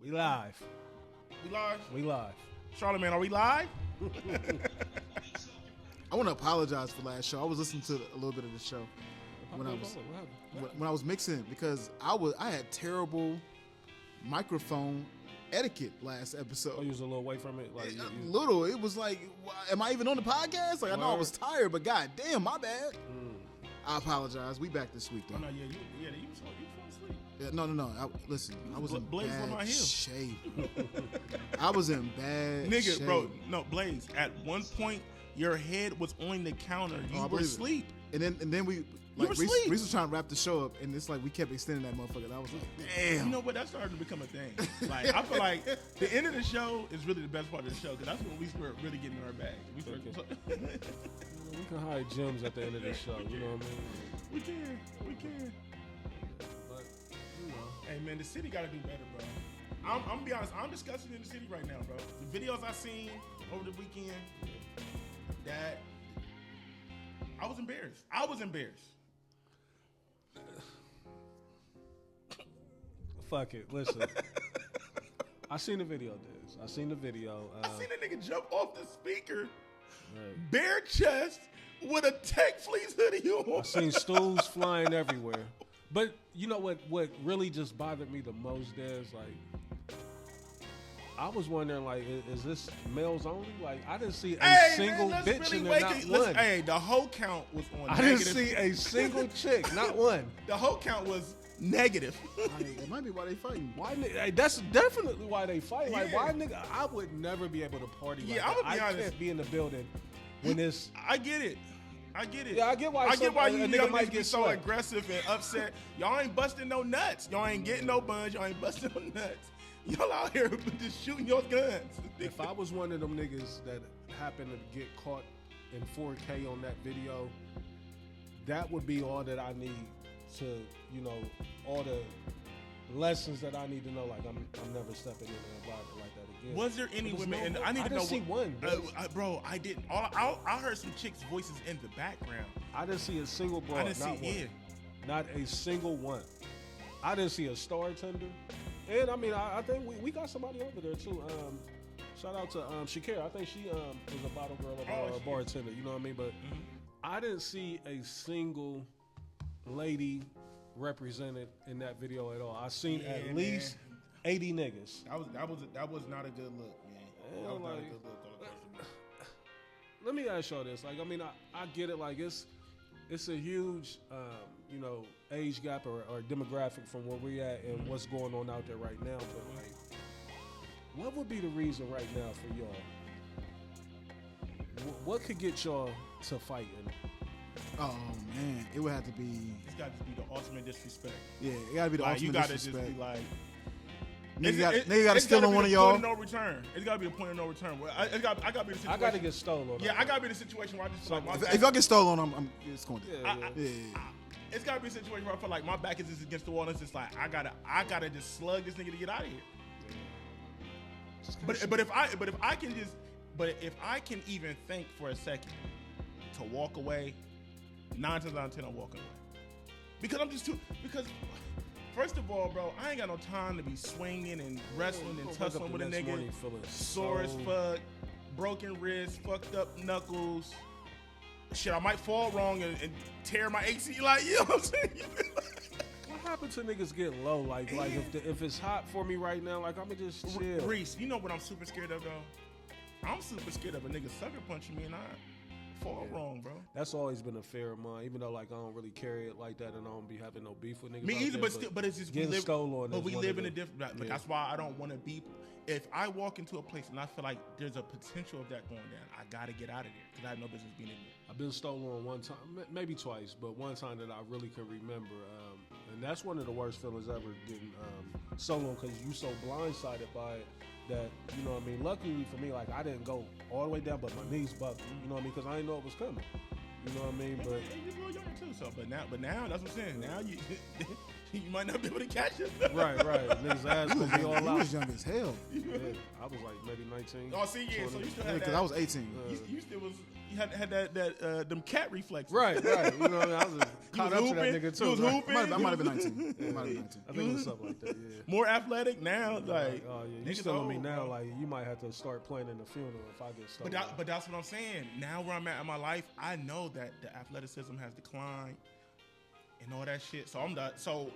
We live. We live? We live. Charlamagne, are we live? I want to apologize for last show. I was listening to a little bit of the show when I was mixing because I had terrible microphone etiquette last episode. Oh, you was a little away from it? Like Little. It was like, am I even on the podcast? Like, I know I was tired, but god damn, my bad. I apologize. We back this week, though. Oh, no, you fall asleep. Yeah, no. I was in Blaze on my bad heel. shape. I was in bad Nigga, shape. bro, no, Blaze, at one point, your head was on the counter. You were asleep. And then we, like, Reese was trying to wrap the show up, and it's like we kept extending that motherfucker. And I was like, damn. You know what? That started to become a thing. Like, I feel like the end of the show is really the best part of the show because that's when we start really getting in our bag. We can hide gems at the end of the show. You know what I mean? We can. But you know, hey man, the city got to do better, bro. I'm gonna be honest. I'm discussing in the city right now, bro. The videos I seen over the weekend, that I was embarrassed. fuck it. Listen, I seen the video, Diz. I seen the video. I seen a nigga jump off the speaker, Right. bare chest, with a Tech Fleece hoodie on. I seen stools flying everywhere. But you know what really just bothered me the most, Diz? Like, I was wondering, like, is this males only? Like, I didn't see a single bitch in there, not one. Hey, the whole count was on I negative. didn't see a single chick, not one. The whole count was negative. That might be why they fighting. Why? Hey, that's definitely why they fight. Like, Yeah. why, nigga? I would never be able to party. Yeah, like I'm gonna that. be I honest. can't be in the building when it's. I get it. Yeah, I get why. I get why a you nigga young might niggas be get so swept. aggressive and upset. Y'all ain't busting no nuts. Y'all ain't getting no buns. Y'all ain't busting no nuts. Y'all out here just shooting your guns. If I was one of them niggas that happened to get caught in 4K on that video, that would be all that I need to, you know, all the lessons that I need to know. Like, I'm never stepping in an environment like that again. Was there any There's women? no And one. I need I to know. didn't see one, bro. I didn't. I heard some chicks' voices in the background. I didn't see a single broad. I didn't not see one. it. Not a single one. I didn't see a star tender. And I mean, I think we got somebody over there too. Shout out to Shakira. I think she is a bottle girl or a bartender. You know what I mean? But I didn't see a single lady represented in that video at all. I seen at least 80 niggas. That was not a good look, man. That was not a good look on the person. Let me ask y'all this. Like, I mean, I get it. Like, it's a huge, you know, age gap or demographic from where we at and what's going on out there right now. But like, what would be the reason right now for y'all? What could get y'all to fighting? Oh man, it would have to be. It's got to be the ultimate disrespect. Yeah, it got to be the Like, ultimate you got to disrespect. just be like. Nigga got to steal on one of y'all. It's got to be the point of no return. It's got to be the point of no return. I got to be the situation. I got to get stolen. Yeah, I got to be the situation where I just feel like my back. If y'all get stolen, it's going to. Yeah. It's got to be a situation where I feel like my back is just against the wall and it's just like I gotta just slug this nigga to get out of here. But if I can even think for a second to walk away, 9 times out of 10 I'm walking away. Because I'm just because first of all, bro, I ain't got no time to be swinging and wrestling and tussling with a nigga sore as fuck, broken wrist, fucked up knuckles. Shit, I might fall wrong and tear my AC. Like, you know what I'm saying? What happened to niggas get low? Like if it's hot for me right now, like I'ma just chill. Reese, you know what I'm super scared of though? I'm super scared of a nigga sucker punching me and I fall wrong, bro. That's always been a fear of mine, even though like I don't really carry it like that and I don't be having no beef with niggas. Me either, but it's just getting stolen. But we live in a different. But Yeah. that's why I don't want to be. If I walk into a place and I feel like there's a potential of that going down, I gotta get out of there because I have no business being in there. I've been stolen one time, maybe twice, but one time that I really can remember. And that's one of the worst feelings ever, getting stolen because you so blindsided by it that, you know what I mean? Luckily for me, like I didn't go all the way down, but my knees buckled, you know what I mean? Because I didn't know it was coming. You know what I mean? But you're a little younger too, so but now that's what I'm saying. Now you might not be able to catch yourself. right. Niggas ass gonna be all You out. was young as hell. Yeah, I was like maybe 19. Oh, see, yeah. 20. So you still Yeah, had because that. I was 18. You still was. You had that them cat reflexes. Right. You know what I mean? I was caught up to that nigga too. You was hooping. I might have been 19. I might have been 19. I think it was something like that. Yeah. More athletic now, like. Oh yeah, you niggas telling me old, now, bro. like you might have to start playing in the funeral if I get started. But that's what I'm saying. Now where I'm at in my life, I know that the athleticism has declined and all that shit. So I'm not. So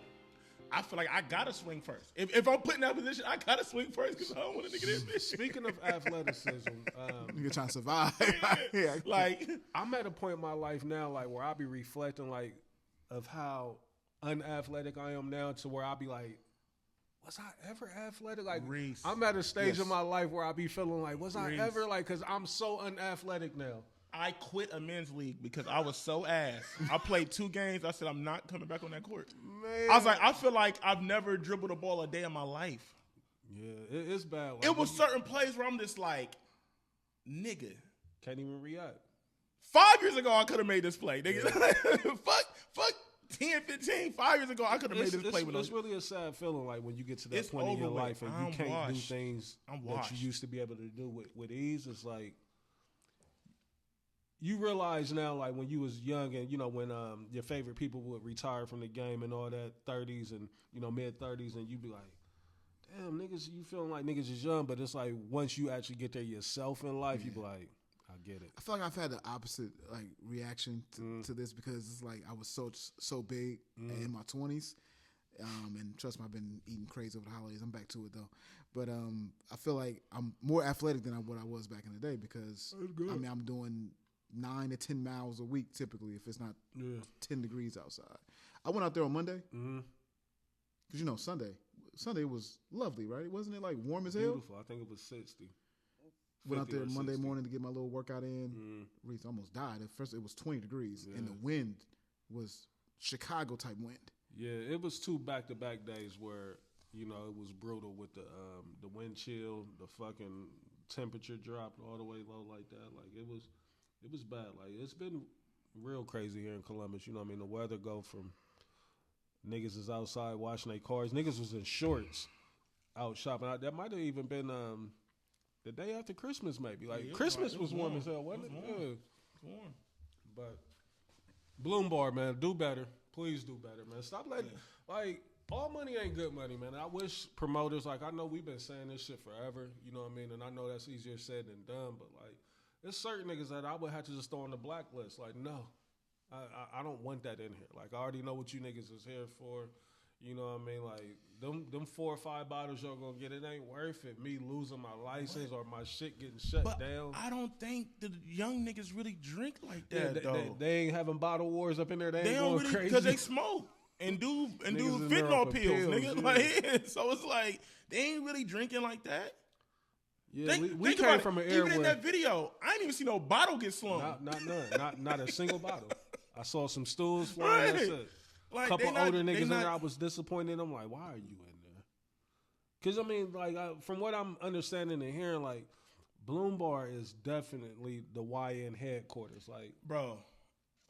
I feel like I gotta swing first. If I'm put in that position, I gotta swing first because I don't want a nigga this bitch. Speaking of athleticism, Nigga trying to survive. Yeah. Like I'm at a point in my life now, like where I'll be reflecting, like of how unathletic I am now, to where I'll be like, was I ever athletic? Like Reese. I'm at a stage Yes. of my life where I'll be feeling like, was Reese. I ever like? Because I'm so unathletic now. I quit a men's league because I was so ass. I played 2 games. I said I'm not coming back on that court. Man, I was like, I feel like I've never dribbled a ball a day in my life. yeah, it's bad. Like, It was certain plays where I'm just like, nigga. can't even react. 5 years ago, I could have made this play, nigga. fuck 10, 15. 5 years ago, I could have made this play. It's really a sad feeling, like when you get to that It's point in your over with. life and I'm you can't washed. do things I'm that washed. you used to be able to do with ease. It's like you realize now, like when you was young and when your favorite people would retire from the game and all that, 30s and mid 30s, and you be like, damn, niggas, you feeling like niggas is young, but it's like once you actually get there yourself in life, you be like, I get it. I feel like I've had the opposite like reaction to this because it's like I was so big in my 20s, and trust me, I've been eating crazy over the holidays. I'm back to it though, but I feel like I'm more athletic than what I was back in the day because I mean I'm doing 9 to 10 miles a week typically if it's not 10 degrees outside. I went out there on Monday because Sunday was lovely, right? Wasn't it like warm as hell? Beautiful. I think it was 60. Went out 50 there or Monday 60. morning to get my little workout in. Reese almost died. At first, it was 20 degrees, and the wind was Chicago type wind. Yeah, it was 2 back-to-back days where it was brutal with the wind chill, the fucking temperature dropped all the way low like that. Like it was bad. Like it's been real crazy here in Columbus. You know what I mean? The weather go from niggas is outside washing their cars. Niggas was in shorts out shopping. That might have even been the day after Christmas, maybe. Like Christmas was warm as hell, wasn't it? Yeah. It was warm. But Bloom Bar, man, do better. Please do better, man. Stop letting like all money ain't good money, man. I wish promoters, like I know we've been saying this shit forever, you know what I mean? And I know that's easier said than done, but like there's certain niggas that I would have to just throw on the blacklist. Like, no. I don't want that in here. Like I already know what you niggas is here for. You know what I mean? Like them 4 or 5 bottles y'all gonna get, it ain't worth it. Me losing my license or my shit getting shut down. I don't think the young niggas really drink like that though. They ain't having bottle wars up in there. They ain't don't going really crazy because they smoke and do Niggas in there fentanyl off of pills, pills, nigga. yeah. Like so it's like they ain't really drinking like that. Yeah, we Think came about from it. an era Even in where that video, I ain't even see no bottle get slung. not none, not a single bottle. I saw some stools flying. That's it. Like, Couple they not- older they niggas in not- there. I was disappointed. I'm like, why are you in there? Because I mean, like from what I'm understanding and hearing, like Bloom Bar is definitely the YN headquarters. Like, Bro,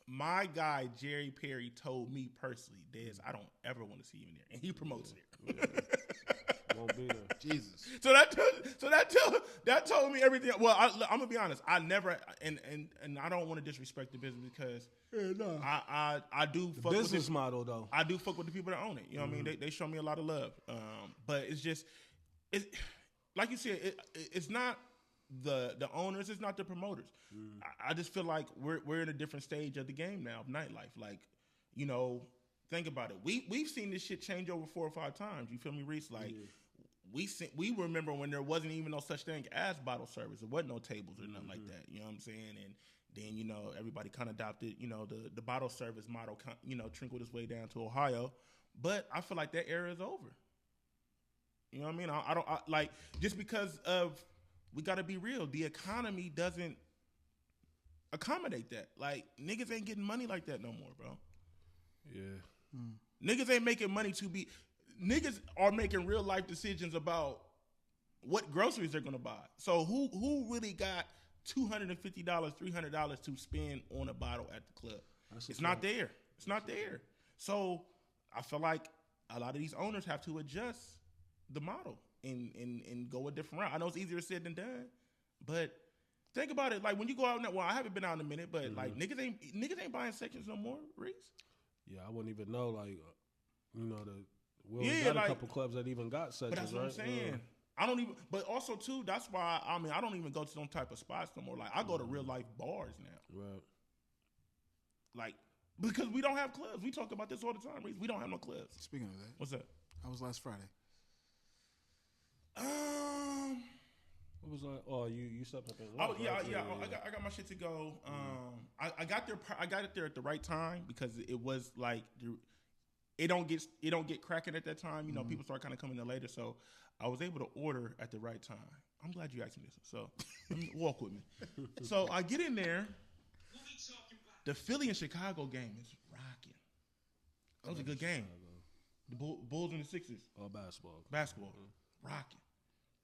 my guy Jerry Perry told me personally, Dez, I don't ever want to see you in there, and he promotes it. won't be there. Jesus. So that told me everything. Well, I'm gonna be honest. I never and I don't want to disrespect the business because I do fuck Business with model though. I do fuck with the people that own it. You know what I mean? They show me a lot of love. But it's like you said. It's not the owners. It's not the promoters. I just feel like we're in a different stage of the game now of nightlife. Like, think about it. We've seen this shit change over 4 or 5 times. You feel me, Reese? Like. We remember when there wasn't even no such thing as bottle service. There wasn't no tables or nothing like that. You know what I'm saying? And then, everybody kind of adopted, the bottle service model, trickled its way down to Ohio. But I feel like that era is over. You know what I mean? I don't like, just because of, we got to be real. The economy doesn't accommodate that. Like, niggas ain't getting money like that no more, bro. Yeah. Niggas ain't making money to be... Niggas are making real life decisions about what groceries they're gonna buy. So who really got $250, $300 to spend on a bottle at the club? It's not there. It's not there. So I feel like a lot of these owners have to adjust the model and go a different route. I know it's easier said than done, but think about it. Like when you go out now, well, I haven't been out in a minute, but like niggas ain't buying sections no more, Reese. Yeah, I wouldn't even know. Like, you know, we Yeah, got like- a couple clubs that even got such. But that's what I'm saying. I don't even. But also too, that's why I don't even go to them type of spots no more. Like I go to real life bars now. Right. Like because we don't have clubs. We talk about this all the time. Reese. We don't have no clubs. Speaking of that, What's that? I was last Friday. What was that? Oh, you stepped up in. Oh yeah. I got my shit to go. I got there. I got it there at the right time because it was like it don't get cracking at that time. You know, people start kind of coming in later, so I was able to order at the right time. I'm glad you asked me this. So walk with me. So I get in there. The Philly and Chicago game is rocking. That was a good game. The Bulls and the Sixers. Oh, basketball. Rocking.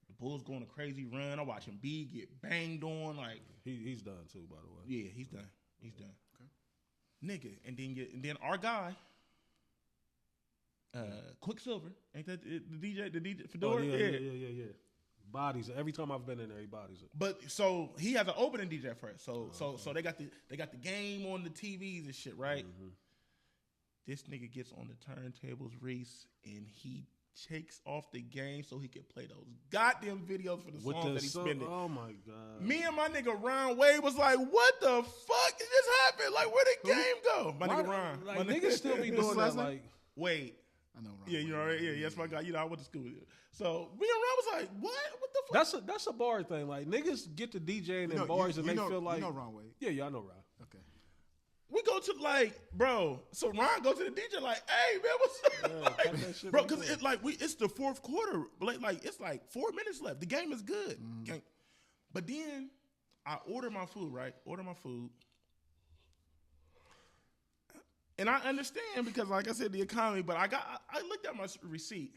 The Bulls going a crazy run. I'm watching B get banged on. Like He's done too, by the way. yeah, he's done. Okay. Nigga, and then our guy, Quicksilver, ain't that the DJ Fedora? Oh, yeah. Bodies. Every time I've been in there, he bodies it. But so he has an opening DJ first. So they got the game on the TVs and shit, right? Mm-hmm. This nigga gets on the turntables, Reese, and he takes off the game so he can play those goddamn videos for the song that he's spinning. Oh my god! Me and my nigga Ron Wade was like, "What the fuck did this happen? Like, where the game go?" My nigga Ron, Like, my niggas still be doing that. Like, Wade. I know. Ron Yeah, you know, Wade. yeah, that's my guy. You know, I went to school with him. So me and Ron was like, "What? What the fuck?" that's a bar thing. Like, niggas get to DJing in bars and they feel like you know Ron Wade. Yeah, I know Ron. Okay. We go to bro. So Ron goes to the DJ like, "Hey man, what's up?" Yeah, cut that shit bro, right because there. it's the fourth quarter. Like it's like 4 minutes left. The game is good. Okay? But then I order my food. Right, order my food, and I understand because, like I said, the economy. But I looked at my receipt.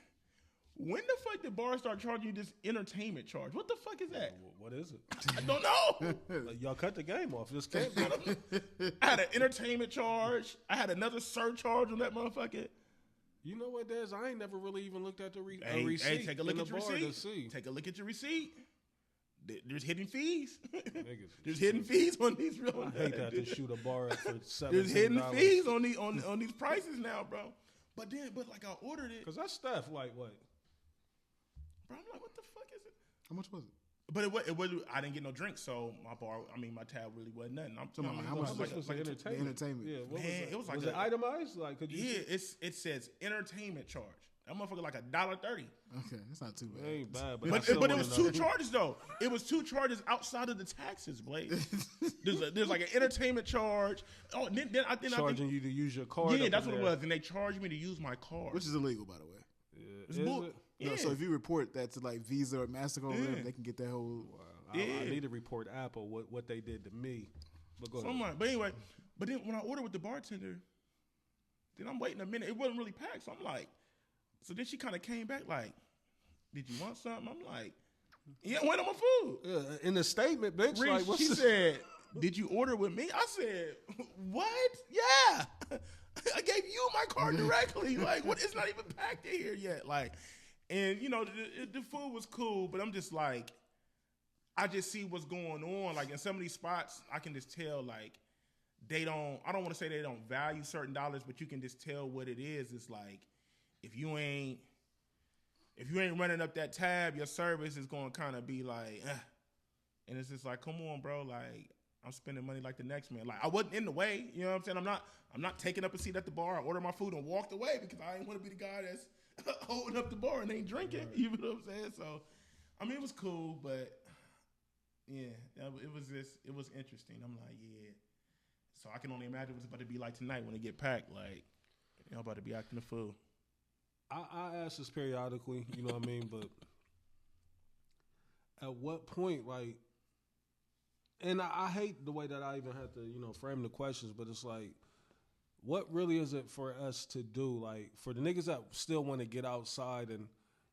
When the fuck did bars start charging you this entertainment charge? What the fuck is that? What is it? I don't know. Like, y'all cut the game off. This can't be. I had an entertainment charge. I had another surcharge on that motherfucker. You know what, Des? I ain't never really even looked at the Hey, receipt. take a look in at the your bar to receipt. see. Take a look at your receipt. There's hidden fees. Niggas. There's hidden fees on these. I hate that to shoot a bar up for $17. There's hidden fees on these prices now, bro. But like I ordered it, Cause that's stuff. Like what? bro. I'm like, what the fuck is it? How much was it? But it was I didn't get no drink, so my tab really wasn't nothing. I'm Talking about how How much much was the entertainment? The entertainment. Yeah, what Man, was it was like was it itemized? Like, could you? yeah, it says entertainment charge. That motherfucker like $1.30. Okay, that's not too It bad. ain't bad, but But it was two charges though. It was two charges outside of the taxes, Blade. There's like an entertainment charge. Oh, then I think charging you to use your card. yeah, up that's in what it there. was, and they charged me to use my card. Which is illegal, by the way. Yeah. It's Is bull- it? yeah. No, so if you report that to like Visa or MasterCard, or Yeah. whatever, they can get that whole. Wow. Yeah. I need to report Apple what they did to me. But go So ahead. I'm like, but anyway, but then when I ordered with the bartender, then I'm waiting a minute. It wasn't really packed, so I'm like, so then she kind of came back like, "Did you want something?" I'm like, "Yeah, wait on my food." Yeah, in the statement, bitch. Reese, Like, what's she the- said, "Did you order with me?" I said, "What? Yeah, I gave you my card directly. Like, what? It's not even packed in here yet. Like, and you know, the food was cool, but I'm just like, I just see what's going on. Like in some of these spots, I can just tell like they don't. I don't want to say they don't value certain dollars, but you can just tell what it is. It's like if you ain't running up that tab, your service is going to kind of be like, and it's just like, come on, bro. Like, I'm spending money like the next man. Like, I wasn't in the way. You know what I'm saying? I'm not taking up a seat at the bar. I ordered my food and walked away because I ain't want to be the guy that's holding up the bar and ain't drinking. Right. You know what I'm saying? So, I mean, it was cool, but yeah, it was interesting. I'm like, yeah. So I can only imagine what's about to be like tonight when it get packed. Like, y'all about to be acting a fool. I ask this periodically, you know what I mean? But at what point, like, and I hate the way that I even have to, you know, frame the questions, but it's like, what really is it for us to do? Like, for the niggas that still want to get outside and,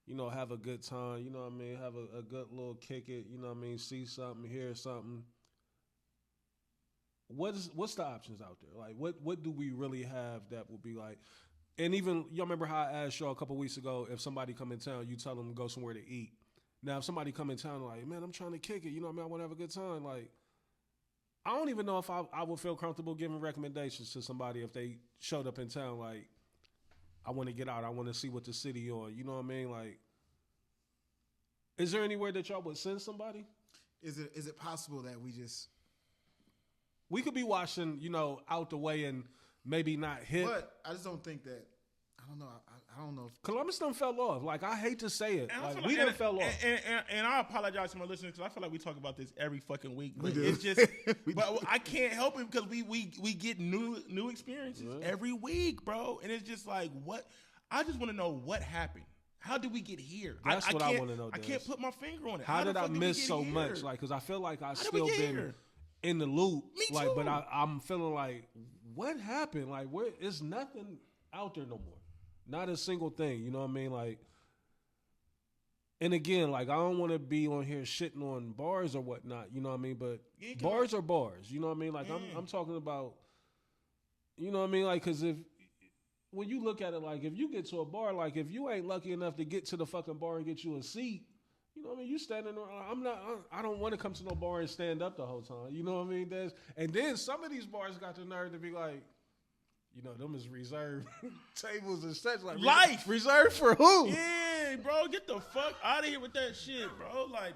you know, have a good time, you know what I mean? Have a good little kick it, you know what I mean? See something, hear something. What's the options out there? Like, what do we really have that would be like? And even, y'all remember how I asked y'all a couple weeks ago, if somebody come in town, you tell them to go somewhere to eat. Now, if somebody come in town like, man, I'm trying to kick it, you know what I mean? I want to have a good time. Like, I don't even know if I would feel comfortable giving recommendations to somebody if they showed up in town. Like, I want to get out. I want to see what the city on. You know what I mean? Like, is there anywhere that y'all would send somebody? Is it possible that we could be watching, out the way and maybe not hit? But I just don't think that. I don't know. I don't know. Columbus done fell off. Like, I hate to say it. Like, we done fell off. And I apologize to my listeners because I feel like we talk about this every fucking week. But do. it's just, but I can't help it because we get new experiences every week, bro. And it's just like, what? I just want to know what happened. How did we get here? That's what I want to know. I can't put my finger on it. How did I miss so much? Like, because I feel like I still been here? In the loop. Me like, too. but I'm feeling like, what happened? Like, it's nothing out there no more. Not a single thing. You know what I mean? Like, and again, like, I don't want to be on here shitting on bars or whatnot. You know what I mean? But bars are bars. You know what I mean? Like, I'm talking about. You know what I mean? Like, because when you look at it, like, if you get to a bar, like, if you ain't lucky enough to get to the fucking bar and get you a seat, you know what I mean? You standing there. I don't want to come to no bar and stand up the whole time. You know what I mean? And then some of these bars got the nerve to be like, them is reserved tables and such. Like, life reserved for who? Yeah, bro, get the fuck out of here with that shit, bro. Like,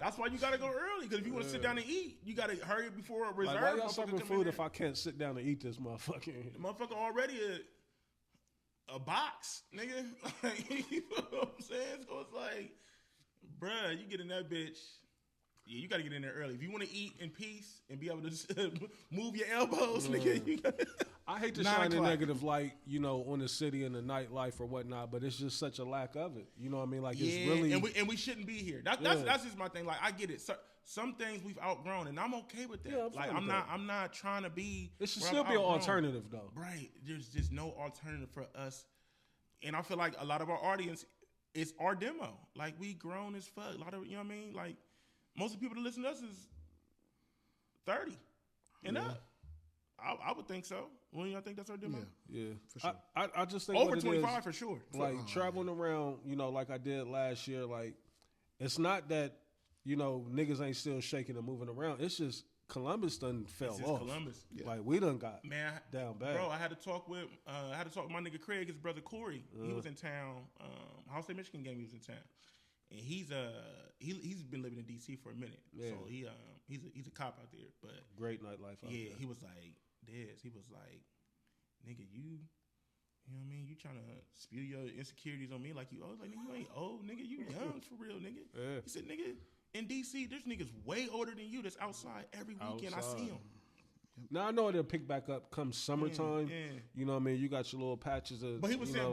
that's why you gotta go early. Because if you want to sit down and eat, you gotta hurry before a reserve. Like, why y'all serving food if I can't sit down and eat this motherfucker? The motherfucker already a box, nigga. Like, you know what I'm saying? So it's like, bruh, you get in that bitch. Yeah, you gotta get in there early. If you want to eat in peace and be able to move your elbows, nigga, you gotta. I hate to shine a negative light, on the city and the nightlife or whatnot, but it's just such a lack of it. You know what I mean? Like, it's really, and we shouldn't be here. That's just my thing. Like, I get it. So, some things we've outgrown, and I'm okay with that. Yeah, I'm not trying to be. It should still be an alternative, though. Right? There's just no alternative for us, and I feel like a lot of our audience is our demo. Like, we grown as fuck. A lot of, you know what I mean? Like, most of the people that listen to us is 30 and up. I would think so. Wouldn't y'all think that's our demo? Yeah, for sure. I just think over 25 for sure. Like, traveling around, like I did last year. Like, it's not that niggas ain't still shaking and moving around. It's just Columbus done fell off. Columbus, like, we done got down bad. Bro, I had to talk with my nigga Craig, his brother Corey. He was in town. Ohio State Michigan game. He was in town, and he's been living in DC for a minute. Yeah. So he's a cop out there. But great nightlife. Out there. He was like, he was like, nigga, you know what I mean? You trying to spew your insecurities on me like you old? Like, nigga, you ain't old, nigga. You young for real, nigga. Yeah. He said, nigga, in DC, there's niggas way older than you that's outside every weekend. I see them. Now I know it'll pick back up come summertime. Yeah. You know what I mean? You got your little patches of. But he was saying,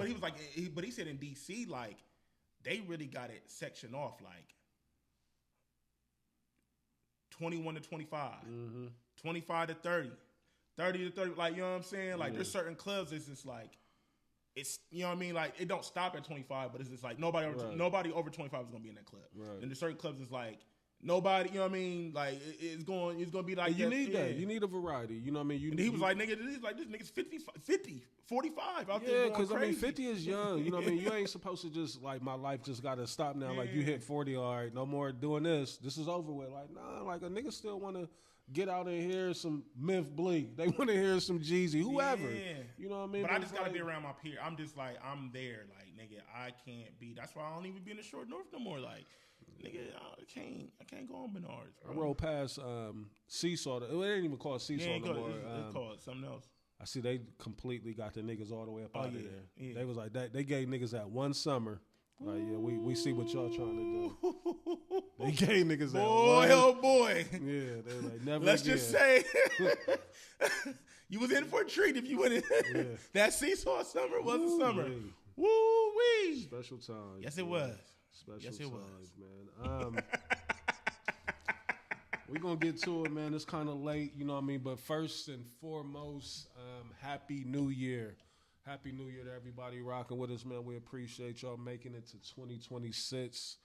but he said in DC, like, they really got it sectioned off, like 21 to 25, 25 to 30, 30 to 30. Like, you know what I'm saying? Like, there's certain clubs that's just like, it's, you know what I mean? Like, it don't stop at 25, but it's just like nobody over 25 is gonna be in that club. Right. And there's certain clubs that's like nobody, you know what I mean? Like, it's going to be like, you need that. You need a variety. You know what I mean? He was like, nigga, this nigga's 50, 45 out there. Yeah, because I mean, 50 is young. You know what I mean? You ain't supposed to just, like, my life just got to stop now. Yeah. Like, you hit 40, all right, no more doing this. This is over with. Like, nah, like, a nigga still want to get out and hear some Myth Bleak. They want to hear some Jeezy, whoever. Yeah. You know what I mean? But I just got to be around my peer. I'm just like, I'm there. Like, nigga, I can't be. That's why I don't even be in the short north no more. Like, nigga, I can't go on Menards, bro. I rode past Seesaw. It ain't even called Seesaw no more. It's called something else. I see they completely got the niggas all the way up out of there. Yeah. They was like that. They gave niggas that one summer. Like, yeah, we see what y'all trying to do. They gave niggas that one. Oh boy. Yeah, they like never. Let's again. just say you was in for a treat if you went in. Yeah. That Seesaw summer was a summer. Woo wee. Special time. Yes, it was. Special times, man. We're going to get to it, man. It's kind of late, you know what I mean? But first and foremost, Happy New Year. Happy New Year to everybody rocking with us, man. We appreciate y'all making it to 2026.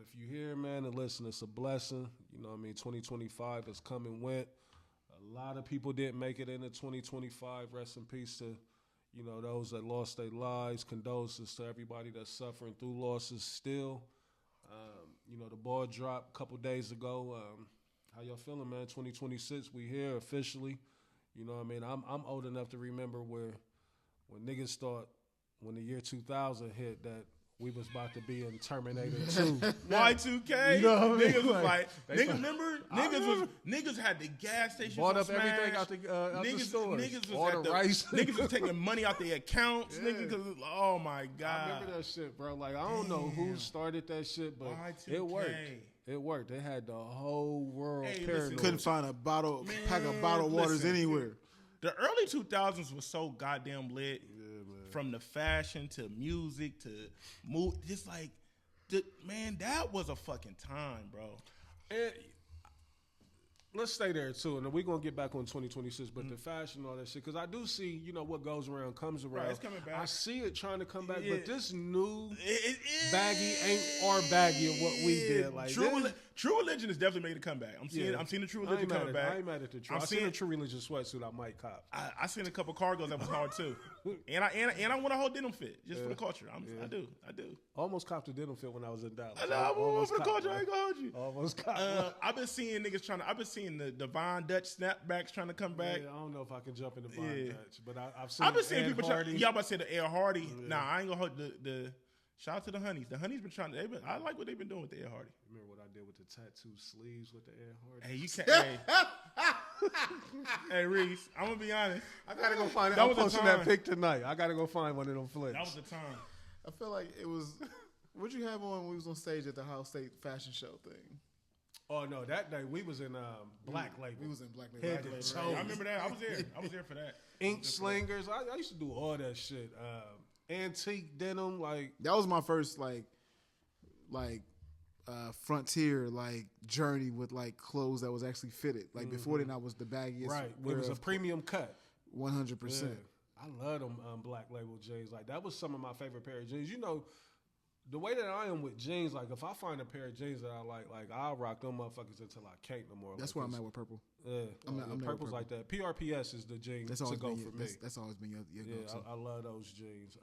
If you're here, man, and listen, it's a blessing. You know what I mean? 2025 has come and went. A lot of people didn't make it into 2025. Rest in peace to, those that lost their lives. Condolences to everybody that's suffering through losses still. The ball dropped a couple days ago. How y'all feeling, man? 2026, we here officially. You know what I mean? I'm old enough to remember when niggas thought when the year 2000 hit that we was about to be in Terminator 2. Y2K. You know what I mean? Niggas was like, remember? Niggas had the gas stations. Bought up smashed. everything out the stores. Niggas All was the at the, rice. Niggas was taking money out their accounts. Yeah. Niggas, oh my God. I remember that shit, bro. Like, I don't know who started that shit, but Y2K. it worked. It worked. They had the whole world paranoid. Couldn't find a pack of bottled waters anywhere. The early 2000s was so goddamn lit. From the fashion to music to move, just like, man, that was a fucking time, bro. And let's stay there too, and then we're gonna get back on 2026. But the fashion, all that shit, because I do see, what goes around comes around. Right, it's coming back. I see it trying to come back, but this new it baggy ain't our baggy of what we did. Like True Religion has definitely made a comeback. I'm seeing the True Religion coming back. I ain't mad at the True. I seen a True Religion sweatsuit I might cop. I seen a couple cargos that was hard too, and I want a whole denim fit just for the culture. I do. Almost copped a denim fit when I was in Dallas. I want for the culture. I ain't gonna hold you. Almost copped. I've been seeing niggas I've been seeing the Von Dutch snapbacks trying to come back. Yeah, I don't know if I can jump into Von Dutch, but I've been seeing people trying. Y'all about to say the Air Hardy. Nah, I ain't gonna hold the. Shout out to the Honeys. The Honeys been trying. I like what they've been doing with the Air Hardy. Remember what I did with the tattoo sleeves with the Air Hardy? Hey, you can't. Hey, Reese, I'm gonna be honest. I gotta go find it. That I'm was the posting time. that pic tonight. I gotta go find one of them flips. That was the time. I feel like it was. What'd you have on when we was on stage at the Ohio State fashion show thing? Oh no, that day we was in Black Label. We was in Black Label. Head Black to Label. toe. I remember that. I was there for that. Ink slingers. I used to do all that shit. Antique denim, like That was my first frontier journey with clothes that was actually fitted. Before then, I was the baggiest. right. It was a premium cut. 100%. I love them Black Label jeans. Like that was some of my favorite pair of jeans. The way that I am with jeans, like if I find a pair of jeans that I like I'll rock them motherfuckers until I can't no more. That's where I'm at with purple. Yeah, I'm purple's like that. PRPS is the jeans That's to always go been for me. That's always been your Yeah, go-to. I love those jeans.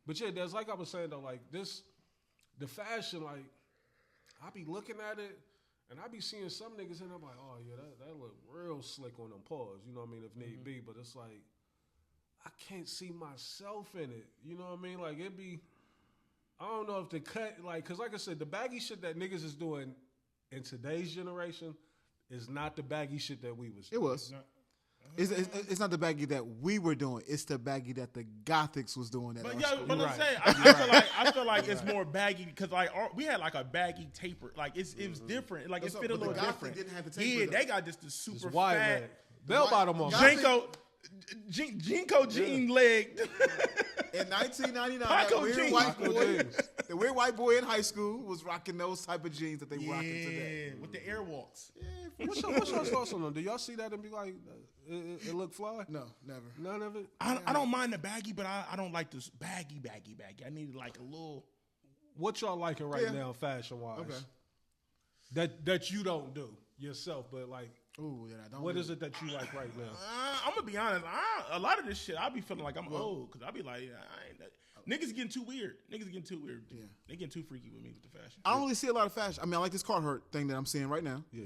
But yeah, there's like I was saying though, like the fashion, like I be looking at it and I be seeing some niggas and I'm like, oh yeah, that look real slick on them paws. You know what I mean? If need be, but it's like I can't see myself in it. You know what I mean? Like it be. I don't know if the cut, because like I said, the baggy shit that niggas is doing in today's generation is not the baggy shit that we was doing. It was. It's not the baggy that we were doing. It's the baggy that the Gothics was doing. But let's Right. say I feel like it's more baggy because we had a baggy taper. It was different. It fit a little the Gothic different. didn't have the taper, Yeah, though. they got just the super Just wide fat leg. Bell bottom on. Gothic- Jinko jean leg. In 1999, Paco that jeans. the weird white boy in high school was rocking those type of jeans that they rocking today. With the airwalks. What's your thoughts on them? Do y'all see that and be like, it look fly? No, never. None of it? I don't mind the baggy, but I don't like this baggy. I need a little. What y'all liking right now, fashion wise? Okay. That you don't do yourself, but Ooh, yeah, I don't. what is it that you like right now? I'm gonna be honest. A lot of this shit, I be feeling like I'm old because I be like, niggas getting too weird. Yeah, they getting too freaky with me with the fashion. I don't really see a lot of fashion. I mean, I like this Carhartt thing that I'm seeing right now. Yeah.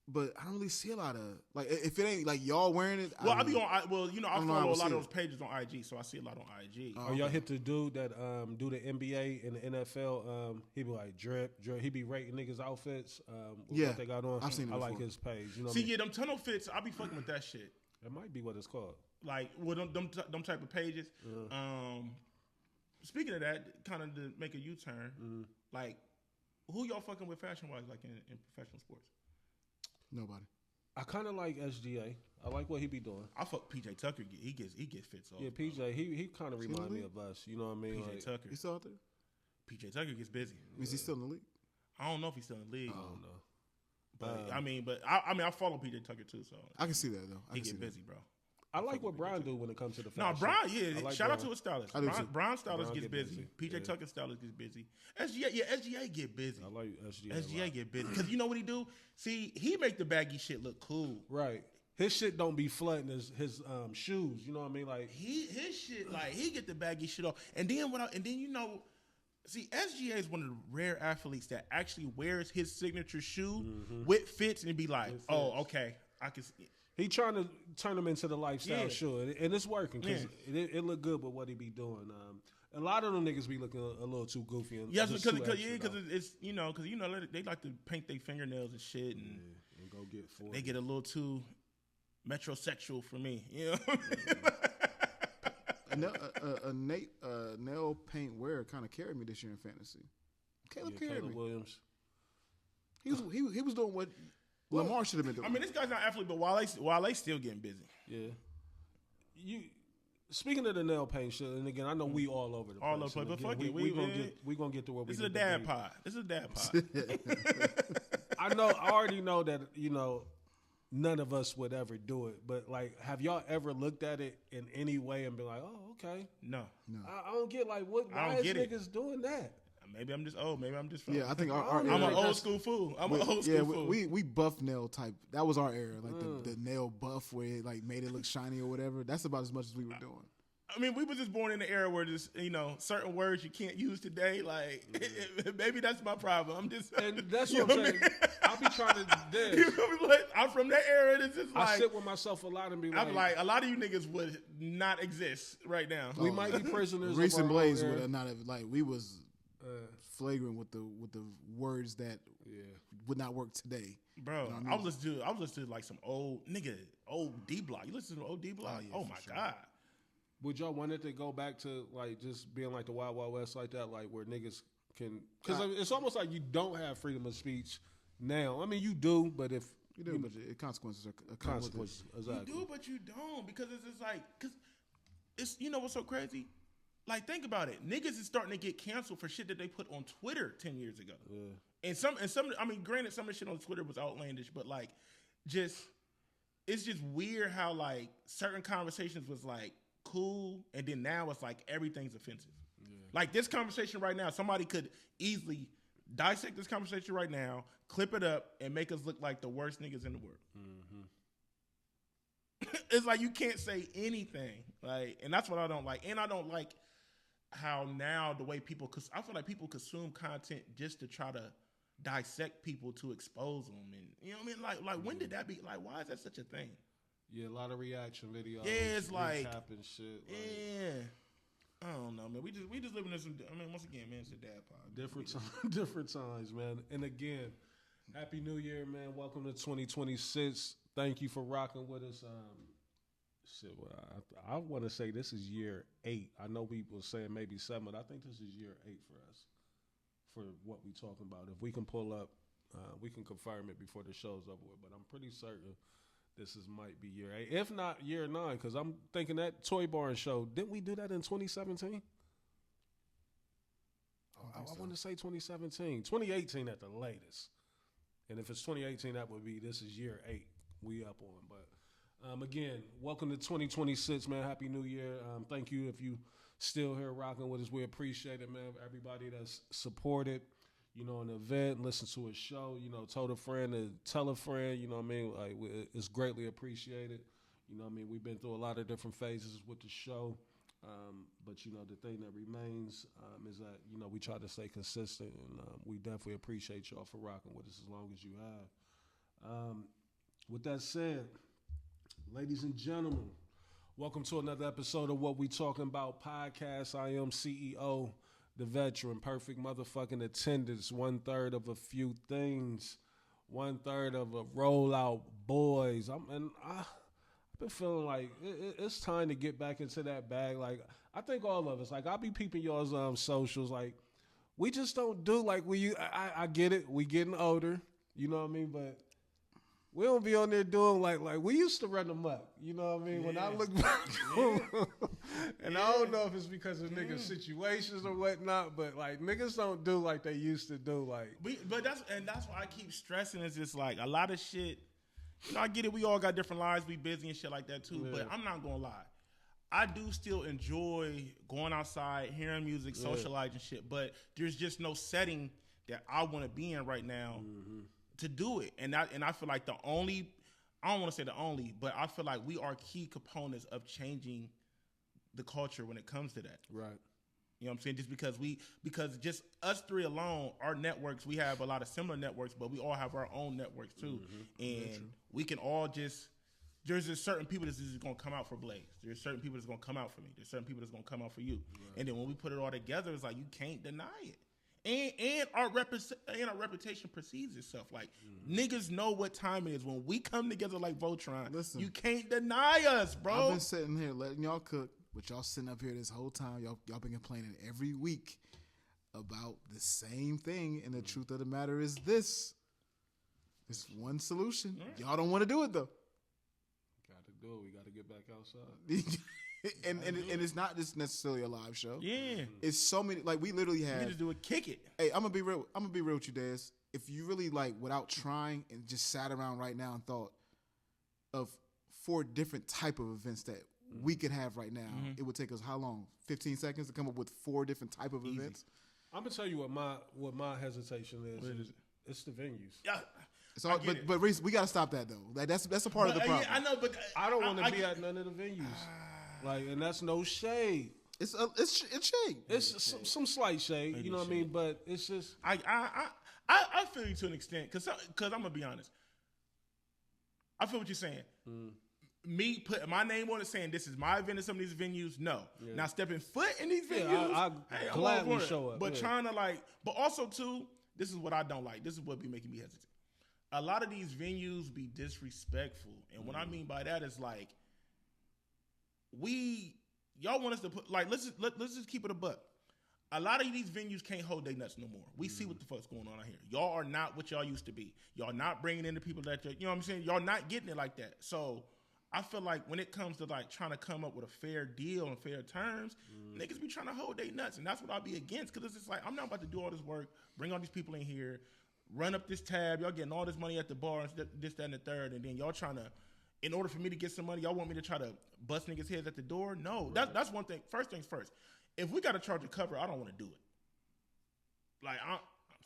But I don't really see a lot of if it ain't y'all wearing it. Well, I follow a lot of those it. pages on IG, so I see a lot on IG. Are y'all hit the dude that do the NBA and the NFL? He be like drip. He be rating niggas outfits. What they got on. I've seen it I like before. his page. You know. See, yeah, them tunnel fits. I be fucking with that shit. That might be what it's called. With them type of pages. Speaking of that, kind of to make a U-turn, who y'all fucking with fashion wise, in professional sports? Nobody. I kind of like SGA. I like what he be doing. I fuck PJ Tucker. He gets fits off. Yeah, PJ. He kind of remind me league? of us. You know what I mean? PJ Tucker. You still out there? PJ Tucker gets busy. Is he still in the league? I don't know if he's still in the league. I don't know. But I follow PJ Tucker too, so I can see that though. he get busy, bro. I like what Brian do when it comes to the No, fashion. Brian, yeah. I like Shout out Brian. to his stylist. I do too. Brian stylist Brian gets get busy. busy. PJ Yeah. Tucker stylist gets busy. SGA get busy. I like SGA. SGA get busy. Because you know what he do? See, he make the baggy shit look cool. Right. His shit don't be flooding his shoes. You know what I mean? His shit, he get the baggy shit off. And then See, SGA is one of the rare athletes that actually wears his signature shoe with fits and be like, oh, okay, I can see it. He trying to turn them into the lifestyle shoe, and it's working because it look good with what he be doing. A lot of them niggas be looking a little too goofy. And because it's they like to paint their fingernails and shit, and go get for they get a little too metrosexual for me. You know. A nail paint wearer kind of carried me this year in fantasy. Caleb carried me. Williams. He was doing what Lamar should have been doing. I mean, this guy's not athlete, but Wale still getting busy. Yeah. Speaking of the nail paint shit, and again, I know we all over the place. All over the place, but fuck it. We gonna get to where this we is a dad pod. This is a dad pod. I already know that, none of us would ever do it. But, like, have y'all ever looked at it in any way and been like, oh, okay. No. I don't get, like, why is niggas doing that? Maybe I'm just old. Maybe I'm just I think I'm an old school fool. We buff nail type. That was our era, like the nail buff where it like made it look shiny or whatever. That's about as much as we were doing. I mean, we were just born in an era where just certain words you can't use today. Like maybe that's my problem. I'm just and that's what I'm saying. I'll be trying to. I'm from that era. It's just like I sit with myself a lot and be like, I'm like, a lot of you niggas would not exist right now. We might be prisoners. Reese and Blaze would have not have we was. Flagrant with the words that would not work today, bro. You know what I mean? I was listening to like some old D Block. You listen to old D Block? Oh my god. Would y'all want it to go back to like just being like the Wild Wild West like that, like where niggas can? Because it's almost like you don't have freedom of speech now. I mean, you do, but if you do, but consequences are consequences. Exactly. You do, but you don't because it's just like because it's what's so crazy. Like, think about it. Niggas is starting to get canceled for shit that they put on Twitter 10 years ago. Yeah. And some, I mean, granted, some of the shit on Twitter was outlandish, but like, it's just weird how like certain conversations was like cool, and then now it's like everything's offensive. Yeah. Like this conversation right now, somebody could easily dissect this conversation right now, clip it up, and make us look like the worst niggas in the world. Mm-hmm. It's like you can't say anything. Like, and that's what I don't like. And I don't like how now the way people, cause I feel like people consume content just to try to dissect people to expose them, and you know what I mean. Like when did that be? Like, why is that such a thing? Yeah, a lot of reaction videos. Yeah, it's like and shit. Like, yeah, I don't know, man. We just living in some. I mean, once again, man, it's a dad pod. Different times, man. And again, Happy New Year, man. Welcome to 2026. Thank you for rocking with us. I want to say this is year 8. I know people saying maybe 7, but I think this is year 8 for us, for what we talking about. If we can pull up, we can confirm it before the show's over with, but I'm pretty certain this might be year 8, if not year 9, because I'm thinking that Toy Barn show, didn't we do that in 2017? I want to say 2017. 2018 at the latest. And if it's 2018, that would be, this is year 8 we up on, but... again, welcome to 2026, man. Happy New Year. Thank you if you still here rocking with us. We appreciate it, man. Everybody that's supported, an event, listen to a show, told a friend to tell a friend, you know what I mean? Like, it's greatly appreciated. You know what I mean? We've been through a lot of different phases with the show. But, the thing that remains is that, we try to stay consistent, and we definitely appreciate y'all for rocking with us as long as you have. With that said, ladies and gentlemen, welcome to another episode of What We Talking About podcast. I am CEO, the veteran, perfect motherfucking attendance, 1/3 of a few things, 1/3 of a rollout boys. I've been feeling like it's time to get back into that bag. Like, I think all of us, like, I'll be peeping y'all's socials. Like, we just don't do like I get it. We getting older, you know what I mean? But we don't be on there doing like we used to run them up. You know what I mean? Yeah. When I look back, and I don't know if it's because of niggas' situations or whatnot, but like niggas don't do like they used to do. Like, but that's why I keep stressing. It's just like a lot of shit. I get it. We all got different lives. We busy and shit like that too. Yeah. But I'm not gonna lie. I do still enjoy going outside, hearing music, socializing shit. But there's just no setting that I want to be in right now. Mm-hmm. To do it, and I feel like I don't want to say the only, but I feel like we are key components of changing the culture when it comes to that. Right. You know what I'm saying? Just because just us three alone, our networks, we have a lot of similar networks, but we all have our own networks too. And we can all there's just certain people that's just going to come out for Blaze. There's certain people that's going to come out for me. There's certain people that's going to come out for you. Right. And then when we put it all together, it's like you can't deny it. And our reputation precedes itself. Like, niggas know what time it is. When we come together like Voltron, listen, you can't deny us, bro. I've been sitting here letting y'all cook, but y'all sitting up here this whole time. Y'all been complaining every week about the same thing. And the truth of the matter is this. There's one solution. Y'all don't want to do it, though. Got to do it. We got to get back outside. and it's not just necessarily a live show. Yeah, it's so many. Like, we literally have. You just do it, kick it. Hey, I'm gonna be real with you, Dez. If you really without trying and just sat around right now and thought of 4 different type of events that we could have right now, it would take us how long? 15 seconds to come up with 4 different type of events. I'm gonna tell you what my hesitation is. What is it? It's the venues. Yeah. So, but Reese, we gotta stop that though. That's a part of the problem. Yeah, I know, but I don't want to be at none of the venues. And that's no shade. It's shade. It's some slight shade. Maybe, you know what I mean? But it's just I feel you to an extent because I'm gonna be honest. I feel what you're saying. Me putting my name on it, saying this is my event in some of these venues. No, now stepping foot in these venues, I gladly show up. But trying to but also too, this is what I don't like. This is what be making me hesitant. A lot of these venues be disrespectful, and what I mean by that is like. Y'all want us to put let's just keep it a buck. A lot of these venues can't hold their nuts no more. We see what the fuck's going on out here. Y'all are not what y'all used to be. Y'all not bringing in the people that you know what I'm saying. Y'all not getting it like that. So I feel like when it comes to trying to come up with a fair deal and fair terms, niggas be trying to hold their nuts, and that's what I'll be against. Because it's just like I'm not about to do all this work, bring all these people in here, run up this tab. Y'all getting all this money at the bar, and this, that, and the third, and then y'all trying to. In order for me to get some money, y'all want me to try to bust niggas' heads at the door? No, that's one thing. First things first. If we got to charge a cover, I don't want to do it.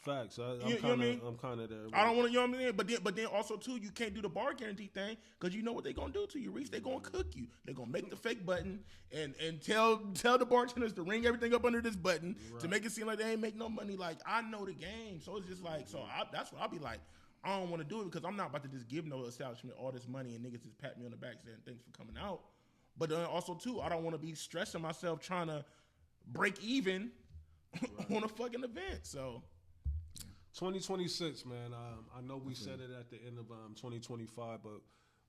Facts. I'm kind of there. I don't want to, you know what I mean? But then also too, you can't do the bar guarantee thing because you know what they gonna do to you, Reese. They gonna cook you. They gonna make the fake button and tell the bartenders to ring everything up under this button to make it seem like they ain't make no money. Like I know the game, so it's just that's what I'll be like. I don't want to do it because I'm not about to just give no establishment all this money and niggas just pat me on the back saying thanks for coming out. But then also too, I don't want to be stressing myself trying to break even on a fucking event. So 2026, man. I know we said it at the end of 2025, but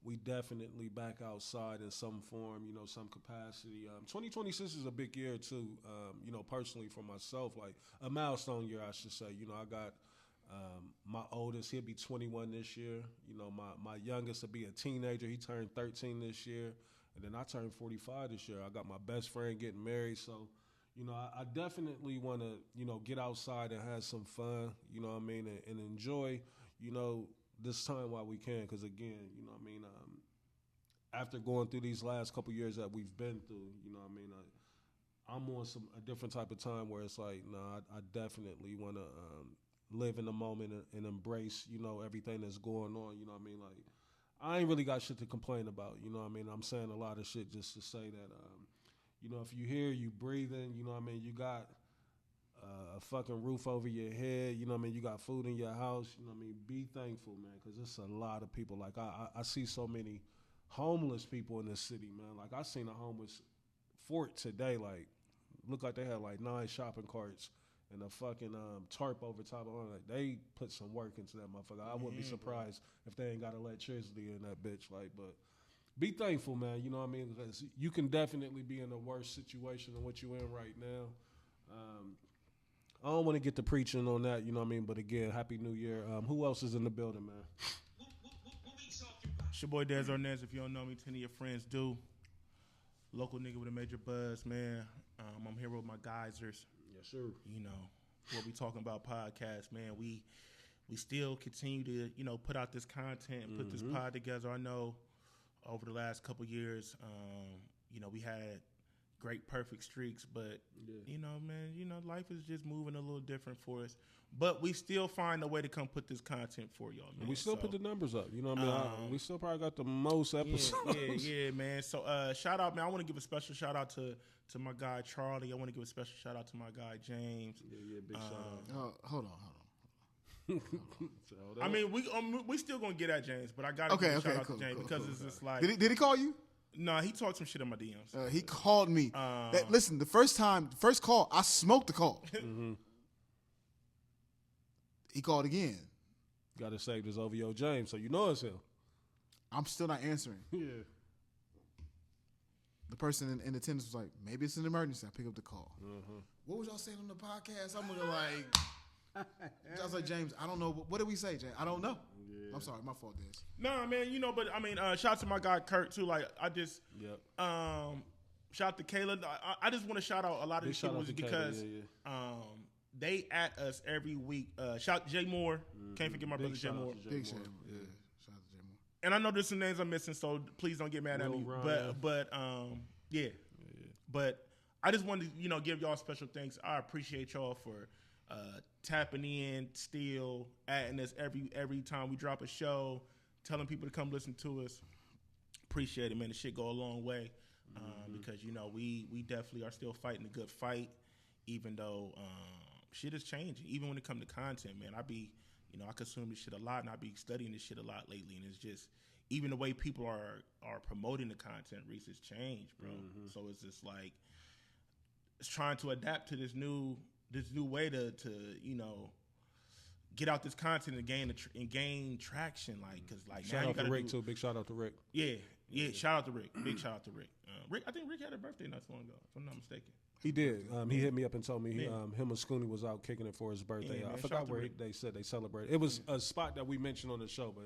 we definitely back outside in some form, some capacity. 2026 is a big year too. Personally for myself, like a milestone year, I should say. I got. My oldest, he'll be 21 this year. My youngest will be a teenager. He turned 13 this year. And then I turned 45 this year. I got my best friend getting married. So, I definitely want to, get outside and have some fun, and enjoy, this time while we can. Because, again, after going through these last couple years that we've been through, I'm on a different type of time where it's like, I definitely want to live in the moment and embrace, everything that's going on, Like, I ain't really got shit to complain about, I'm saying a lot of shit just to say that, if you here, you breathing, you got a fucking roof over your head, you got food in your house, be thankful, man, because it's a lot of people. Like, I see so many homeless people in this city, man. Like, I seen a homeless fort today, like, looked like they had, 9 shopping carts and a fucking tarp over top of it. Like, they put some work into that motherfucker. I wouldn't be surprised if they ain't got electricity in that bitch. Like, but be thankful, man. Because you can definitely be in a worse situation than what you in right now. I don't want to get to preaching on that, But again, Happy New Year. Who else is in the building, man? It's your boy Dez Ornez. If you don't know me, 10 of your friends do. Local nigga with a major buzz, man. I'm here with my geysers. Yes, sir. What we talking about podcast, man. We still continue to, put out this content and put this pod together. I know over the last couple years, we had great perfect streaks, but you know, man, you know, life is just moving a little different for us. But we still find a way to come put this content for y'all, man. We still put the numbers up. You know what I mean? We still probably got the most episodes. Yeah, man. So shout out, man. I want to give a special shout out to my guy Charlie. I want to give a special shout out to my guy James. Yeah, big shout out. Hold on. I mean, we still gonna get at James, but I gotta give a shout out to James because it's just like. Did he call you? Nah, he talked some shit in my DMs. He called me. Listen, the first call, I smoked the call. Mm-hmm. He called again. Got to save this OVO James, so you know it's him. I'm still not answering. Yeah. The person in attendance was like, maybe it's an emergency. I pick up the call. Mm-hmm. What was y'all saying on the podcast? I'm gonna like, I was like, James, I don't know. What did we say, James? I don't know. Yeah. I'm sorry, my fault, Des. Nah, man, you know, but I mean, shout out to my guy Kurt too. Like, I just, shout out to Kayla. I just want to shout out a lot of these people because, they at us every week. Shout out to Jay Moore. Mm-hmm. Can't forget my brother Jay Moore. Big shout out. Yeah. Shout out to Jay Moore. And I know there's some names I'm missing, so please don't get mad at me. Ryan. But But I just wanted to, you know, give y'all special thanks. I appreciate y'all for tapping in, still adding us every time we drop a show, telling people to come listen to us. Appreciate it, man. The shit go a long way because, you know, we definitely are still fighting a good fight, even though shit is changing. Even when it comes to content, man, I consume this shit a lot, and I be studying this shit a lot lately, and it's just even the way people are promoting the content, Reese, has changed, bro. Mm-hmm. So it's just like it's trying to adapt to this new way to you know get out this content and gain traction, like because like shout out to Rick too. Big shout out to Rick. Yeah. Shout out to Rick. Big shout out to Rick. Rick, I think Rick had a birthday not so long ago, if I'm not mistaken. He did. He hit me up and told me him and Scooney was out kicking it for his birthday. Yeah, I forgot where they said they celebrated. It was a spot that we mentioned on the show, but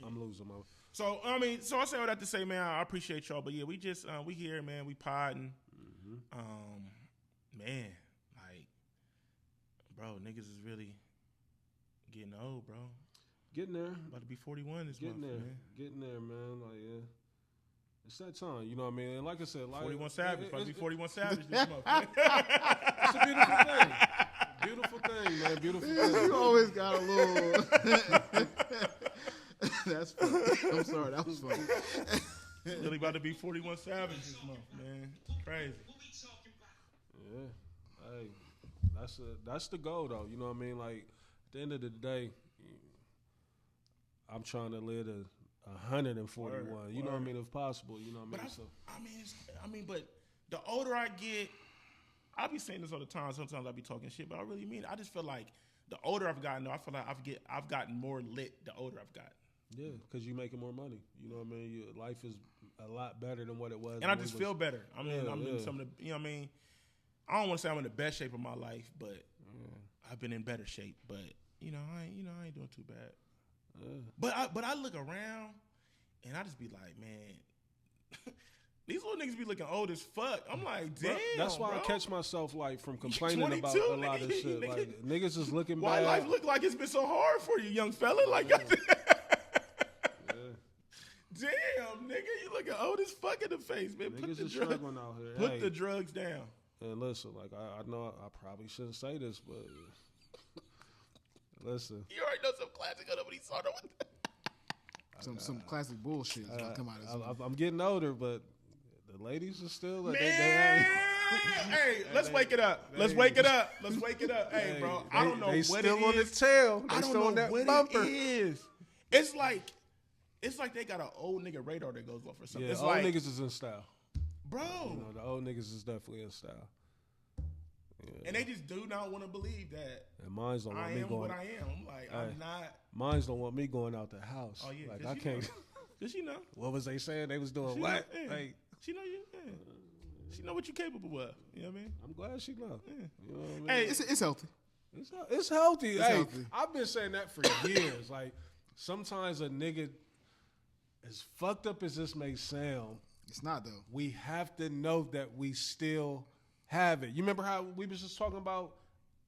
I'm losing my. So I say all that to say, man, I appreciate y'all, but yeah, we just we here, man, we podding. Mm-hmm. Man, like, bro, niggas is really getting old, bro. Getting there. About to be 41 this month, man. Getting there, man. Like, yeah. It's that time, you know what I mean? And like I said, like 41 Savage, about to be 41 Savage this month. Man. It's a beautiful thing. Beautiful thing, man. Beautiful thing. You always got a little. That's funny. I'm sorry, that was funny. Really about to be 41 Savage this month, man. Crazy. Yeah. Hey, that's the goal, though. You know what I mean? Like, at the end of the day, I'm trying to live 141. You know what I mean? If possible, you know what I mean? But but the older I get, I be saying this all the time. Sometimes I be talking shit, but I really mean it. I just feel like the older I've gotten, I feel like I've gotten more lit the older I've gotten. Yeah, because you're making more money. You know what I mean? Your life is a lot better than what it was. And I just feel better. I mean, I'm in some of the, you know what I mean? I don't want to say I'm in the best shape of my life, but I've been in better shape. But I ain't doing too bad. But I look around and I just be like, man, these little niggas be looking old as fuck. I'm like, damn. That's why bro. I catch myself like from complaining about a lot of shit. Nigga, like niggas is looking why bad. Why life look like it's been so hard for you, young fella? Like, damn, nigga, you looking old as fuck in the face, man. Niggas is struggling out here. Put the drugs down. And listen, like I know I probably shouldn't say this, but listen. You already know some classic of what he started with. Some classic bullshit is gonna come out of this. I'm getting older, but the ladies are still like, hey, let's wake it up. Let's wake it up. Hey, bro, I don't know what it is. They still on the tail. I don't know what it is. It's like they got an old nigga radar that goes off or something. Yeah, it's old like, niggas is in style. Bro. You know, the old niggas is definitely in style. Yeah. And they just do not want to believe that and mines don't want I me am going. what I am. I'm like, I'm not. Mines don't want me going out the house. Oh, yeah. Like, I can't. Does she know? What was they saying? They was doing what? Like, she know you. Yeah. She know what you capable of. You know what I mean? I'm glad she know. Yeah. You know what I mean? Hey, it's healthy. It's healthy. It's healthy. I've been saying that for years. Like, sometimes a nigga, as fucked up as this may sound, it's not though. We have to know that we still have it. You remember how we was just talking about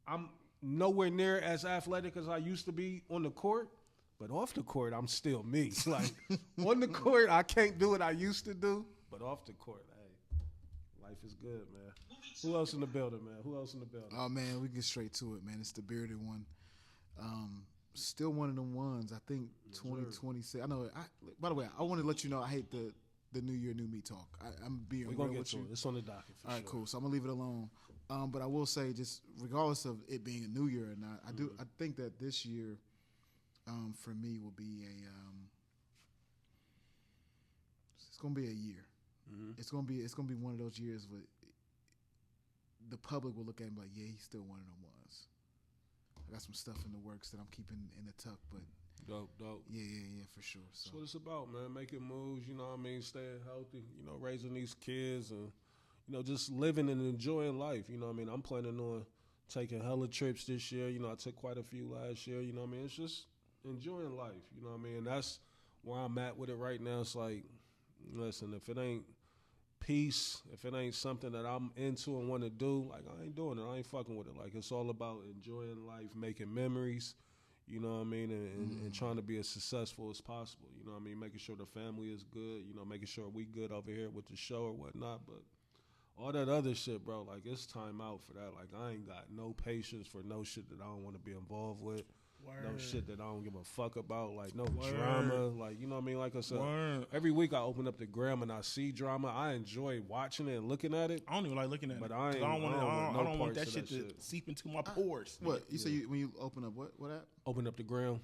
I'm nowhere near as athletic as I used to be on the court, but off the court I'm still me. Like on the court I can't do what I used to do, but off the court, hey, Life is good, man. Who else in the building, man? Oh man, we get straight to it, man. It's the bearded one. Still one of them ones. I think 2026. I know. By the way, I want to let you know I hate the New Year, New Me talk. I'm being real with you. It's on the docket. All right, cool. So I'm gonna leave it alone. But I will say, just regardless of it being a New Year or not, I think that this year, for me, will be it's gonna be a year. Mm-hmm. It's gonna be one of those years where the public will look at him like, yeah, he's still one of them ones. I got some stuff in the works that I'm keeping in the tuck, but dope. Yeah, for sure. So. That's what it's about, man. Making moves, you know what I mean, staying healthy, you know, raising these kids and, you know, just living and enjoying life. You know what I mean? I'm planning on taking hella trips this year. You know, I took quite a few last year. You know what I mean? It's just enjoying life. You know what I mean? And that's where I'm at with it right now. It's like, listen, if it ain't peace, if it ain't something that I'm into and want to do, like, I ain't doing it. I ain't fucking with it. Like, it's all about enjoying life, making memories, you know what I mean, and trying to be as successful as possible. You know what I mean? Making sure the family is good, you know, making sure we good over here with the show or whatnot. But all that other shit, bro, like, it's time out for that. Like, I ain't got no patience for no shit that I don't want to be involved with. Word. No shit that I don't give a fuck about, like no drama, like, you know what I mean? Like I said, every week I open up the gram and I see drama. I enjoy watching it and looking at it. I don't even like looking at but it. I don't want that shit to seep into my pores. What you say when you open up what app? Open up the gram.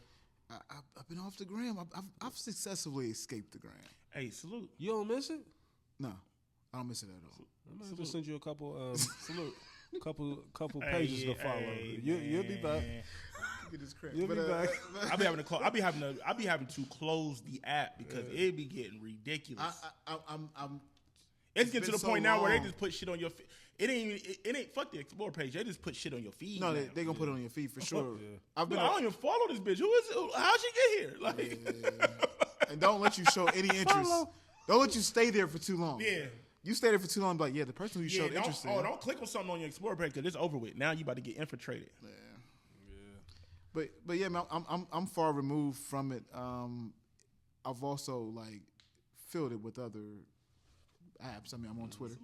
I've been off the gram. I've successfully escaped the gram. Hey, salute. You don't miss it? No, I don't miss it at all. I might just send you a couple salute. Couple pages to follow. You'll be back. You'll be back. I'll be having to close the app because it be getting ridiculous. It's getting to the point now where they just put shit on your feed. It ain't fuck the Explore page. They just put shit on your feed. No, they gonna put it on your feed for sure. I don't even follow this bitch. Who is it? How'd she get here? Like, and don't let you show any interest. Don't let you stay there for too long. Yeah. You stay there for too long, like, yeah, the person who you showed interest in. Don't click on something on your Explorer page because it's over with. Now you about to get infiltrated. Yeah. But yeah, man, I'm far removed from it. I've also like filled it with other apps. I mean, I'm on Twitter.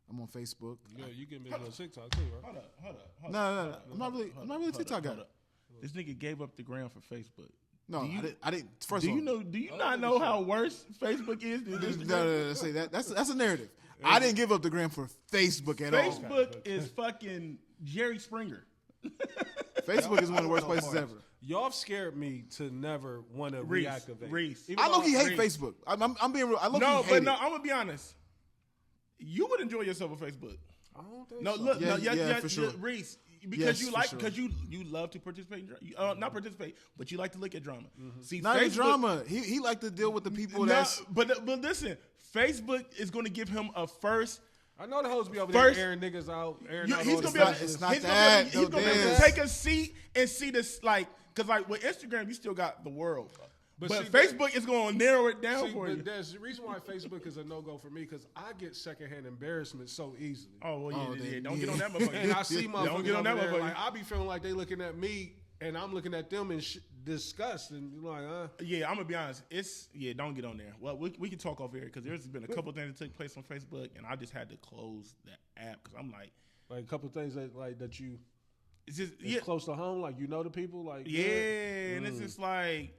I'm on Facebook. Yeah, you can be on TikTok too, right? Hold up. No. I'm not really a TikTok guy. This nigga gave up the gram for Facebook. No, I didn't. First do of all, do you not know how worse Facebook is than Instagram? No. Say that's a narrative. I didn't give up the gram for Facebook at all. Facebook is fucking Jerry Springer. Facebook is one of the worst places ever. Y'all have scared me to never want to reactivate. Reese. I low-key hate Facebook. I'm being real. I low-key hate it. I'm gonna be honest. You would enjoy yourself on Facebook. I don't think no, so. Look, yeah, for sure. Reese, because you love to participate in drama. Not participate, but you like to look at drama. Mm-hmm. See, not in drama. He like to deal with the people that's. But listen, Facebook is going to give him a first. I know the hoes be over there airing niggas out. He's gonna be able to take a seat and see this, like, because like with Instagram, you still got the world. But see, Facebook is going to narrow it down for you. That's the reason why Facebook is a no-go for me, because I get secondhand embarrassment so easily. Oh, well, yeah. Don't get on that motherfucker. And I see motherfuckers don't get on that motherfucker. Like, I be feeling like they looking at me, and I'm looking at them in disgust. And you're like, Yeah, I'm going to be honest. Don't get on there. Well, we can talk over here, because there's been a couple things that took place on Facebook, and I just had to close the app, because I'm like. Like a couple things that you. It's just close to home, like you know the people, like. Yeah, and it's just like.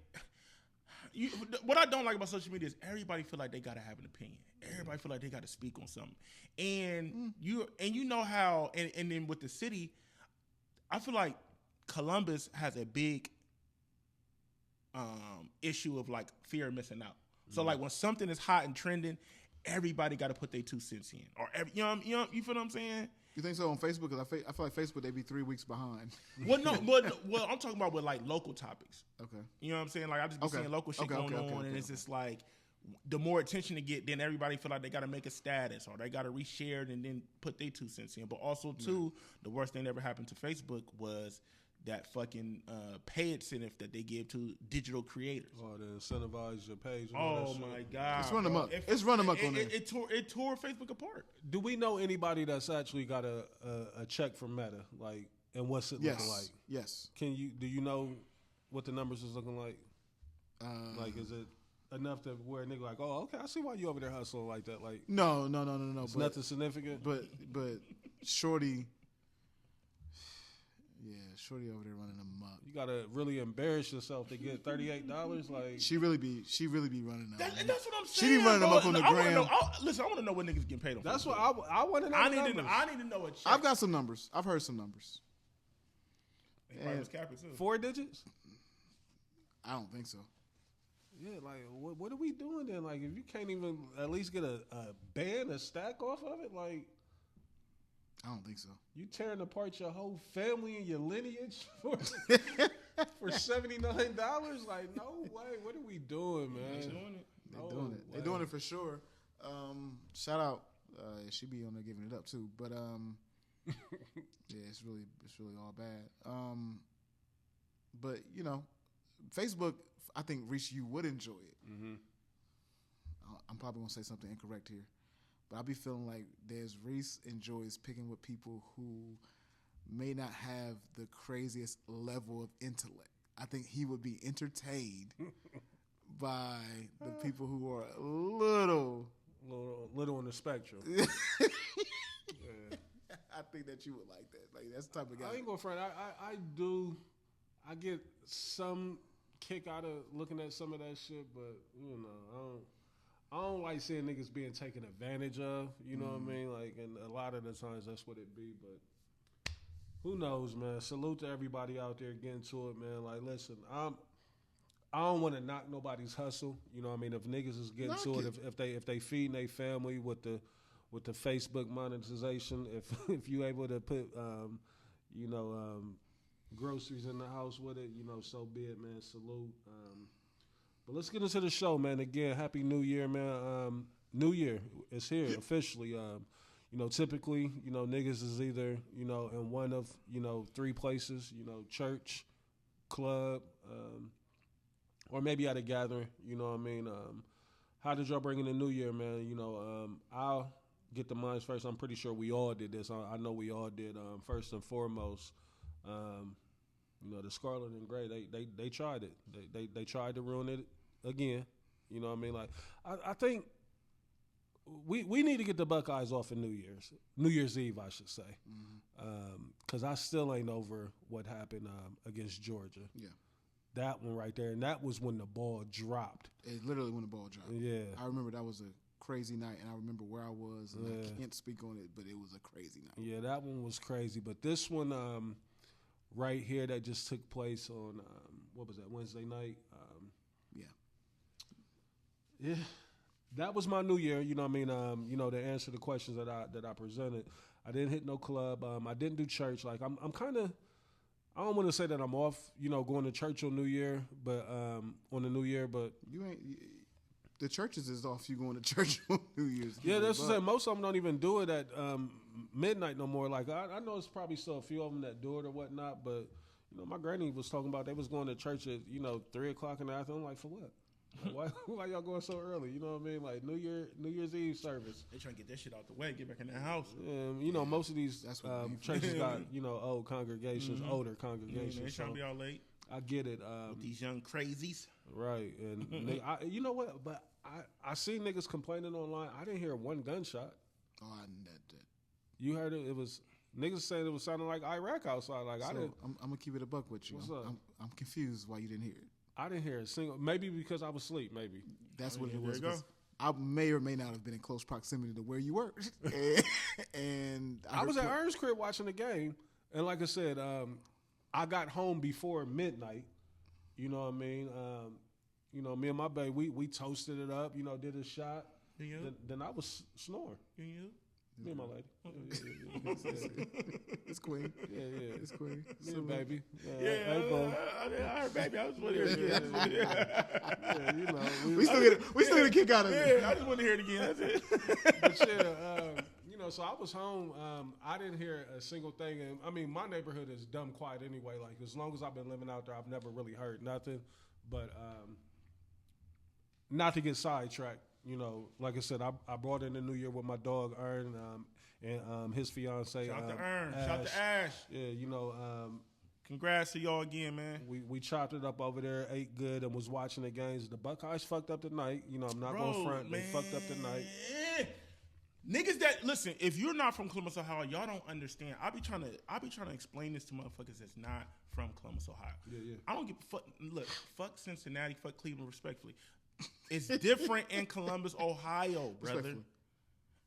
What I don't like about social media is everybody feel like they gotta have an opinion. Everybody feel like they gotta speak on something, and you know how and then with the city, I feel like Columbus has a big issue of like fear of missing out. So like when something is hot and trending, everybody got to put their 2 cents in, or you feel what I'm saying? You think so on Facebook? Because I feel like Facebook they be 3 weeks behind. Well, no, well, I'm talking about with like local topics. Okay. You know what I'm saying? Like I just be seeing local shit going on, and it's just like the more attention to get, then everybody feel like they got to make a status or they got to reshare it and then put their 2 cents in. But also too, the worst thing that ever happened to Facebook was that fucking pay incentive that they give to digital creators. Oh, to incentivize your page. Oh my God! It's run them up. It's run them up on there. It tore Facebook apart. Do we know anybody that's actually got a check from Meta? Like, and what's it looking like? Yes. Do you know what the numbers is looking like? Like, is it enough to where a nigga like, oh, okay, I see why you over there hustling like that. Like, No. it's nothing significant. But Shorty, yeah, Shorty over there running amok. You gotta really embarrass yourself to get $38. Like, She really be running them. And that's what I'm saying. She be running them up on the gram. Listen, I want to know what niggas getting paid on. that's what I want to know. I need to know a check. I've got some numbers. I've heard some numbers. They probably was capping too. 4 digits. I don't think so. Yeah, like what are we doing then? Like, if you can't even at least get a band, a stack off of it, like, I don't think so. you tearing apart your whole family and your lineage for $79? Like, no way. What are we doing, man? They're doing it. They're doing it. They're doing it for sure. Shout out. She be on there giving it up too. But yeah, it's really all bad. But you know, Facebook, I think, Reese, you would enjoy it. Mm-hmm. I'm probably gonna say something incorrect here, but I be feeling like Reese enjoys picking with people who may not have the craziest level of intellect. I think he would be entertained by the people who are a little on the spectrum. Yeah. I think that you would like that. Like, that's the type of guy. I ain't gonna front. I get some kick out of looking at some of that shit, but you know, I don't like seeing niggas being taken advantage of. You know what I mean? Like, and a lot of the times that's what it be. But who knows, man? Salute to everybody out there getting to it, man. Like, listen, I don't want to knock nobody's hustle. You know what I mean? If niggas is getting to it, if they feeding their family with the Facebook monetization, if you able to put groceries in the house with it, you know, so be it, man. Salute. But let's get into the show, man. Again, Happy New Year, man. New Year is here officially. You know, typically, you know, niggas is either, you know, in one of, you know, 3 places, you know, church, club, or maybe at a gathering, you know what I mean? How did y'all bring in the New Year, man? You know, I'll get the minds first. I'm pretty sure we all did this. I know we all did. First and foremost, you know, the Scarlet and Gray, they tried it. They tried to ruin it again. You know what I mean? Like, I think we need to get the Buckeyes off of New Year's Eve, I should say, because I still ain't over what happened against Georgia. Yeah, that one right there, and that was when the ball dropped. It literally when the ball dropped. Yeah, I remember that was a crazy night, and I remember where I was, and I can't speak on it, but it was a crazy night. Yeah, that one was crazy, but this one right here that just took place on what was that, Wednesday night? Yeah, that was my New Year. You know what I mean? You know, to answer the questions that I presented, I didn't hit no club. I didn't do church. Like, I'm kind of, I don't want to say that I'm off, you know, going to church on New Year, but on the New Year, but you ain't. The churches is off. You going to church on New Year's? Yeah, that's what I'm saying. Most of them don't even do it at midnight no more. Like, I know it's probably still a few of them that do it or whatnot, but you know, my granny was talking about they was going to church at 3 o'clock in the afternoon. I'm like, for what? Why y'all going so early? You know what I mean? Like New Year's Eve service. They trying to get that shit out the way, get back in their house. You know, most of these churches got old congregations, older congregations. They trying to be all late. I get it. With these young crazies, right? And you know what? But I see niggas complaining online. I didn't hear one gunshot. Oh, I didn't. You heard it? It was niggas saying it was sounding like Iraq outside. Like, so I didn't. I'm gonna keep it a buck with you. What's up? I'm confused why you didn't hear it. I didn't hear a single. Maybe because I was asleep. Maybe that's what it was. I may or may not have been in close proximity to where you were, and I was at Ern's crib watching the game. And like I said, I got home before midnight. You know what I mean? You know, me and my baby, we toasted it up. You know, did a shot. Then I was snoring. Me and my lady. It's Queen. Yeah. It's Queen. Me and baby. I heard baby. I was wondering. Yeah, you know. We still get a kick out of it. I just want to hear it again. That's it. But yeah, you know, so I was home. I didn't hear a single thing. And I mean, my neighborhood is dumb quiet anyway. Like, as long as I've been living out there, I've never really heard nothing. But not to get sidetracked. You know, like I said, I brought in the New Year with my dog Ern and his fiance. Shout out to Ern. Ash. Shout out to Ash. Yeah, you know, Congrats to y'all again, man. We chopped it up over there, ate good, and was watching the games. The Buckeyes fucked up tonight. You know, I'm not going front. They fucked up tonight. Niggas that listen, if you're not from Columbus, Ohio, y'all don't understand. I be trying to explain this to motherfuckers that's not from Columbus, Ohio. Yeah. I don't give a fuck. Look, fuck Cincinnati, fuck Cleveland, respectfully. It's different in Columbus, Ohio, brother.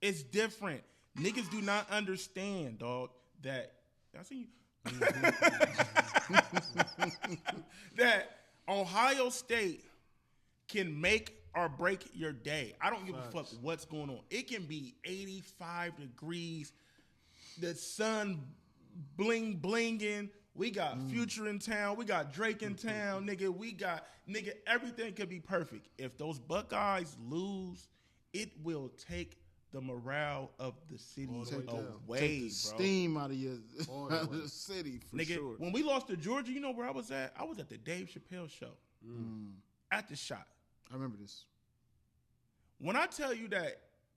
It's different. Niggas do not understand, dog, that I see you. That Ohio State can make or break your day. I don't give a fuck what's going on. It can be 85 degrees, the sun blinging. We got Future in town. We got Drake in town, nigga. Everything could be perfect. If those Buckeyes lose, it will take the morale of the city away, Take the bro. steam out of your city, for Nigga, sure. when we lost to Georgia, you know where I was at? I was at the Dave Chappelle show at the Shot. I remember this. When I tell you that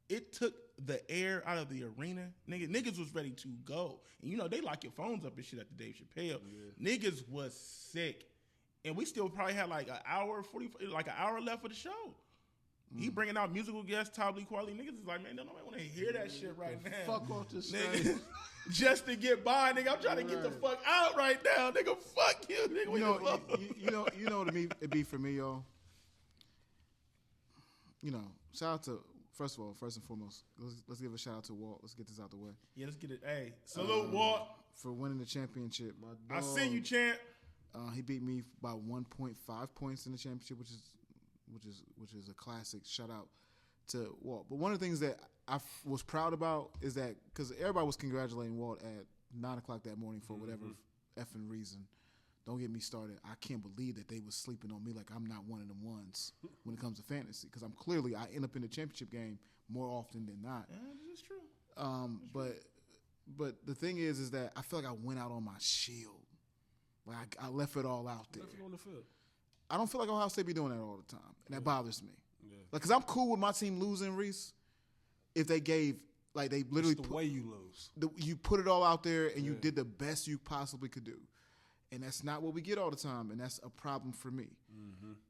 it took the air out of the arena, niggas was ready to go. And you know, they lock your phones up and shit at the Dave Chappelle. Yeah. Niggas was sick. And we still probably had like an hour left for the show. He bringing out musical guests, Todd Lee Quality. Niggas is like, man, nobody want to hear that shit right now. Fuck off the stage. Just to get by, nigga. I'm trying to get the fuck out right now, nigga. Fuck you, nigga. You know what it be for me, y'all? You know, shout out to, first and foremost, let's give a shout out to Walt. Let's get this out the way. Yeah, let's get it. Hey, salute Walt. For winning the championship. I see you, champ. He beat me by 1.5 points in the championship, which is a classic. Shout out to Walt. But one of the things that I was proud about is that, because everybody was congratulating Walt at 9 o'clock that morning for whatever effing reason. Don't get me started. I can't believe that they was sleeping on me like I'm not one of them ones when it comes to fantasy, because I end up in the championship game more often than not. Yeah, this is true. But the thing is that I feel like I went out on my shield. Like I left it all out there. Left it on the field. I don't feel like Ohio State be doing that all the time, and that bothers me. Yeah. Like, cause I'm cool with my team losing, Reese, if they gave, like, they literally it's the way you lose. You put it all out there and you did the best you possibly could do, and that's not what we get all the time, and that's a problem for me.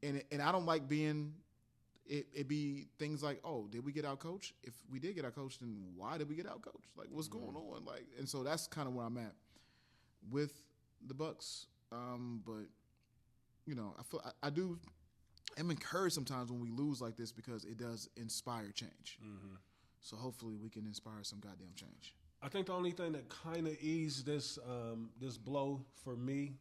And I don't like being. It be things like, oh, did we get out coached? If we did get out coached, then why did we get out coached? Like, what's going on? Like, and so that's kind of where I'm at with the Bucks. But you know, I'm encouraged sometimes when we lose like this, because it does inspire change. So hopefully we can inspire some goddamn change. I think the only thing that kind of eased this blow for me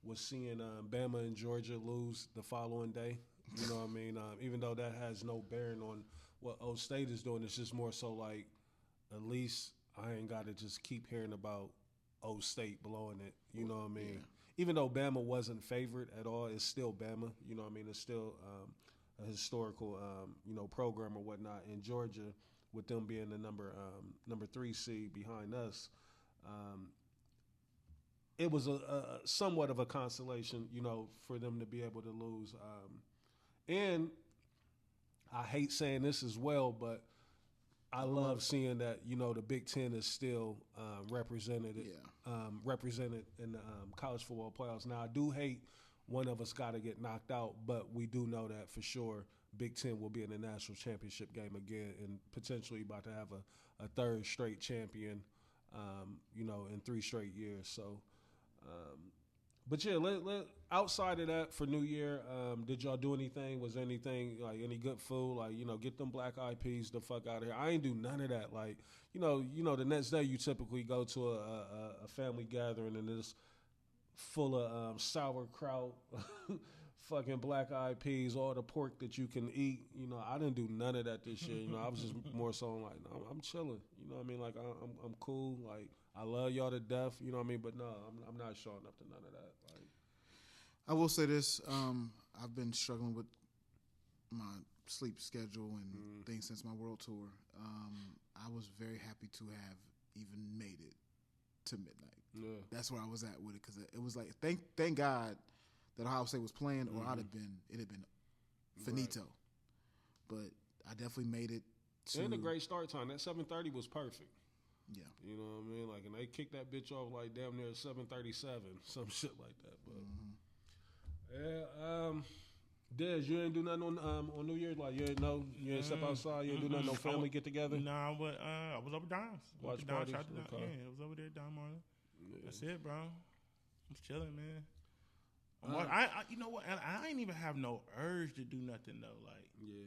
was seeing Bama and Georgia lose the following day. You know what I mean? Even though that has no bearing on what O State is doing, it's just more so like, at least I ain't got to just keep hearing about O State blowing it. You know what I mean? Yeah. Even though Bama wasn't favored at all, it's still Bama. You know what I mean? It's still a historical, program or whatnot. In Georgia, with them being the number 3 seed behind us, it was a somewhat of a consolation, for them to be able to lose. And I hate saying this as well, but I love seeing that, the Big Ten is still represented in the college football playoffs. Now, I do hate one of us got to get knocked out, but we do know that for sure Big Ten will be in the national championship game again, and potentially about to have a third straight champion, in 3 straight years. So, but yeah, outside of that for New Year, did y'all do anything? Was there anything, like any good food? Like, get them black eyed peas the fuck out of here. I ain't do none of that. Like, the next day you typically go to a family gathering and it's full of sauerkraut, fucking black eyed peas, all the pork that you can eat. I didn't do none of that this year. I was just more so like, no, I'm chilling. You know what I mean? Like, I'm cool. Like, I love y'all to death. You know what I mean? But no, I'm not showing up to none of that. Like, I will say this: I've been struggling with my sleep schedule and things since my world tour. I was very happy to have even made it to midnight. Yeah. That's where I was at with it, because it was like, thank God that Ohio State was playing, or it had been finito. Right. But I definitely made it. And a great start time. That 7:30 was perfect. Yeah. You know what I mean? Like, and they kicked that bitch off like damn near 7:37, some shit like that. But Dez, you ain't do nothing on New Year's. Like you ain't step outside. You ain't do nothing. No family get together. Nah, I was over Dimes. Watch Dimes. parties. Yeah, I was over there, Don Marlon. Yeah. That's it, bro. I'm chilling, man. I you know what? I ain't even have no urge to do nothing though. Like, yeah,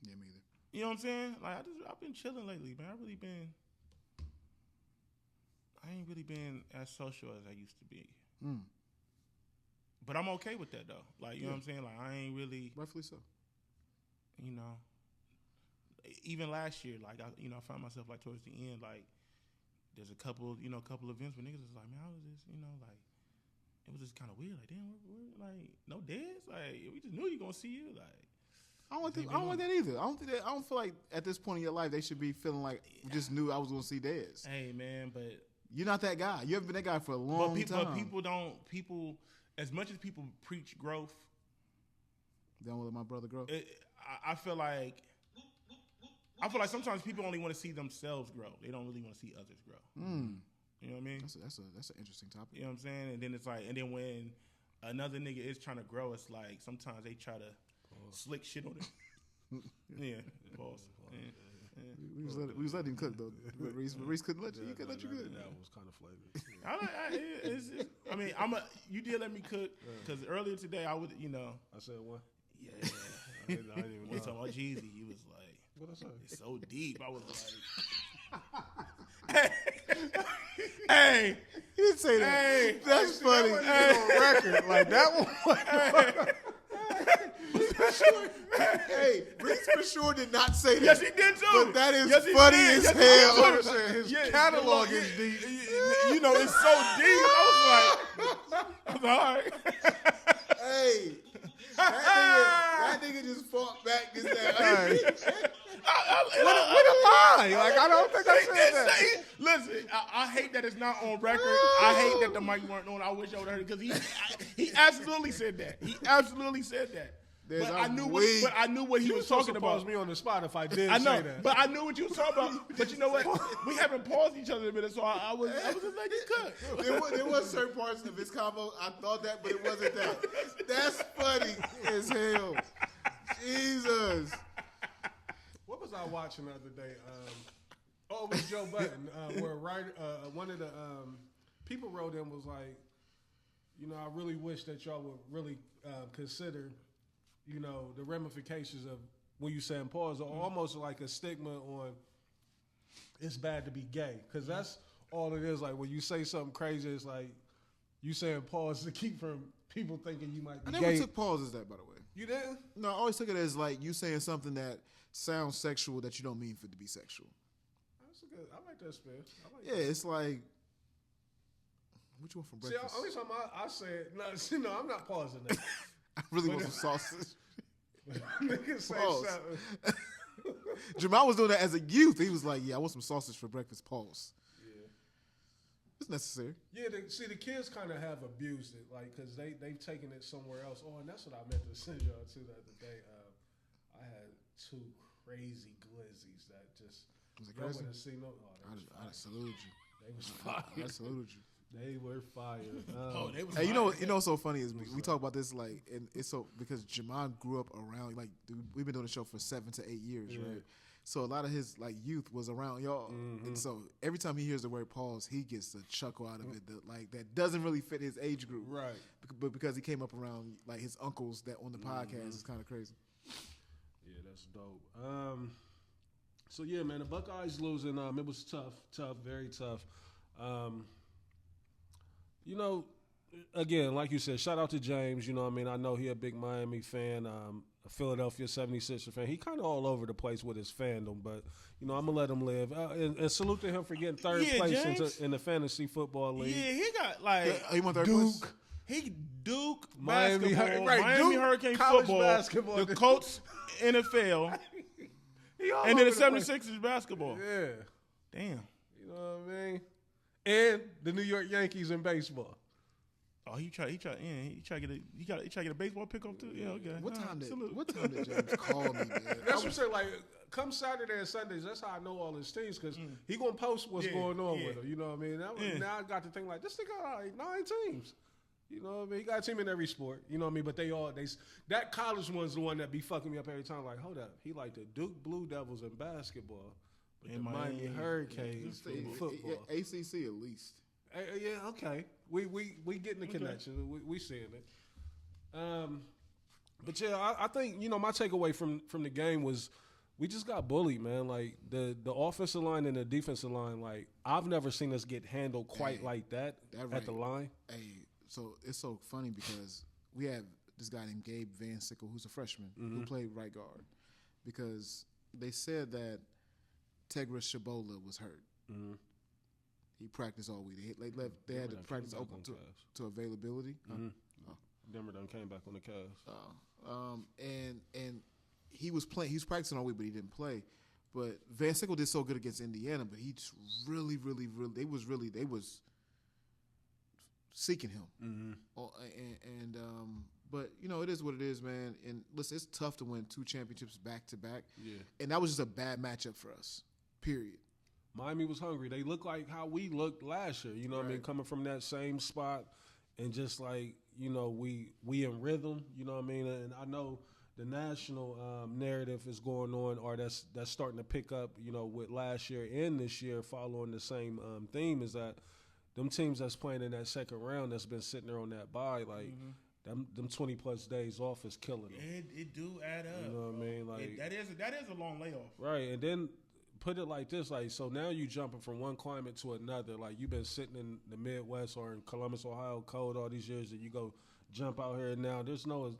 me either. You know what I'm saying? Like, I've been chilling lately, man. I ain't really been as social as I used to be. But I'm okay with that though. Like, you know what I'm saying? Like, I ain't really, rightfully so. You know, even last year, like I found myself like towards the end, like there's a couple events where niggas was like, man, how was this? You know, like it was just kind of weird. Like, damn, we're like no Dez. Like, we just knew you gonna see you. Like, I don't want that either. I don't feel like at this point in your life they should be feeling like we just knew I was gonna see Dez. Hey, man, but you're not that guy. You haven't been that guy for a long time. But people as much as people preach growth, they don't let my brother grow. I feel like sometimes people only want to see themselves grow. They don't really want to see others grow. You know what I mean? That's an interesting topic. You know what I'm saying? And then it's like, and then when another nigga is trying to grow, it's like sometimes they try to slick shit on it. Yeah, pause. We was letting him cook though. But Reese couldn't let you. He couldn't let you cook. That was kind of flaky. You did let me cook because earlier today I would, I said what? Yeah. I didn't even know. We talking about Jeezy. He was like, what I say? It's so deep. I was like, hey, he didn't say that. Hey, that's funny. On record, like that one. Hey, Reese for sure did not say that. Yes, he did too. But that is funny as hell. His catalog is deep. You know, it's so deep. I was like, all right. Hey, that nigga just fought back this day. What a lie! Like, I don't think I said that. Listen, I hate that it's not on record. I hate that the mic weren't on. I wish I would have heard it because he absolutely said that. He absolutely said that. But I knew what he was talking about. Pause me on the spot if I did I know, say that. but I knew what you was talking about. But you know what? We haven't paused each other in a minute, so I was just like, you could. There was certain parts of his combo I thought that, but it wasn't that. That's funny as hell. Jesus. What was I watching the other day? It was Joe Budden, where one of the people wrote in was like, I really wish that y'all would really consider, the ramifications of when you saying pause, or almost like a stigma on it's bad to be gay, because that's all it is. Like when you say something crazy, it's like you saying pause to keep from people thinking you might be gay. I never took pause as that, by the way. You didn't? No, I always took it as like you saying something that sounds sexual that you don't mean for it to be sexual. That's good. I like that spin. It's like, what you want from breakfast? See, only time I said, no, I'm not pausing that. I really want some sausage. Niggas say something. Jamal was doing that as a youth. He was like, yeah, I want some sausage for breakfast. Pause. Yeah. It's necessary. Yeah, the kids kind of have abused it, like, because they've taken it somewhere else. Oh, and that's what I meant to send y'all to the other day. I had two crazy glizzies that just, was it y'all crazy? wouldn't see no. I saluted you. They was fire. I saluted you. They were fire. They was hey, fire. you know what's so funny is we talk about this like, and it's so because Jamon grew up around like we've been doing the show for 7 to 8 years, right? So a lot of his like youth was around y'all, and so every time he hears the word pause, he gets a chuckle out of it that doesn't really fit his age group, right? But because he came up around like his uncles that on the podcast, it's kind of crazy. Yeah, that's dope. So yeah, man, the Buckeyes losing. It was tough, very tough. Again, like you said, shout out to James. You know what I mean? I know he a big Miami fan, a Philadelphia 76er fan. He kind of all over the place with his fandom, but, I'm going to let him live. And salute to him for getting third place in the fantasy football league. Yeah, he got, like, he won third Duke. place? He Duke Miami, basketball, right, Miami Duke, Hurricane college football, basketball. the Colts NFL, and then the 76ers basketball. Yeah. Damn. You know what I mean? And the New York Yankees in baseball. Oh, he try to get a baseball pickup too. Yeah, okay. What time did James call me, man? That's what I'm saying. Like, come Saturday and Sundays, that's how I know all his teams because he gonna post what's going on with him. You know what I mean? Now I got to think like this nigga got like 9 teams. You know what I mean? He got a team in every sport. You know what I mean? But that college one's the one that be fucking me up every time. Like, hold up, he like the Duke Blue Devils in basketball, but the Miami Hurricanes in football. ACC at least. Yeah, okay. We getting the connection. We seeing it. But yeah, I think my takeaway from the game was we just got bullied, man. Like the offensive line and the defensive line. Like I've never seen us get handled quite like that at the line. Hey, so it's so funny because we have this guy named Gabe Van Sickle, who's a freshman who played right guard, because they said that Tegra Shabola was hurt. Mm-hmm. He practiced all week. They had to practice open to availability. Mm-hmm. Denver done came back on the Cavs. And he was playing. He was practicing all week, but he didn't play. But Van Sickle did so good against Indiana, but he just really. They was seeking him. Mm-hmm. But it is what it is, man. And listen, it's tough to win 2 championships back to back. Yeah. And that was just a bad matchup for us. Period. Miami was hungry. They looked like how we looked last year. You know what I mean? Coming from that same spot and just like, we in rhythm, you know what I mean? And I know the national narrative is going on, or that's starting to pick up, with last year and this year following the same theme, is that them teams that's playing in that second round that's been sitting there on that bye, like them 20-plus days off is killing them. It do add up. You know what I mean? Like that is a long layoff. Right, and then put it like this, like, so now you jumping from one climate to another. Like, you've been sitting in the Midwest or in Columbus, Ohio, cold all these years, and you go jump out here. And now there's no,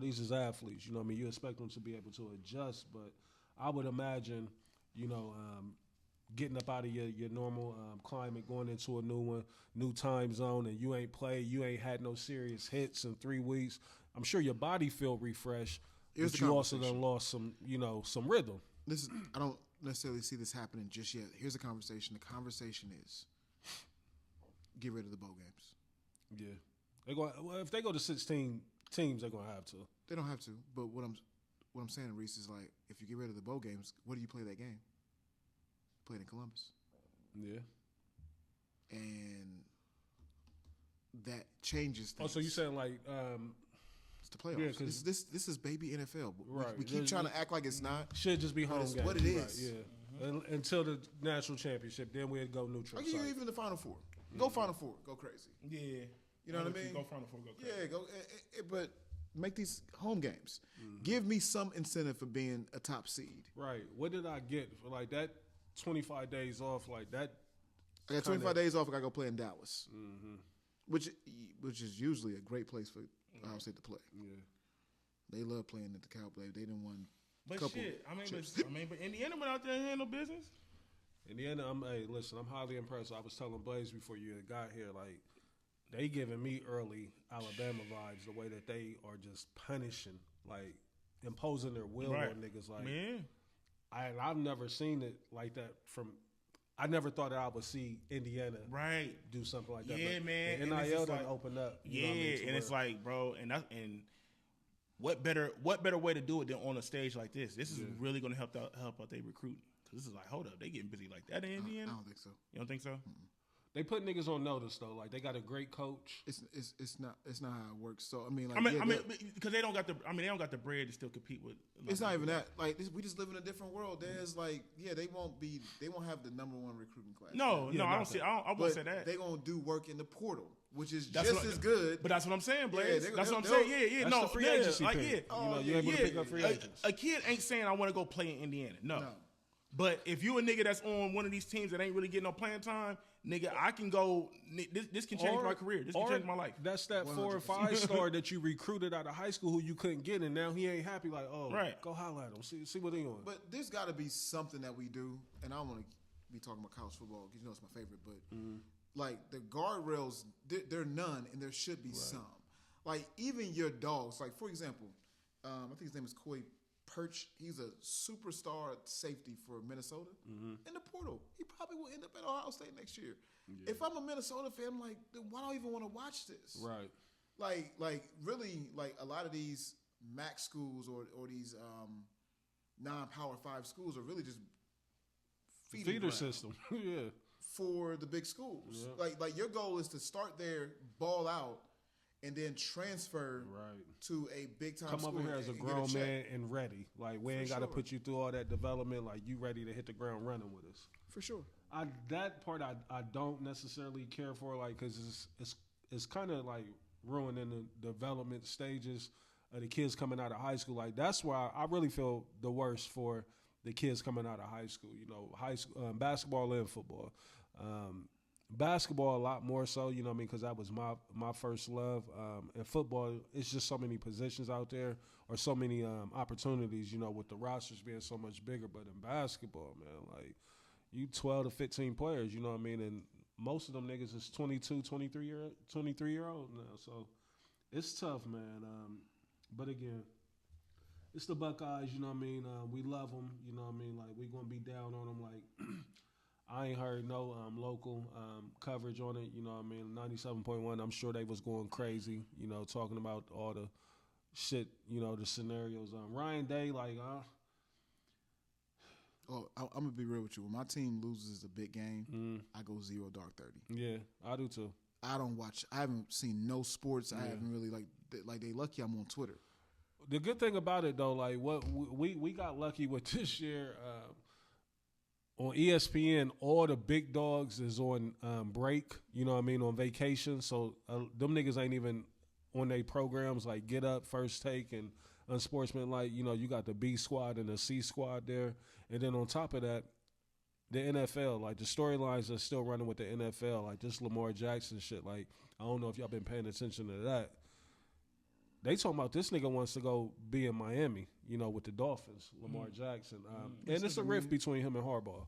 these is athletes. You know what I mean? You expect them to be able to adjust, but I would imagine, getting up out of your normal climate, going into a new one, new time zone, and you ain't played, you ain't had no serious hits in 3 weeks. I'm sure your body feel refreshed, but you also done lost some rhythm. I don't necessarily see this happening just yet. Here's the conversation. The conversation is get rid of the bowl games. Yeah, if they go to 16 teams, they're gonna have to. They don't have to. But what I'm saying, Reese, is like if you get rid of the bowl games, where do you play that game? Play it in Columbus. Yeah. And that changes things. Oh, so you saying like it's the playoffs. Yeah, this is baby NFL. Right. We keep trying to act like it's not. Should just be home games. What it is. Right, yeah. Until the national championship, then we'd go neutral. Or even the Final Four. Go Final Four. Go crazy. Yeah. You know what I mean? Go Final Four. Go crazy. Yeah. Go. But make these home games. Mm-hmm. Give me some incentive for being a top seed. Right. What did I get for like that 25 days off? Like that. I got 25 days off. I got to go play in Dallas, which is usually a great place for Ohio State to play. Yeah. They love playing at the Cowboys. They didn't win. But shit, but Indiana went out there and handled business. Indiana, I'm highly impressed. I was telling Blaze before you got here, like, they giving me early Alabama vibes, the way that they are just punishing, like, imposing their will on niggas. Like, man. I've never seen it like that I never thought that I would see Indiana do something like that. Yeah, but man. The NIL done opened up. Yeah, and it's like, bro, and what better way to do it than on a stage like this? This is really going to help out their recruiting. Because this is like, hold up, they getting busy like that in Indiana? I don't think so. You don't think so? Mm-mm. They put niggas on notice though. Like they got a great coach. It's not how it works. So I mean, because they don't got the bread to still compete with. It's not even that. Like we just live in a different world. There's like, they won't have the number 1 recruiting class. No, I don't see. I won't say that. They gonna do work in the portal, which is just as good. But that's what I'm saying, Blaze. That's what I'm saying. Yeah. That's the free agency pick. You're able to pick up free agents. A kid ain't saying I want to go play in Indiana. No. But if you a nigga that's on one of these teams that ain't really getting no playing time, nigga, I can go. This can change my career. This can change my life. That's that 4 or 5 star that you recruited out of high school who you couldn't get, and now he ain't happy. Like, go holler at him. See what he on. But there's got to be something that we do, and I don't want to be talking about college football because it's my favorite. But like the guardrails, they're none, and there should be some. Like even your dogs. Like for example, I think his name is Coy Perch. He's a superstar safety for Minnesota. In the portal, he probably will end up at Ohio State next year. Yeah. If I'm a Minnesota fan, I'm like, why do I even want to watch this? Right. Like really, like a lot of these MAC schools or these non-Power 5 schools are really just feeder system. Yeah. For the big schools. Yeah. Like your goal is to start there, ball out, and then transfer to a big time Come school. over here as a grown man and ready. Like we ain't got to put you through all that development. Like you ready to hit the ground running with us. For sure. That part I don't necessarily care for, like, because it's kind of like ruining the development stages of the kids coming out of high school. Like that's why I really feel the worst for the kids coming out of high school. You know, high school basketball and football. Basketball a lot more so, you know what I mean, because that was my first love. And football, it's just so many positions out there or so many opportunities, you know, with the rosters being so much bigger. But in basketball, man, like you 12 to 15 players, you know what I mean, and most of them niggas is 22, 23-year-old now. So it's tough, man. But again, it's the Buckeyes, you know what I mean. We love them, you know what I mean. Like we gonna be down on them, like. I ain't heard no local coverage on it, you know what I mean. 97.1, I'm sure they was going crazy, you know, talking about all the shit, you know, the scenarios. Ryan Day, like, I'm going to be real with you. When my team loses a big game, I go 0 dark 30. Yeah, I do too. I don't watch. I haven't seen no sports. Yeah. I haven't really, like they lucky I'm on Twitter. The good thing about it, though, like, what we got lucky with this year, on ESPN, all the big dogs is on break, you know what I mean, on vacation. So them niggas ain't even on their programs like Get Up, First Take, and Unsportsmanlike. You know, you got the B squad and the C squad there. And then on top of that, the NFL, like the storylines are still running with the NFL, like this Lamar Jackson shit. Like, I don't know if y'all been paying attention to that. They talking about this nigga wants to go be in Miami, you know, with the Dolphins, Lamar Jackson. And it's a rift between him and Harbaugh.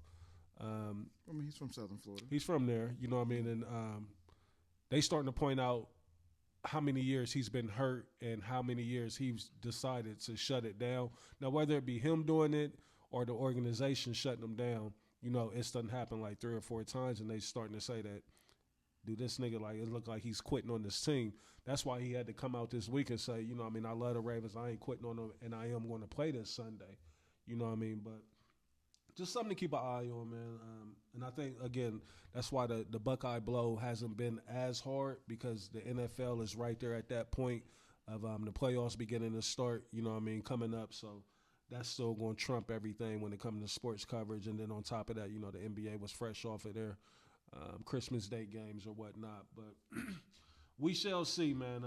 I mean, he's from Southern Florida. He's from there, you know what I mean? And they starting to point out how many years he's been hurt and how many years he's decided to shut it down. Now, whether it be him doing it or the organization shutting him down, you know, it's done happened like 3 or 4 times, and they starting to say that, dude, this nigga, like, it look like he's quitting on this team. That's why he had to come out this week and say, you know what I mean, I love the Ravens. I ain't quitting on them, and I am going to play this Sunday. You know what I mean? But just something to keep an eye on, man. And I think, again, that's why the Buckeye blow hasn't been as hard, because the NFL is right there at that point of the playoffs beginning to start, you know what I mean, coming up. So that's still going to trump everything when it comes to sports coverage. And then on top of that, you know, the NBA was fresh off of their Christmas Day games or whatnot. But we shall see, man.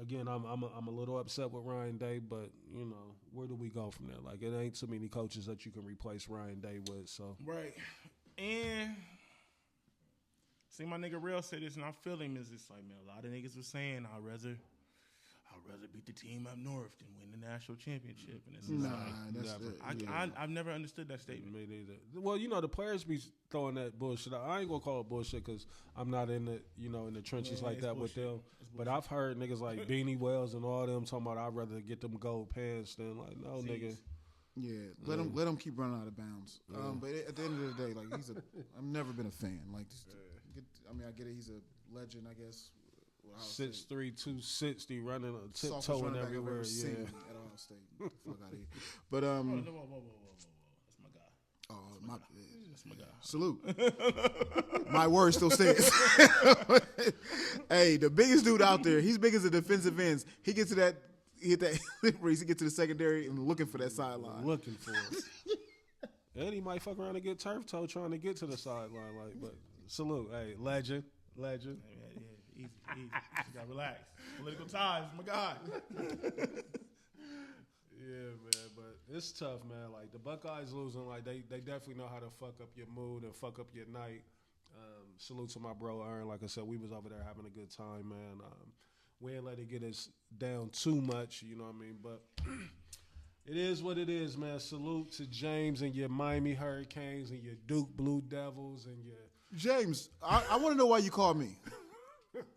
Again, I'm a little upset with Ryan Day, but, you know, where do we go from there? Like, it ain't too many coaches that you can replace Ryan Day with. So right. And see, my nigga Real said this, and I feel him, is it's like, man, a lot of niggas was saying I'd rather beat the team up north than win the national championship. And it's I've never understood that statement. Me neither. Well, you know, the players be throwing that bullshit out. I ain't gonna call it bullshit because I'm not in the, you know, in the trenches like that bullshit with them. But I've heard niggas like Beanie Wells and all them talking about I'd rather get them gold pants than, like, no, nigga. Yeah, let him keep running out of bounds. Yeah. But at the end of the day, like, I've never been a fan. Like, I get it. He's a legend, I guess. 6'3", 260, running tiptoeing everywhere. Yeah, at Ohio State. Get the fuck out of here. But whoa. That's my guy. Oh, that's my guy. Salute. My word still stands. Hey, the biggest dude out there. He's big as a defensive ends. He gets to that. He hit that Reese. He gets to the secondary and looking for that sideline. Looking for it. And he might fuck around and get turf toe trying to get to the sideline. Like, but salute. Hey, legend. Yeah. Easy. You gotta relax. Political ties, my God. Yeah, man, but it's tough, man. Like, the Buckeyes losing, like, they definitely know how to fuck up your mood and fuck up your night. Salute to my bro Aaron. Like I said, we was over there having a good time, man. We ain't let it get us down too much, you know what I mean? But it is what it is, man. Salute to James and your Miami Hurricanes and your Duke Blue Devils and your... James, I want to know why you called me.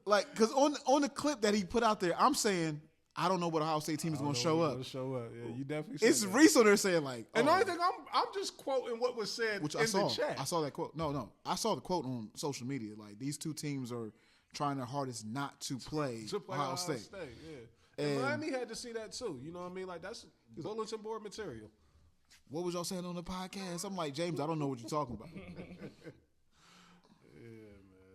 Like, because on the clip that he put out there, I'm saying, I don't know what Ohio State team is going to show up. Yeah, you definitely said it's that. Reese on there saying, like... And the only thing, I'm just quoting what was said in the chat. I saw that quote. No. I saw the quote on social media. Like, these two teams are trying their hardest not to play Ohio State. Yeah. And Miami had to see that, too. You know what I mean? Like, that's bulletin board material. what was y'all saying on the podcast? I'm like, James, I don't know what you're talking about.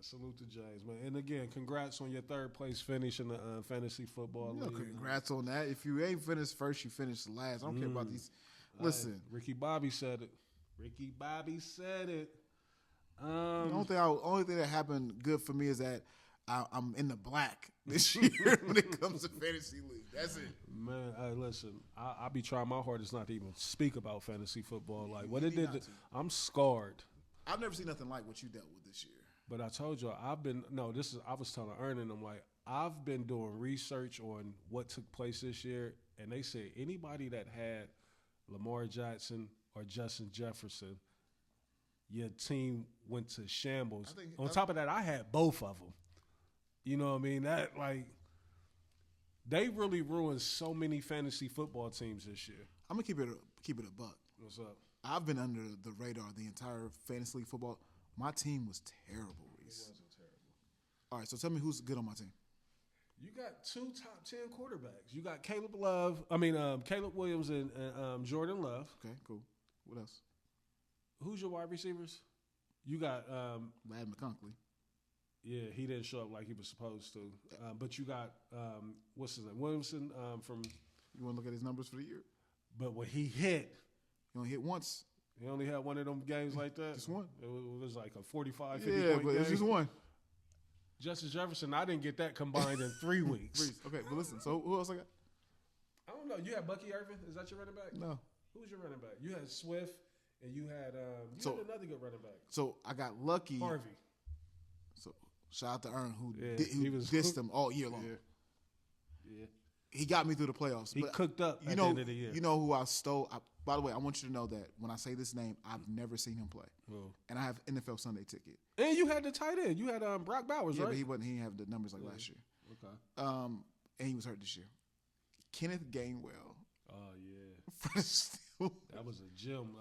Salute to James, man. And again, congrats on your third place finish in the fantasy football league. Congrats on that. If you ain't finished first, you finished last. I don't care about these. Listen. Ricky Bobby said it. Ricky Bobby said it. The only thing that happened good for me is that I'm in the black this year when it comes to fantasy league. That's it. Man, hey, listen, I be trying my hardest not to even speak about fantasy football. Like, what it did, I'm scarred. I've never seen nothing like what you dealt with this year. But I told you, I was telling Ernie, I'm like, I've been doing research on what took place this year, and they said anybody that had Lamar Jackson or Justin Jefferson, your team went to shambles. On top of that, I had both of them. You know what I mean? That, like, they really ruined so many fantasy football teams this year. I'm going to keep it a buck. What's up? I've been under the radar the entire fantasy league football. My team was terrible, Reese. It wasn't terrible. All right, so tell me who's good on my team. You got 2 top 10 quarterbacks. You got Caleb Williams and Jordan Love. Okay, cool. What else? Who's your wide receivers? You got Lad McConkey. Yeah, he didn't show up like he was supposed to. But you got what's his name? Williamson from. You want to look at his numbers for the year? But when he hit, he only hit once. He only had one of them games like that? Just one. It was like a 45, 50 point game. But it's just one. Justin Jefferson, I didn't get that combined in 3 weeks. Okay, but listen, so who else I got? I don't know. You had Bucky Irvin? Is that your running back? No. Who's your running back? You had Swift, and you had another good running back. So I got lucky. Harvey. So shout out to Ern who dissed him all year long. Yeah. He got me through the playoffs. He cooked up at the end of the year. You know who I stole? By the way, I want you to know that when I say this name, I've never seen him play. Oh. And I have NFL Sunday ticket. And you had the tight end. You had Brock Bowers, right? Yeah, but he didn't have the numbers like last year. Okay. And he was hurt this year. Kenneth Gainwell. Oh, yeah. That was a gem.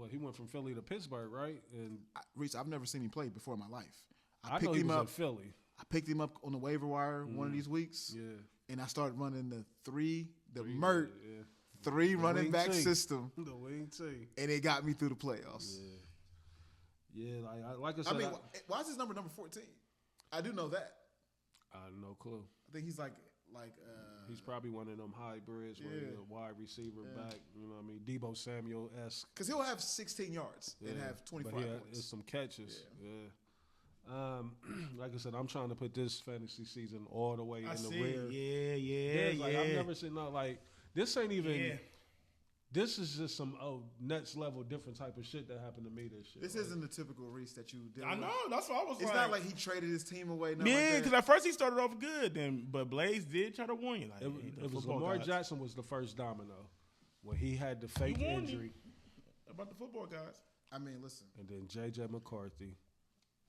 He went from Philly to Pittsburgh, right? And Reese, I've never seen him play before in my life. I picked him up in Philly. I picked him up on the waiver wire one of these weeks. Yeah. And I started running the three running back system. The wing team. And it got me through the playoffs. Yeah. Like I said. I mean, why is his number 14? I do know that. I have no clue. I think he's like he's probably one of them hybrids where he's a wide receiver back. You know what I mean? Debo Samuel-esque. Because he'll have 16 yards and have 25 points. It's some catches. Yeah. Like I said, I'm trying to put this fantasy season all the way in the rear. Yeah. I've never seen this ain't even. Yeah. This is just some next level different type of shit that happened to me this year. This isn't the typical Reese that you did. I know. That's what I was. It's not like he traded his team away. Yeah, because at first he started off good, but Blaze did try to warn you. Like it was Lamar Jackson was the first domino when he had the fake injury. About the football guys. I mean, listen. And then J.J. McCarthy.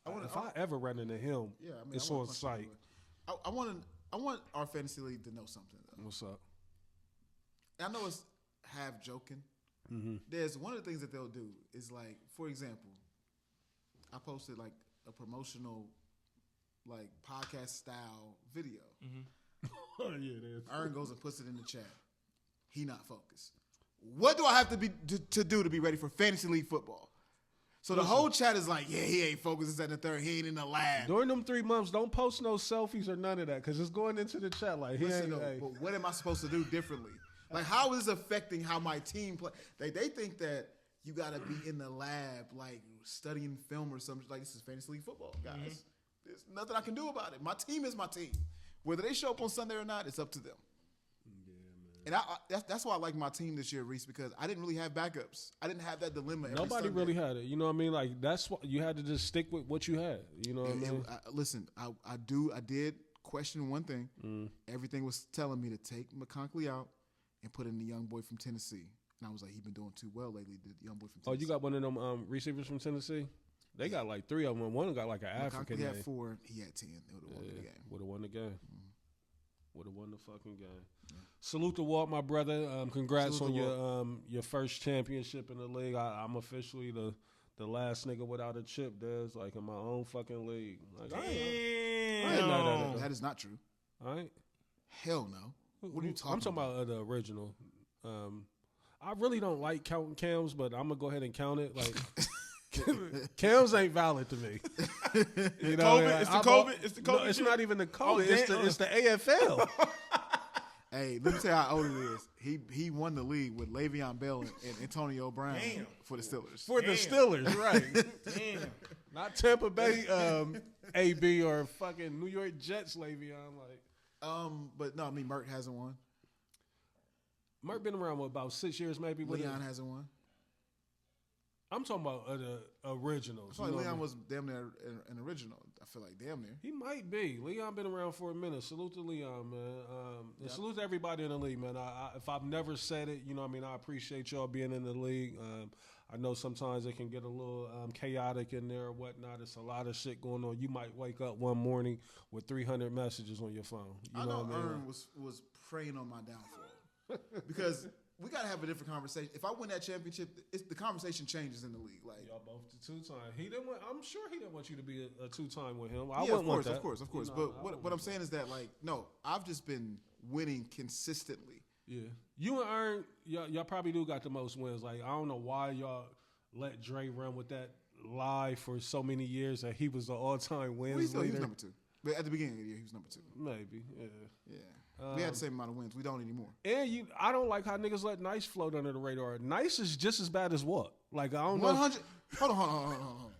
If I ever run into him, it's on site. I want our fantasy league to know something, though. What's up? I know it's half joking. Mm-hmm. There's one of the things that they'll do is like, for example, I posted like a promotional, like podcast style video. Mm-hmm. Oh yeah, it is. Aaron goes and puts it in the chat. He not focused. What do I have to do to be ready for fantasy league football? So the whole chat is like, yeah, he ain't focused. It's at the third. He ain't in the lab. During them 3 months, don't post no selfies or none of that because it's going into the chat like, but what am I supposed to do differently? Like, how is this affecting how my team play? They think that you got to be in the lab, like studying film or something. Like, this is fantasy league football, guys. Mm-hmm. There's nothing I can do about it. My team is my team. Whether they show up on Sunday or not, it's up to them. Yeah, man. And that's why I like my team this year, Reese, because I didn't really have backups. I didn't have that dilemma. Nobody really had it. You know what I mean? Like, that's what you had to just stick with what you had. You know what I mean? Listen, I did question one thing. Everything was telling me to take McConkey out and put in the young boy from Tennessee. And I was like, he's been doing too well lately, the young boy from Tennessee. Oh, you got one of them receivers from Tennessee? They got like 3 of them. One got like an African name. He had 4. He had 10. They would have won the game. Would have won the game. Would have won the fucking game. Yeah. Salute to Walt, my brother. Congrats on your first championship in the league. I'm officially the last nigga without a chip. There's like in my own fucking league. Like, I ain't know that is not true. All right. Hell no. What are you talking about? I'm talking about the original. I really don't like counting cams, but I'm gonna go ahead and count it. Like cams ain't valid to me. You know, COVID? It's the COVID? It's the COVID No, it's shit? not even the Oh, COVID. It's the AFL. Hey, let me tell you how old it is. He won the league with Le'Veon Bell and Antonio Brown for the Steelers. For the Steelers, right? Damn. Not Tampa Bay AB or fucking New York Jets Le'Veon. Like, But no, I mean Mert hasn't won. Mert been around about 6 years, maybe. Leon hasn't won. I'm talking about the originals. I feel like Leon was damn near an original. I feel like damn near. He might be. Leon been around for a minute. Salute to Leon, man. And salute to everybody in the league, man. If I've never said it, you know what I mean, I appreciate y'all being in the league. I know sometimes it can get a little chaotic in there or whatnot. It's a lot of shit going on. You might wake up one morning with 300 messages on your phone. You know what I mean? Ern was preying on my downfall because we got to have a different conversation. If I win that championship, the conversation changes in the league. Like y'all both the 2-time. He didn't want. I'm sure he didn't want you to be a 2-time with him. of course. You know, but what I'm saying is that like no, I've just been winning consistently. Yeah, you and Ern, y'all probably do got the most wins. Like I don't know why y'all let Dre run with that lie for so many years that he was the all-time wins leader. He was number 2. But at the beginning of the year, he was number 2. Maybe, yeah. We had the same amount of wins. We don't anymore. And I don't like how niggas let Nice float under the radar. Nice is just as bad as what? Like I don't 100. know. Hold on.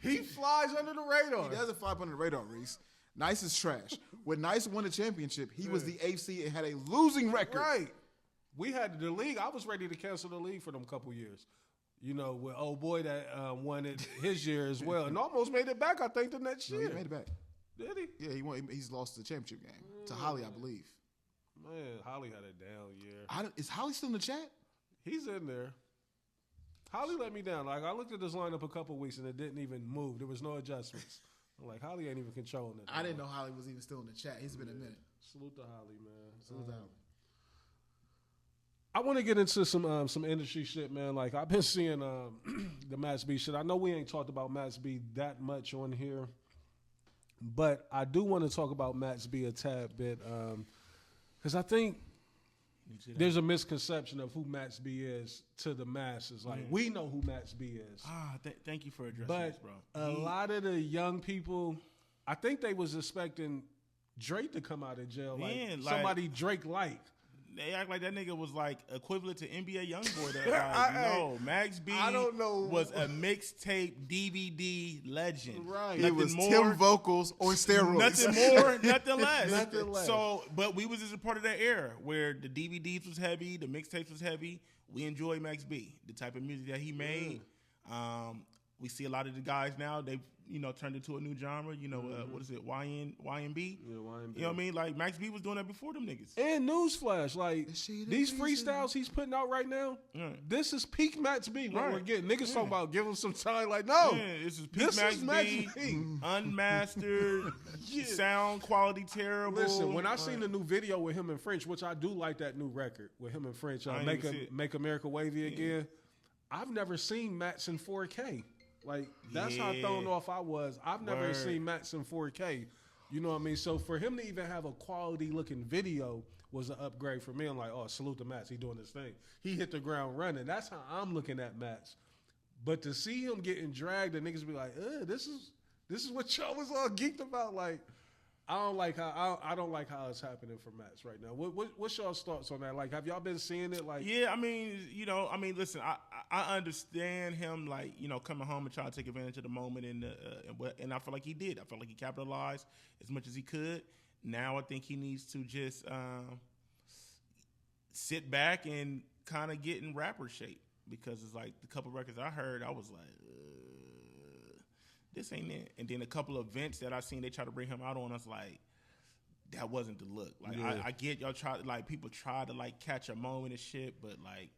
He flies under the radar. He doesn't fly up under the radar, Reese. Nice is trash. When Nice won the championship, he was the AC and had a losing record. Right. We had the league. I was ready to cancel the league for them couple years. You know, with old boy that won it his year as well, and almost made it back. I think the next year. He made it back. Did he? Yeah, he won. He's lost the championship game to Holly, I believe. Man, Holly had a down year. Is Holly still in the chat? He's in there. Holly let me down. Like I looked at this lineup a couple weeks and it didn't even move. There was no adjustments. I'm like Holly ain't even controlling it. I didn't know Holly was even still in the chat. He's been a minute. Salute to Holly, man. Salute to Holly. I want to get into some industry shit, man. Like I've been seeing the Max B shit. I know we ain't talked about Max B that much on here, but I do want to talk about Max B a tad bit because I think there's a misconception of who Max B is to the masses. Like we know who Max B is. Thank you for addressing But this, bro. a lot of the young people, I think they was expecting Drake to come out of jail. Man, like somebody Drake like. They act like that nigga was like equivalent to NBA YoungBoy. Max B I don't know. was a mixtape DVD legend. Right. He was Tim Vocals on steroids. Nothing more, nothing less. Nothing less. So, but we was just a part of that era where the DVDs was heavy, the mixtapes was heavy. We enjoy Max B, the type of music that he made. We see a lot of the guys now, they've, turned into a new genre. What is it, YNB? Yeah, YNB. You know what I mean? Like, Max B was doing that before them niggas. And newsflash, like these freestyles he's putting out right now, this is peak Max B. What we're getting. Niggas talking about give him some time. Like, no. Yeah, this is peak Max B. Unmastered, sound quality terrible. Listen, when I seen the new video with him and French, which I do like that new record with him and French, Make America Wavy Again, I've never seen Max in 4K. Like, that's how thrown off I was. I've never seen Max in 4K. You know what I mean? So for him to even have a quality looking video was an upgrade for me. I'm like, oh, salute to Max. He doing his thing. He hit the ground running. That's how I'm looking at Max. But to see him getting dragged and niggas be like, this is what y'all was all geeked about. Like, I don't like how it's happening for Max right now. What's y'all's thoughts on that? Like, have y'all been seeing it? Like, yeah, listen, I understand him, like, coming home and trying to take advantage of the moment, and I feel like he did. I feel like he capitalized as much as he could. Now I think he needs to just sit back and kind of get in rapper shape, because it's like the couple records I heard, I was like, this ain't it. And then a couple of events that I seen they try to bring him out on, I was like, that wasn't the look. Like, I get y'all people try to like catch a moment and shit, but like,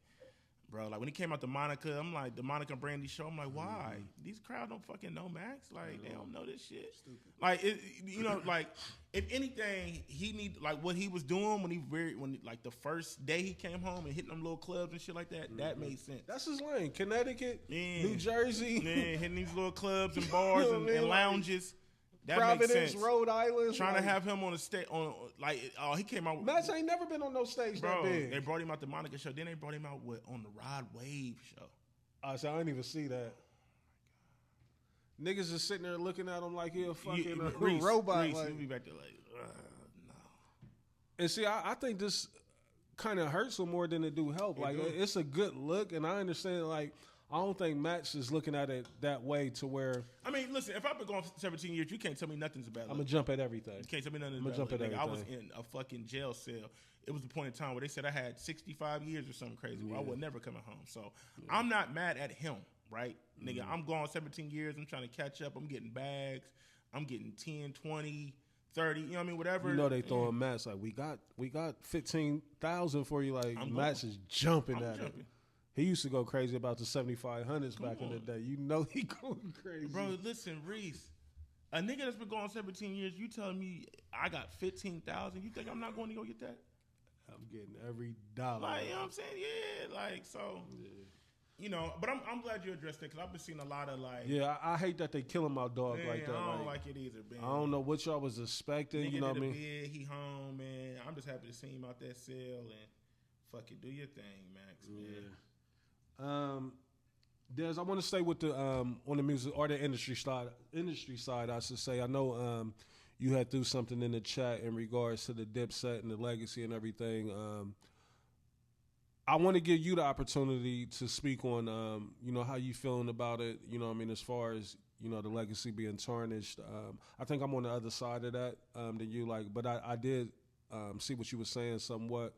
bro, like when he came out to Monica, I'm like, the Monica and Brandy show, I'm like, why? These crowd don't fucking know Max. Like, they don't know this shit. Stupid. Like, like, if anything, he need, like, what he was doing when like the first day he came home and hitting them little clubs and shit like that, that made sense. That's his lane. Connecticut, New Jersey. Hitting these little clubs and bars and lounges. That Providence, makes sense. Rhode Island. Trying to have him on the stage he came out. Max ain't never been on no stage bro, that big. They brought him out the Monica show. Then they brought him out on the Rod Wave show. So I didn't even see that. Niggas is sitting there looking at him like he a fucking Reese, robot. Reese, like, you be back there like, no. And see, I think this kind of hurts him more than it do help. Like, it's a good look, and I understand, like, I don't think Max is looking at it that way to where... I mean, listen, if I've been going for 17 years, you can't tell me nothing's a bad look. I'm going to jump at everything. You can't tell me nothing's I'm bad jump look. at everything. I was in a fucking jail cell. It was the point in time where they said I had 65 years or something crazy where I was never coming home. So I'm not mad at him, right? Nigga, I'm gone 17 years. I'm trying to catch up. I'm getting bags. I'm getting 10, 20, 30, you know what I mean? Whatever. You know they throwing Max like, we got 15,000 for you. Like, Max is jumping at it. He used to go crazy about the 7,500s back in the day. You know he going crazy. Bro, listen, Reese. A nigga that's been going 17 years, you telling me I got 15,000? You think I'm not going to go get that? I'm getting every dollar. Like, you know what I'm saying? Yeah, like, so, you know, but I'm glad you addressed that because I've been seeing a lot of, like. Yeah, I hate that they killing my dog like that. I don't like it either, man. I don't know what y'all was expecting, Nigga you know what I mean? He home, man. I'm just happy to see him out that cell and fucking do your thing, Max, man. Des, I want to stay with the on the music or the industry side. I should say. I know you had threw something in the chat in regards to the Dipset and the legacy and everything. I want to give you the opportunity to speak on you know, how you feeling about it. You know what I mean, as far as, you know, the legacy being tarnished. I think I'm on the other side of that than you. Like, but I did see what you were saying somewhat,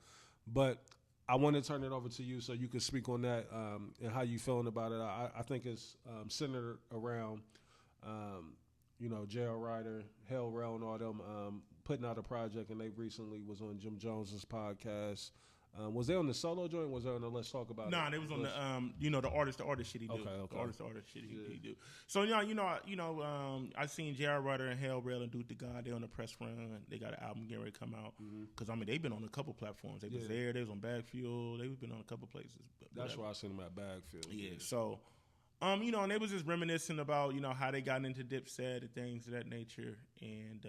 but I want to turn it over to you so you can speak on that and how you feeling about it. I think it's centered around, you know, J.R. Ryder, Hell Rell, and all them putting out a project, and they recently was on Jim Jones's podcast. Was they on the solo joint? Was they on the Let's Talk About It? Nah, they was on the you know, the artist shit he do. Okay. The artist shit he do. So I seen J.R. Ryder and Hell Rell and Dude the God. They on the press run. They got an album getting ready to come out. Because I mean, they've been on a couple platforms. They was there. They was on Bag Fuel. They've been on a couple places. That's why I seen them at Bag Fuel. Yeah. So, you know, and they was just reminiscing about, you know, how they got into Dipset and things of that nature, and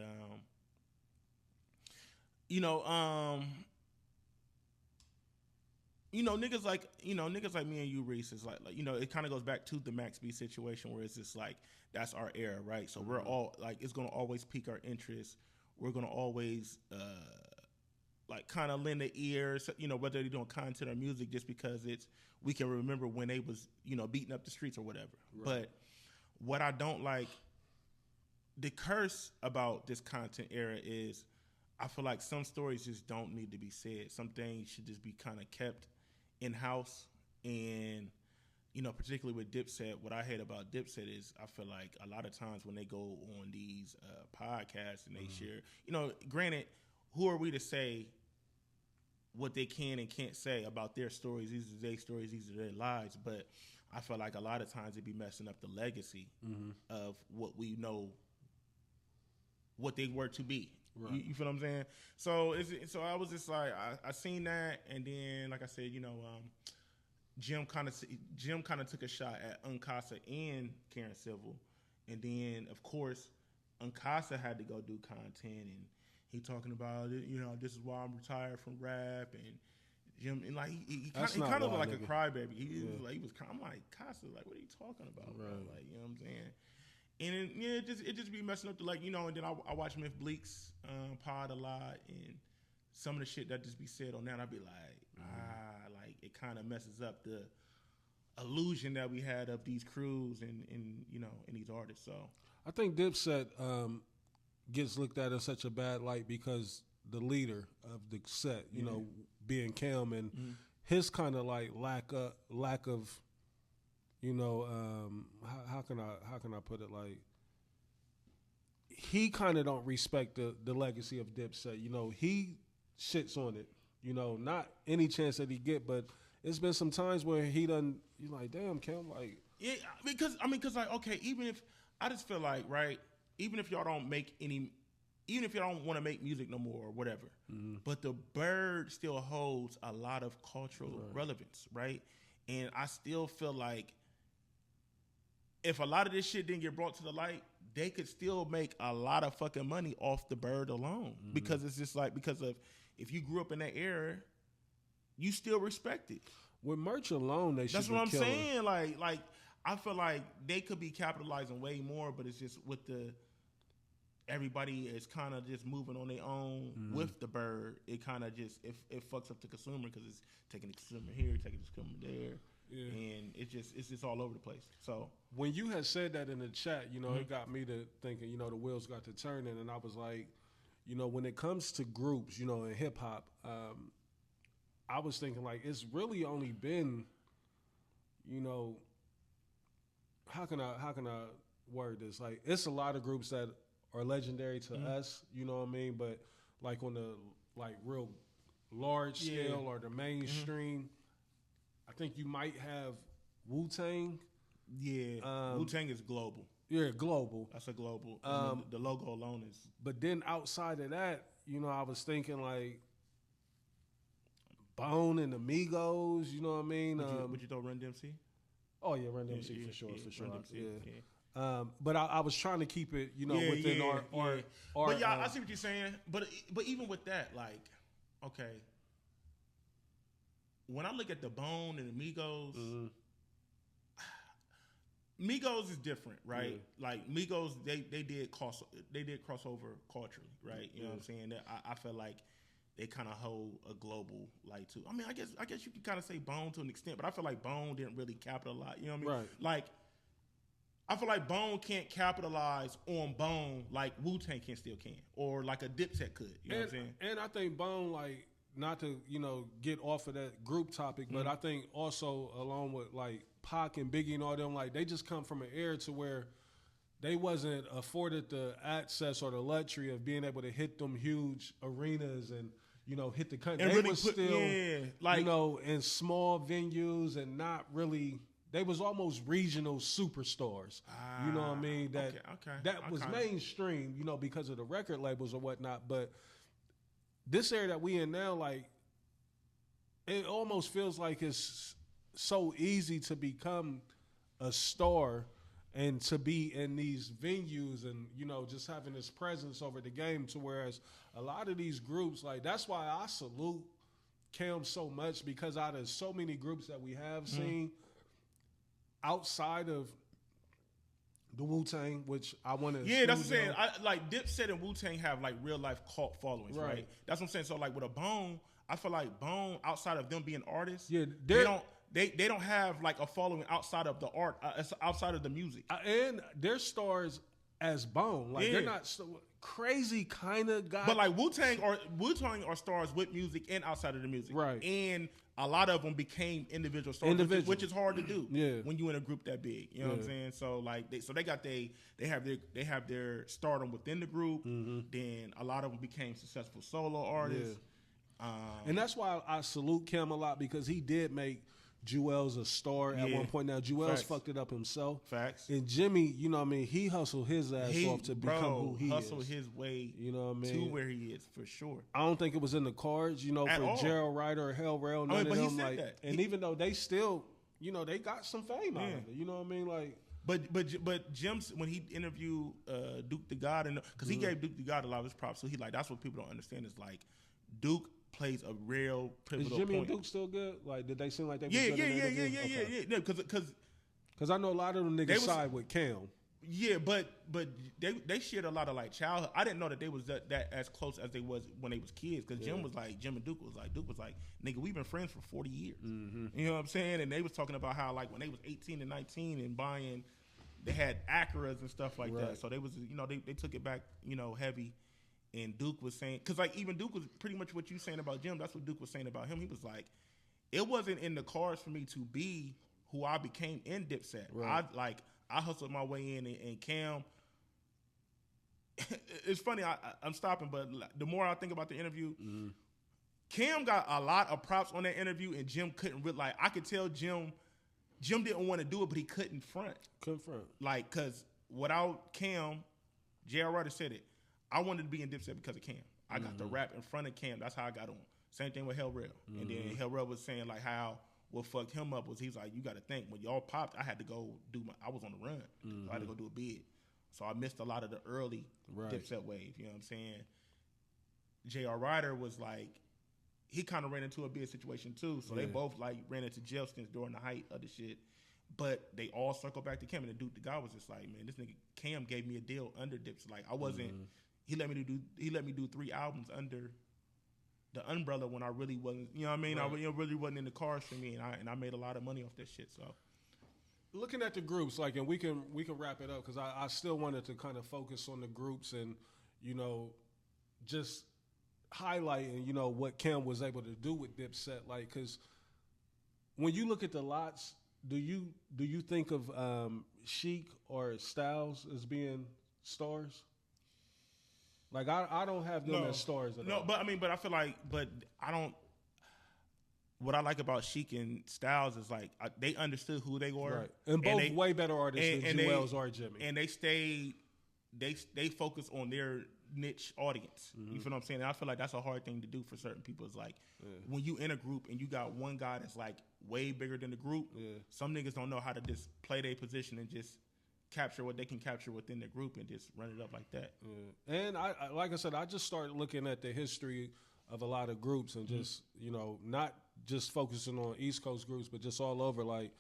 niggas like me and you, Reese, is like you know, it kind of goes back to the Max B situation where it's just like, that's our era, right? So we're all like, it's going to always pique our interest. We're going to always like kind of lend an ear, you know, whether they're doing content or music, just because we can remember when they was, you know, beating up the streets or whatever. Right. But what I don't like, the curse about this content era is, I feel like some stories just don't need to be said. Some things should just be kind of kept in-house. And, you know, particularly with Dipset, what I hate about Dipset is I feel like a lot of times when they go on these podcasts and they share, you know, granted, who are we to say what they can and can't say about their stories? These are their stories, these are their lives. But I feel like a lot of times it'd be messing up the legacy of what we know, what they were to be. Right. You feel what I'm saying? So I was just like, I seen that, and then like I said, you know, Jim kind of took a shot at Uncasa and Karen Civil, and then of course Uncasa had to go do content, and he talking about it. You know, this is why I'm retired from rap, and Jim, and like he kind of looked like a crybaby. He was I'm like, Casa, like, what are you talking about, bro? Like, you know what I'm saying? And then, yeah, it just be messing up the, like, you know, and then I watch Myth Bleak's pod a lot, and some of the shit that just be said on that, I'd be like, like, it kind of messes up the illusion that we had of these crews and you know, and these artists. So I think Dipset gets looked at in such a bad light because the leader of the set, you know, being Cam, and his kind of like lack of you know, how can I put it? Like, he kind of don't respect the legacy of Dipset. You know, he shits on it. You know, not any chance that he get, but it's been some times where he done. You're like, damn, Cam, like, yeah, because like, okay, even if I just feel like, right, even if y'all don't make any, even if y'all don't want to make music no more or whatever, but the bird still holds a lot of cultural relevance, right? And I still feel like, if a lot of this shit didn't get brought to the light, they could still make a lot of fucking money off the bird alone because it's just like because of if you grew up in that era, you still respect it. With merch alone, they should. That's be what I'm killing. saying. Like I feel like they could be capitalizing way more, but it's just with the everybody is kind of just moving on their own with the bird. It kind of just it fucks up the consumer because it's taking the consumer here, taking the consumer there. Yeah. And it's just all over the place. So when you had said that in the chat, you know, it got me to thinking, you know, the wheels got to turning, and I was like, you know, when it comes to groups, you know, in hip hop, I was thinking like it's really only been, you know, how can I word this? Like it's a lot of groups that are legendary to us, you know what I mean? But like on the like real large scale or the mainstream. I think you might have Wu-Tang. Yeah, Wu-Tang is global. Yeah, global. That's a global. The logo alone is. But then outside of that, you know, I was thinking like Bone and Amigos. You know what I mean? Would you throw Run DMC? Oh yeah, Run DMC for sure. DMC, yeah. But I was trying to keep it, you know, within our. But yeah, I see what you're saying. But even with that, like, okay. When I look at the Bone and Migos, Migos is different, right? Yeah. Like Migos, they did crossover culturally, right? You know what I'm saying? I feel like they kind of hold a global light too. I mean, I guess you can kind of say Bone to an extent, but I feel like Bone didn't really capitalize. You know what I mean? Right. Like I feel like Bone can't capitalize on Bone like Wu-Tang still can, or like a Dipset could. You know what I'm saying? And I think Bone like. Not to, you know, get off of that group topic, but I think also along with like Pac and Biggie and all them, like they just come from an era to where they wasn't afforded the access or the luxury of being able to hit them huge arenas and, you know, hit the country. They really was still, you know, in small venues and not really. They was almost regional superstars. You know what I mean? That was mainstream, you know, because of the record labels or whatnot, but. This era that we in now, like, it almost feels like it's so easy to become a star and to be in these venues and, you know, just having this presence over the game to whereas a lot of these groups, like, that's why I salute Cam so much because out of so many groups that we have seen outside of the Wu-Tang, which I want to. Yeah, that's what I'm saying. Like Dipset and Wu-Tang have like real life cult followings, right? That's what I'm saying. So like with a Bone, I feel like Bone, outside of them being artists, they don't have like a following outside of the art, outside of the music, and they're stars as Bone. Like they're not crazy kind of guys. But like Wu-Tang are stars with music and outside of the music, right? And a lot of them became individual stars, which is hard to do when you in a group that big. You know what I'm saying? So like they have their stardom within the group. Then a lot of them became successful solo artists. And that's why I salute Cam a lot because he did make Jewel's a star at one point. Now Jewel's fucked it up himself. Facts. And Jimmy, you know what I mean, he hustled his ass off to become who he hustled his way, you know what I mean, to where he is for sure. I don't think it was in the cards, you know, for Gerald Ryder or Hell Rail, none of them. Like, and even though they still, you know, they got some fame out of it. You know what I mean? Like, but Jim, when he interviewed Duke the God, and because he gave Duke the God a lot of his props, so he like that's what people don't understand is like Duke plays a real pivotal point. Is Jimmy point. and Duke still good? Like, did they seem like they? Yeah. Because I know a lot of them niggas side with Cam. Yeah, but they shared a lot of like childhood. I didn't know that they was that as close as they was when they was kids. Because Jim and Duke was like, nigga, we've been friends for 40 years. You know what I'm saying? And they was talking about how like when they was 18 and 19 and buying, they had Acuras and stuff like that. So they was, you know, they took it back, you know, heavy. And Duke was saying, because like even Duke was pretty much what you saying about Jim. That's what Duke was saying about him. He was like, it wasn't in the cards for me to be who I became in Dipset. I hustled my way in, and Cam. It's funny. I'm stopping, but the more I think about the interview, Cam got a lot of props on that interview, and Jim couldn't really. Like I could tell Jim didn't want to do it, but he couldn't front. Like because without Cam, J.R. Ryder said it. I wanted to be in Dipset because of Cam. I got the rap in front of Cam. That's how I got on. Same thing with Hell Rail. And then Hell Rail was saying like how what fucked him up was he's like, you got to think when y'all popped, I had to go I was on the run. So I had to go do a bid. So I missed a lot of the early Right. Dipset wave. You know what I'm saying? J.R. Ryder was like, he kind of ran into a big situation too. So they both like ran into jail stints during the height of the shit. But they all circled back to Cam, and the guy was just like, man, this nigga Cam gave me a deal under Dipset. Like I wasn't. He let me do 3 albums under the umbrella when I really wasn't. You know what I mean? Right. I really wasn't in the cards for me, and I made a lot of money off that shit. So. Looking at the groups, like, and we can wrap it up because I still wanted to kind of focus on the groups and, you know, just highlighting, you know, what Cam was able to do with Dipset. Like, because when you look at the lots, do you think of Sheik or Styles as being stars? Like, I don't have them as stars at all. No, but I feel like, I don't. What I like about Sheik and Styles is like they understood who they were, right? And both way better artists than Jewels or Jimmy. And they stayed, they focus on their niche audience. You feel what I'm saying? And I feel like that's a hard thing to do for certain people. It's like when you in a group and you got one guy that's like way bigger than the group. Some niggas don't know how to just play their position and just capture what they can capture within the group and just run it up like that. And I like I said, I just started looking at the history of a lot of groups and just, you know, not just focusing on East Coast groups, but just all over, like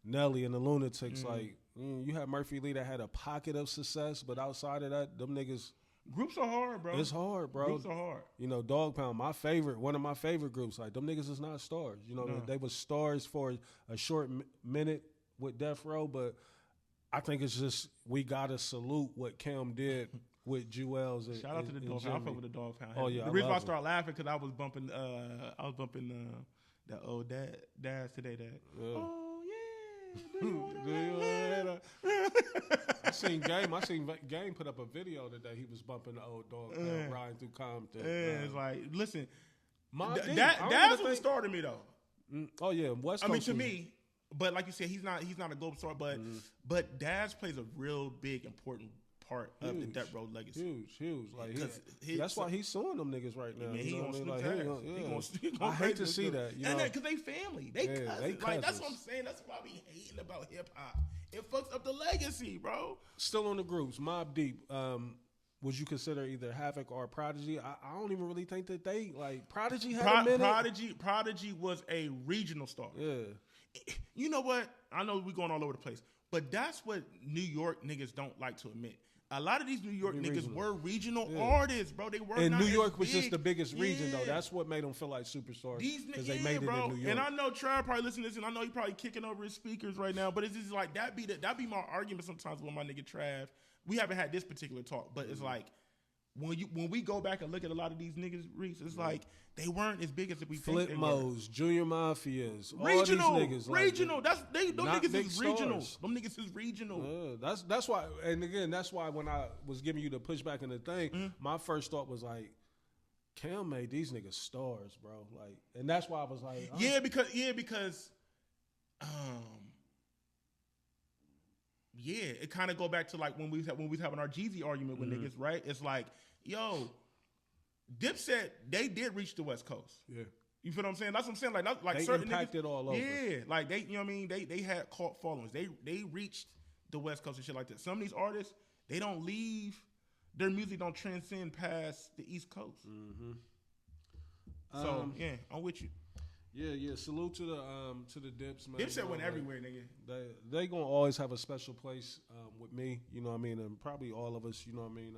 Nelly and the Lunatics. Like, you had Murphy Lee that had a pocket of success, but outside of that, them niggas. Groups are hard, bro. It's hard, bro. Groups are hard. You know, Dog Pound, one of my favorite groups. Like, them niggas is not stars. You know, they was stars for a short minute with Death Row, but I think it's just we gotta salute what Cam did with Jewels. Shout out to the Dog Pound. I fuck with the Dog Pound. Oh yeah, the reason why I started laughing because I was bumping that old dads today. That oh yeah. I seen Game put up a video today. He was bumping the old Dog Pound riding through Compton. It's like, listen, Dad's what started me though. Oh yeah, West Coast. I mean, to me. But like you said, he's not a global star. But Daz plays a real big important part of the Death Row legacy. Huge. Like that's why he's suing them niggas right now. Man, he gonna I hate to see that. You know? And because they family, they cousins. Like that's what I'm saying. That's why we hating about hip hop. It fucks up the legacy, bro. Still on the groups, Mobb Deep. Would you consider either Havoc or Prodigy? I don't even really think that they like Prodigy had a minute. Prodigy was a regional star. Yeah. You know what? I know we're going all over the place, but that's what New York niggas don't like to admit. A lot of these New York niggas were regional artists, bro. They were, and New York was just the biggest region, though. That's what made them feel like superstars because they made it in New York. And I know Trav probably listening to this, and I know he probably kicking over his speakers right now. But it's just like that be my argument sometimes with my nigga Trav. We haven't had this particular talk, but it's like. When we go back and look at a lot of these niggas, Reese, it's like they weren't as big as we think they were. Flipmos, Junior Mafias, regional, all these niggas. Regional. Them niggas is stars. regional. Them niggas is regional. That's why. And again, that's why when I was giving you the pushback in the thing, my first thought was like, Cam made these niggas stars, bro. Like, and that's why I was like, because. Yeah, it kind of go back to like when we was having our Jeezy argument with niggas, right? It's like, yo, Dipset, they did reach the West Coast. Yeah, you feel what I'm saying? That's what I'm saying. Like they certain impacted niggas, all over. Yeah, like they, you know what I mean? They had cult followings. They reached the West Coast and shit like that. Some of these artists, they don't leave. Their music don't transcend past the East Coast. So yeah, I'm with you. Yeah. Salute to the Dips, man. Dipset went everywhere, nigga. They gonna always have a special place with me. You know what I mean, and probably all of us. You know what I mean.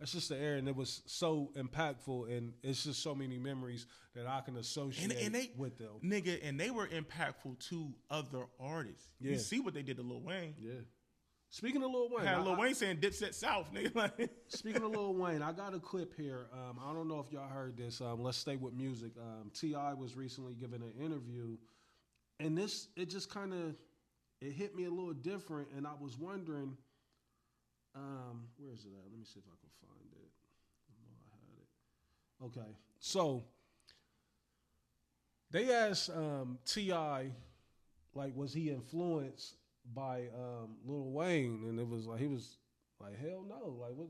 That's just the air, and it was so impactful, and it's just so many memories that I can associate with them. Nigga, and they were impactful to other artists. Yeah. You see what they did to Lil Wayne. Yeah. Speaking of Lil Wayne, Lil Wayne saying Dipset South, nigga. Speaking of Lil Wayne, I got a clip here. I don't know if y'all heard this. Let's stay with music. T.I. was recently giving an interview, and it just kind of hit me a little different, and I was wondering, where is it at? Let me see if I can find it. I know I had it. Okay, so they asked T.I., like, was he influenced by Lil Wayne, and it was like he was like, hell no, like what,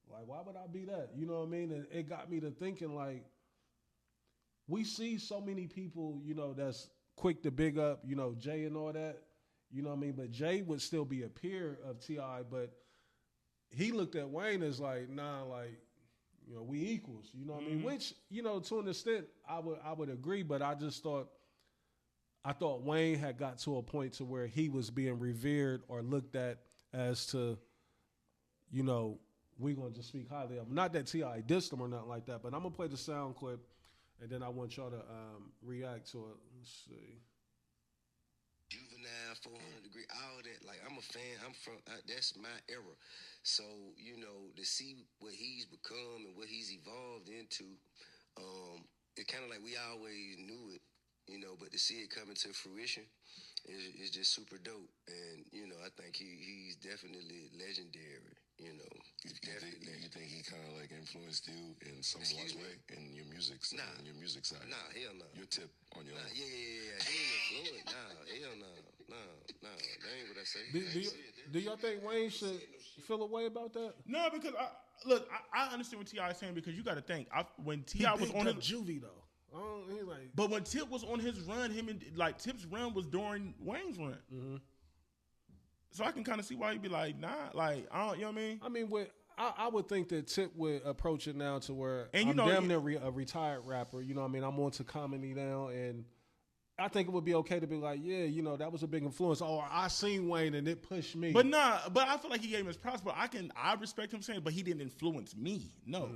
like why would I be that? You know what I mean? And it got me to thinking, like, we see so many people, you know, that's quick to big up, you know, Jay and all that, you know what I mean? But Jay would still be a peer of T.I., but he looked at Wayne as like, nah, like, you know, we equals. You know what I mean? Which, you know, to an extent, I would agree, but I thought Wayne had got to a point to where he was being revered or looked at as to, you know, we gonna just speak highly of him. Not that T.I. dissed him or nothing like that, but I'm gonna play the sound clip, and then I want y'all to react to it. Let's see. Juvenile, 400 Degree, all that. Like, I'm a fan. I'm from, that's my era. So, you know, to see what he's become and what he's evolved into, it's kind of like we always knew it, you know, but to see it coming to fruition is just super dope. And, you know, I think he's definitely legendary, you know. You think he kind of like influenced you in some large way in your music side? Nah. In your music side? Nah, hell no. Your tip on your own? Yeah. He ain't influenced. Hell no. That ain't what I say. Do y'all think Wayne should feel a way about that? No, because I understand what T.I. is saying, because you got to think, when T.I. was on his juvie though. Like, but when Tip was on his run, Tip's run was during Wayne's run. Mm-hmm. So I can kind of see why he'd be like, nah, like, I don't, you know what I mean? I mean, I would think that Tip would approach it now to where and I'm damn near a retired rapper. You know what I mean? I'm on to comedy now, and I think it would be okay to be like, yeah, you know, that was a big influence. Oh, I seen Wayne and it pushed me. But I feel like he gave him his props. But I respect him saying, but he didn't influence me. No.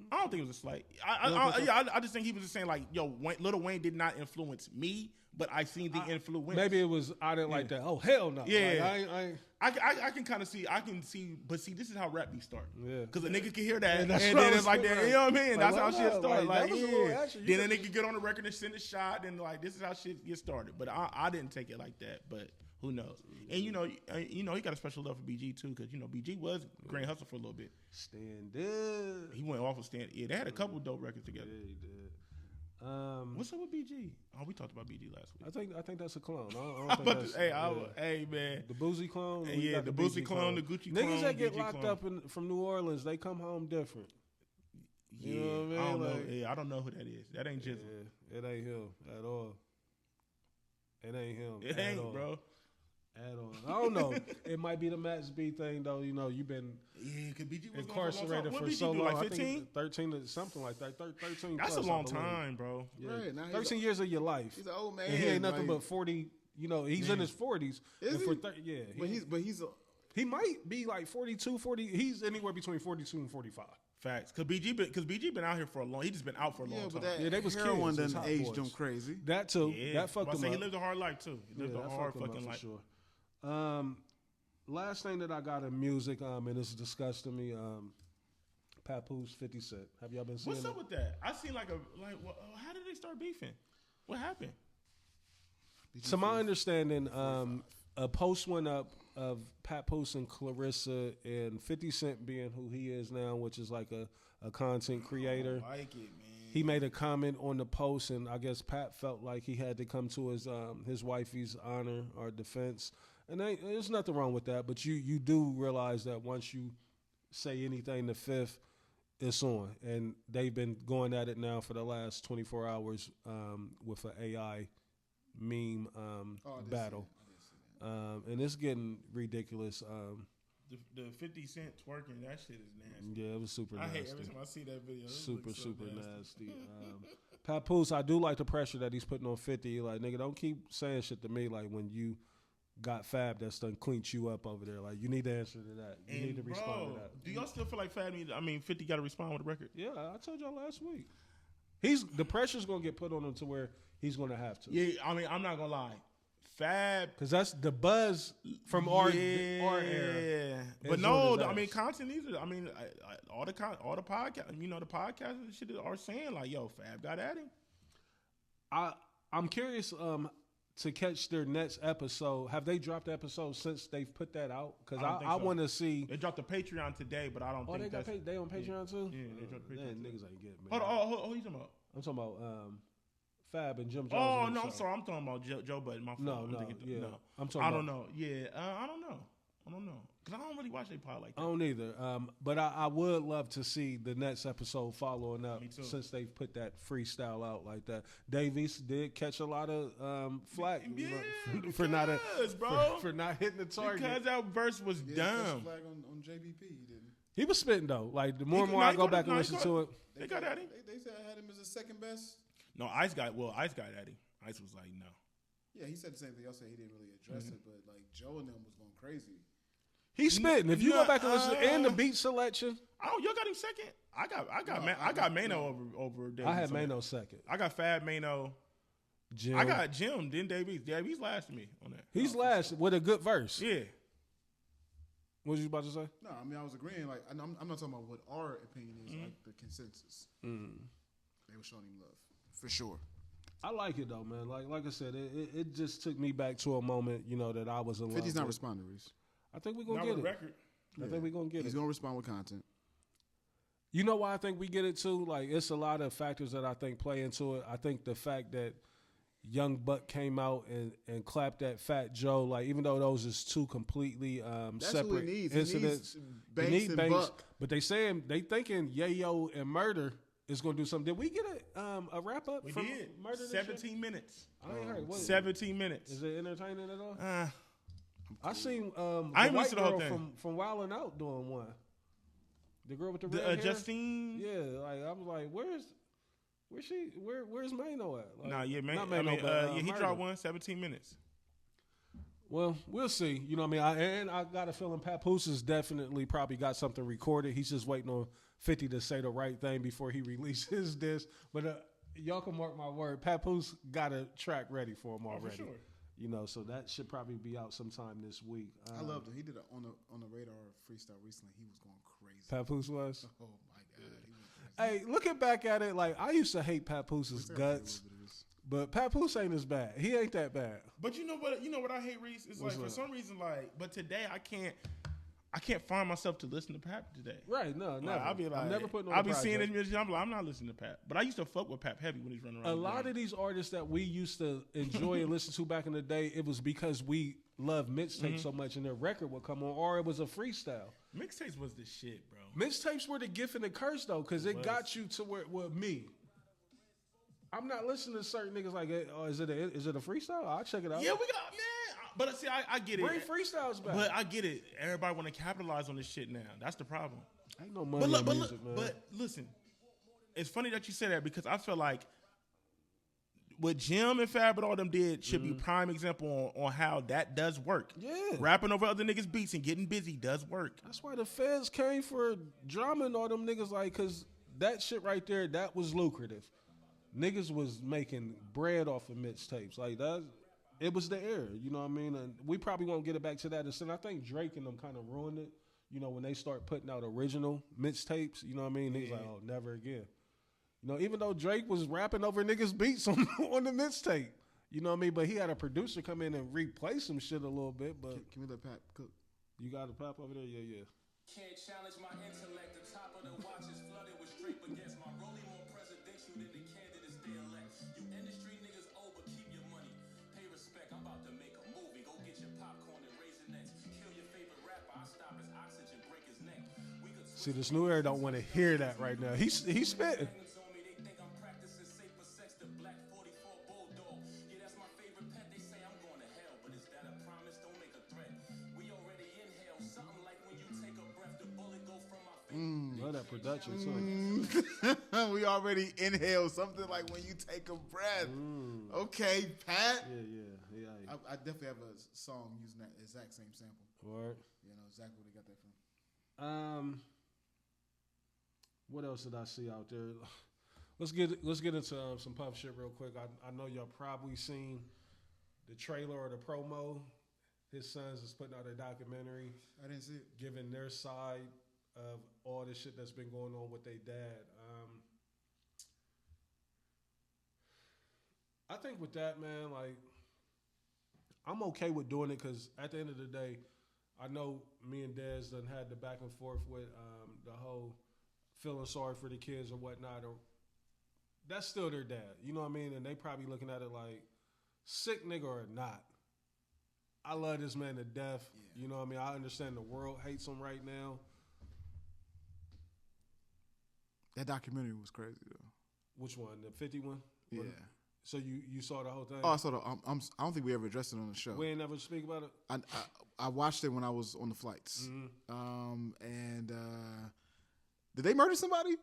I don't think it was a slight. I just think he was just saying like, yo, Lil Wayne did not influence me, but I seen the influence. Maybe it was, I didn't like that. Oh, hell no. Yeah. Like, I can kind of see, but see, this is how rap be starting. Yeah. Because a nigga can hear that, and that's then it's like that, you know what I mean? Like, That's how shit started. Like, Then a nigga get on the record and send a shot, and like, this is how shit get started. But I didn't take it like that, but who knows? And you know, he got a special love for BG too, because you know BG was Grand Hustle for a little bit. Stand up. He went off of Stand. Yeah, they had a couple dope records together. Yeah, he did. What's up with BG? Oh, we talked about BG last week. I think that's a clone. I don't think that's, hey man, the Boozy clone. Yeah, the Boozy clone, the Gucci clone. Niggas that get BG locked clone. up from New Orleans, they come home different. Yeah, You know what I mean? I don't know. Like, Yeah, I don't know who that is. That ain't Jizzle. Yeah, it ain't him at all. It ain't him. It ain't, all. Bro. At all. I don't know. It might be the Max B thing, though. You know, you've been because BG was incarcerated for so long. Like 15? 13 or something like that. 13 That's plus, a long time, bro. Yeah. Right, now 13 years of your life. He's an old man. And he ain't nothing but 40. You know, he's in his 40s. Is he? Yeah. He might be like 42, 40. He's anywhere between 42 and 45. Facts. Because BG been out here for a long. He just been out for a long time. But they was heroin kids. done aged them crazy. That too. Yeah. That fucked him up. He lived a hard life too. He lived a hard fucking life. Sure. Last thing that I got in music, and it's disgusting me. Papoose, 50 Cent. Have y'all been seeing What's up with that? I seen how did they start beefing? What happened? To my understanding, a post went up of Papoose and Clarissa and 50 Cent being who he is now, which is like a content creator. I like it, man. He made a comment on the post, and I guess Pat felt like he had to come to his wifey's honor or defense. And there's nothing wrong with that, but you do realize that once you say anything the fifth, it's on. And they've been going at it now for the last 24 hours with an AI meme battle. And it's getting ridiculous. The 50 Cent twerking, that shit is nasty. Yeah, it was super nasty. I hate every time I see that video. Super nasty. Papoose, I do like the pressure that he's putting on 50. Like, nigga, don't keep saying shit to me like when you got Fab that's done cleaned you up over there. Like, you need to answer to that. You need to respond to that. Do y'all still feel like 50 got to respond with a record? Yeah, I told y'all last week. The pressure's going to get put on him to where he's going to have to. Yeah, I mean, I'm not going to lie. Fab, because that's the buzz from our era. But no, I mean, content needs it. I mean, all the podcast, you know, the podcasts and shit are saying like, "Yo, Fab got at him." I'm curious to catch their next episode. Have they dropped the episode since they've put that out? Because I want to see. They dropped the Patreon today, but I don't think they on Patreon too. Yeah, they dropped Patreon. Niggas ain't getting me. Hold on, who you talking about? I'm talking about Fab and Jim Jones. Oh no, I'm sorry. I'm talking about Joe Budden. My fault. No. I'm talking. I don't know. Yeah, I don't know. Because I don't really watch they pod like that. I don't either. But I would love to see the next episode following up since they've put that freestyle out like that. Davies did catch a lot of flack for not hitting the target. Because that verse was dumb. Flag on JBP, he didn't. He was spitting though. Like the more and more I go back and listen to it, they got at him. They said I had him as the second best. No, Ice got at him. Ice was like, no. Yeah, he said the same thing. Y'all said he didn't really address it, but like Joe and them was going crazy. He's spitting. If you go back and listen, and the beat selection. Oh, y'all got him second. I got Mano over Davies. I had Mano second. I got Fab Mano. Jim. I got Jim. Then Davies. Davies last to me on that. He's last with a good verse. Yeah. What was you about to say? No, I mean I was agreeing. Like I'm not talking about what our opinion is, like the consensus. They were showing him love for sure. I like it though, man. Like I said, it just took me back to a moment, that I was in love. 50's not responding, Reese. I think we're gonna get it. Record. I think we're gonna get it. He's gonna respond with content. You know why I think we get it too? Like it's a lot of factors that I think play into it. I think the fact that Young Buck came out and clapped at Fat Joe, like even though those is two completely That's separate who he needs. incidents. He needs Banks and Buck. But they thinking Yayo and Murder is gonna do something. Did we get a wrap up? We from did. Murder 17 minutes. I ain't heard. What, 17 minutes. Is it entertaining at all? I seen I the white the whole girl thing. from Wildin' Out doing one. The girl with the red hair. Justine. Yeah, like I was like, where's Mano at? Like, Nah, yeah, man. Not Mano, but, he Murder. dropped one 17 minutes. Well, we'll see. You know what I mean? I got a feeling Papoose has definitely probably got something recorded. He's just waiting on 50 to say the right thing before he releases this. But y'all can mark my word. Papoose got a track ready for him already. For sure. So that should probably be out sometime this week. I loved him. He did it on the radar freestyle recently. He was going crazy. Papoose was? Oh my god. He went crazy. Hey, looking back at it, like I used to hate Papoose's guts, but Papoose ain't as bad. He ain't that bad. But you know what I hate, Reese? It's like for some reason, like, but today I can't find myself to listen to Pap today. Right? No, never. I'll be like, I'm never putting on I'll a be seeing project. this music. I'm like, I'm not listening to Pap. But I used to fuck with Pap heavy when he's running around. A lot of these artists that we used to enjoy and listen to back in the day, it was because we loved mixtapes so much, and their record would come on, or it was a freestyle. Mixtapes was the shit, bro. Mixtapes were the gift and the curse, though, because it got you to where me. I'm not listening to certain niggas like, oh, is it a freestyle? I'll check it out. Yeah, we got, man. But see, I get it. Bring freestyles back. But I get it. Everybody want to capitalize on this shit now. That's the problem. Ain't no money in music, man. But listen, it's funny that you say that because I feel like what Jim and Fab and all them did should be prime example on how that does work. Yeah. Rapping over other niggas' beats and getting busy does work. That's why the feds came for drama and all them niggas, like, because that shit right there, that was lucrative. Niggas was making bread off of mixtapes. Like, that, it was the era, you know what I mean? And we probably won't get it back to that extent. I think Drake and them kind of ruined it, when they start putting out original mixtapes, you know what I mean? Niggas like, oh, never again. Even though Drake was rapping over niggas' beats on the mixtape, you know what I mean? But he had a producer come in and replay some shit a little bit. But Can we let Pap cook? You got a Pap over there? Yeah. Can't challenge my intellect. The top of the watch is flooded with straight baguettes. My rolling more presidential than the candidates they elect. You industry niggas owe, but keep your money. Pay respect. I'm about to make a movie. Go get your popcorn and Raisinets. Kill your favorite rapper. I stop his oxygen, break his neck. See, this new era don't want to hear that right now. He's spitting. Love that production too. We already inhale something like when you take a breath. Okay, Pat. Yeah. I definitely have a song using that exact same sample. Right. You know exactly where they got that from. What else did I see out there? Let's get into some Puff shit real quick. I know y'all probably seen the trailer or the promo. His sons is putting out a documentary. I didn't see it. Giving their side of all the shit that's been going on with their dad. I think with that, man, like, I'm okay with doing it because at the end of the day, I know me and Dez done had the back and forth with the whole feeling sorry for the kids or whatnot. Or that's still their dad, you know what I mean? And they probably looking at it like, sick nigga or not, I love this man to death. Yeah. You know what I mean? I understand the world hates him right now. That documentary was crazy though. Which one? The 50 one? Yeah. So you saw the whole thing? Oh, I saw the. I don't think we ever addressed it on the show. We ain't never speak about it. I watched it when I was on the flights. And did they murder somebody?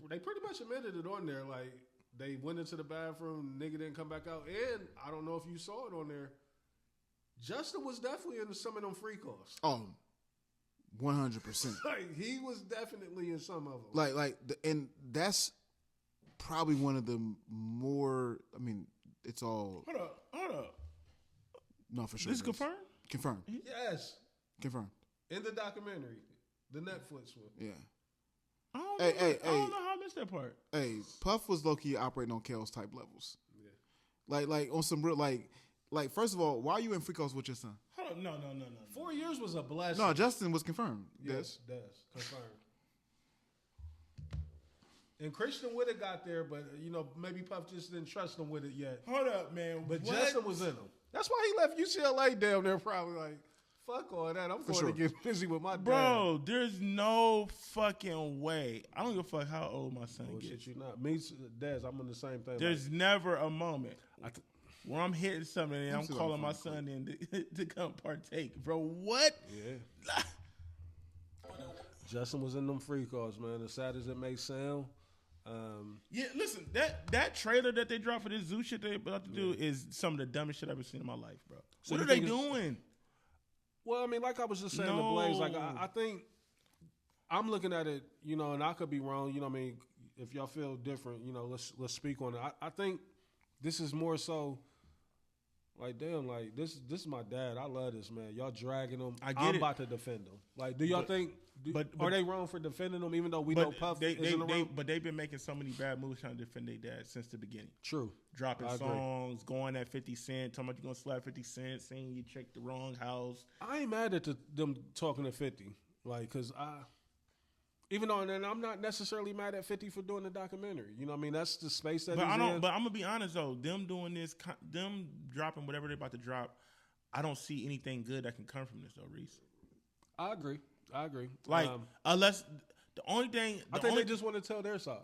They pretty much admitted it on there. Like they went into the bathroom, nigga didn't come back out, and I don't know if you saw it on there. Justin was definitely in some of them free calls. Oh, 100%. Like he was definitely in some of them. And that's probably one of the more. I mean, it's all. Hold up. No, for sure. This is confirmed. Confirmed. Yes. Confirmed. In the documentary, the Netflix one. Yeah. I don't know how I missed that part. Hey, Puff was low key operating on Kels type levels. Yeah. Like on some real like first of all, why are you in free calls with your son? Hold on, no. 4 years was a blessing. No, Justin was confirmed. Yes, confirmed. And Christian would have got there, but maybe Puff just didn't trust him with it yet. Hold up, man. But what? Justin was in him. That's why he left UCLA down there. Probably like, fuck all that. I'm going to get busy with my dad. Bro, there's no fucking way. I don't give a fuck how old my son gets. Shit, you not. Me, Dez, I'm on the same thing. There's never a moment where I'm hitting something and I'm calling my son in to come partake. Bro, what? Yeah. Justin was in them free calls, man. As sad as it may sound. Yeah, listen, that trailer that they dropped for this zoo shit they about to do is some of the dumbest shit I've ever seen in my life, bro. So what are they doing? Well, I mean, like I was just saying to Blaze, like I think I'm looking at it, and I could be wrong. I mean, if y'all feel different, let's speak on it. I think this is more so like, damn, like this is my dad. I love this man. Y'all dragging him. I'm about to defend him. Like, do y'all think? But are they wrong for defending them? Even though we know Puff is in the wrong? But they've been making so many bad moves trying to defend their dad since the beginning. True. Dropping songs, going at 50 Cent, talking about you're gonna slap 50 Cent, saying you checked the wrong house. I ain't mad at them talking to 50, like, cause even though, and I'm not necessarily mad at 50 for doing the documentary. You know what I mean? That's the space that he's in. But I'm gonna be honest though, them doing this, them dropping whatever they're about to drop, I don't see anything good that can come from this though, Reese. I agree. Like, unless the only thing, I think they just want to tell their side.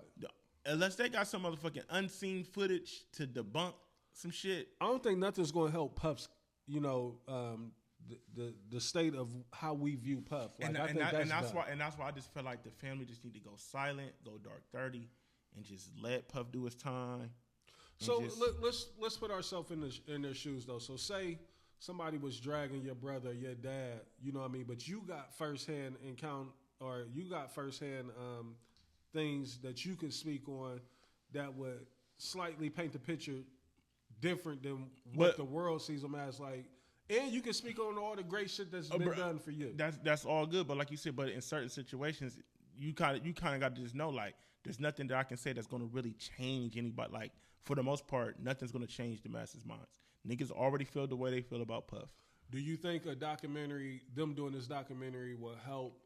Unless they got some motherfucking unseen footage to debunk some shit. I don't think nothing's going to help Puff's, the state of how we view Puff. Like, that's why I just feel like the family just need to go silent, go dark 30, and just let Puff do his time. So let's put ourselves in their shoes though. So say somebody was dragging your brother, your dad, you know what I mean? But you got firsthand things that you can speak on that would slightly paint the picture different than what the world sees them as. Like, and you can speak on all the great shit that's been done for you. That's all good, but like you said, but in certain situations, you kind of got to just know, like, there's nothing that I can say that's going to really change anybody. Like, for the most part, nothing's going to change the masses' minds. Niggas already feel the way they feel about Puff. Do you think them doing this documentary will help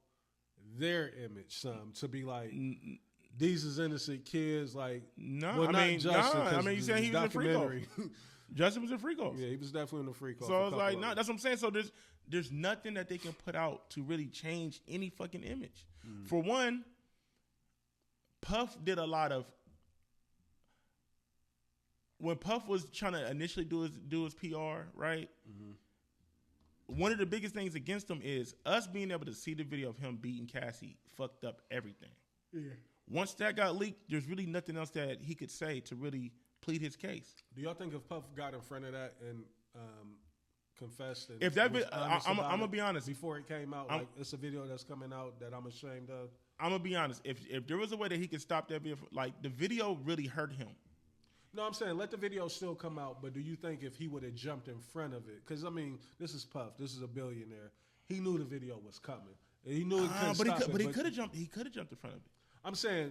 their image some to be like, these is innocent kids? Like, no, well, I mean, you saying he was in free call. Justin was in free call. Yeah, he was definitely in the free call. So I was like, no, that's what I'm saying. So there's nothing that they can put out to really change any fucking image. Mm-hmm. For one, Puff did a lot of. When Puff was trying to initially do his PR, right? Mm-hmm. One of the biggest things against him is us being able to see the video of him beating Cassie fucked up everything. Yeah. Once that got leaked, there's really nothing else that he could say to really plead his case. Do y'all think if Puff got in front of that and confessed, and if that I'm gonna be honest, before it came out, like it's a video that's coming out that I'm ashamed of. I'm gonna be honest. If there was a way that he could stop that video, like the video really hurt him. No, I'm saying let the video still come out, but do you think if he would have jumped in front of it? Because, I mean, this is Puff. This is a billionaire. He knew the video was coming. And he knew he couldn't stop it. But he could have jumped. He could have jumped in front of it. I'm saying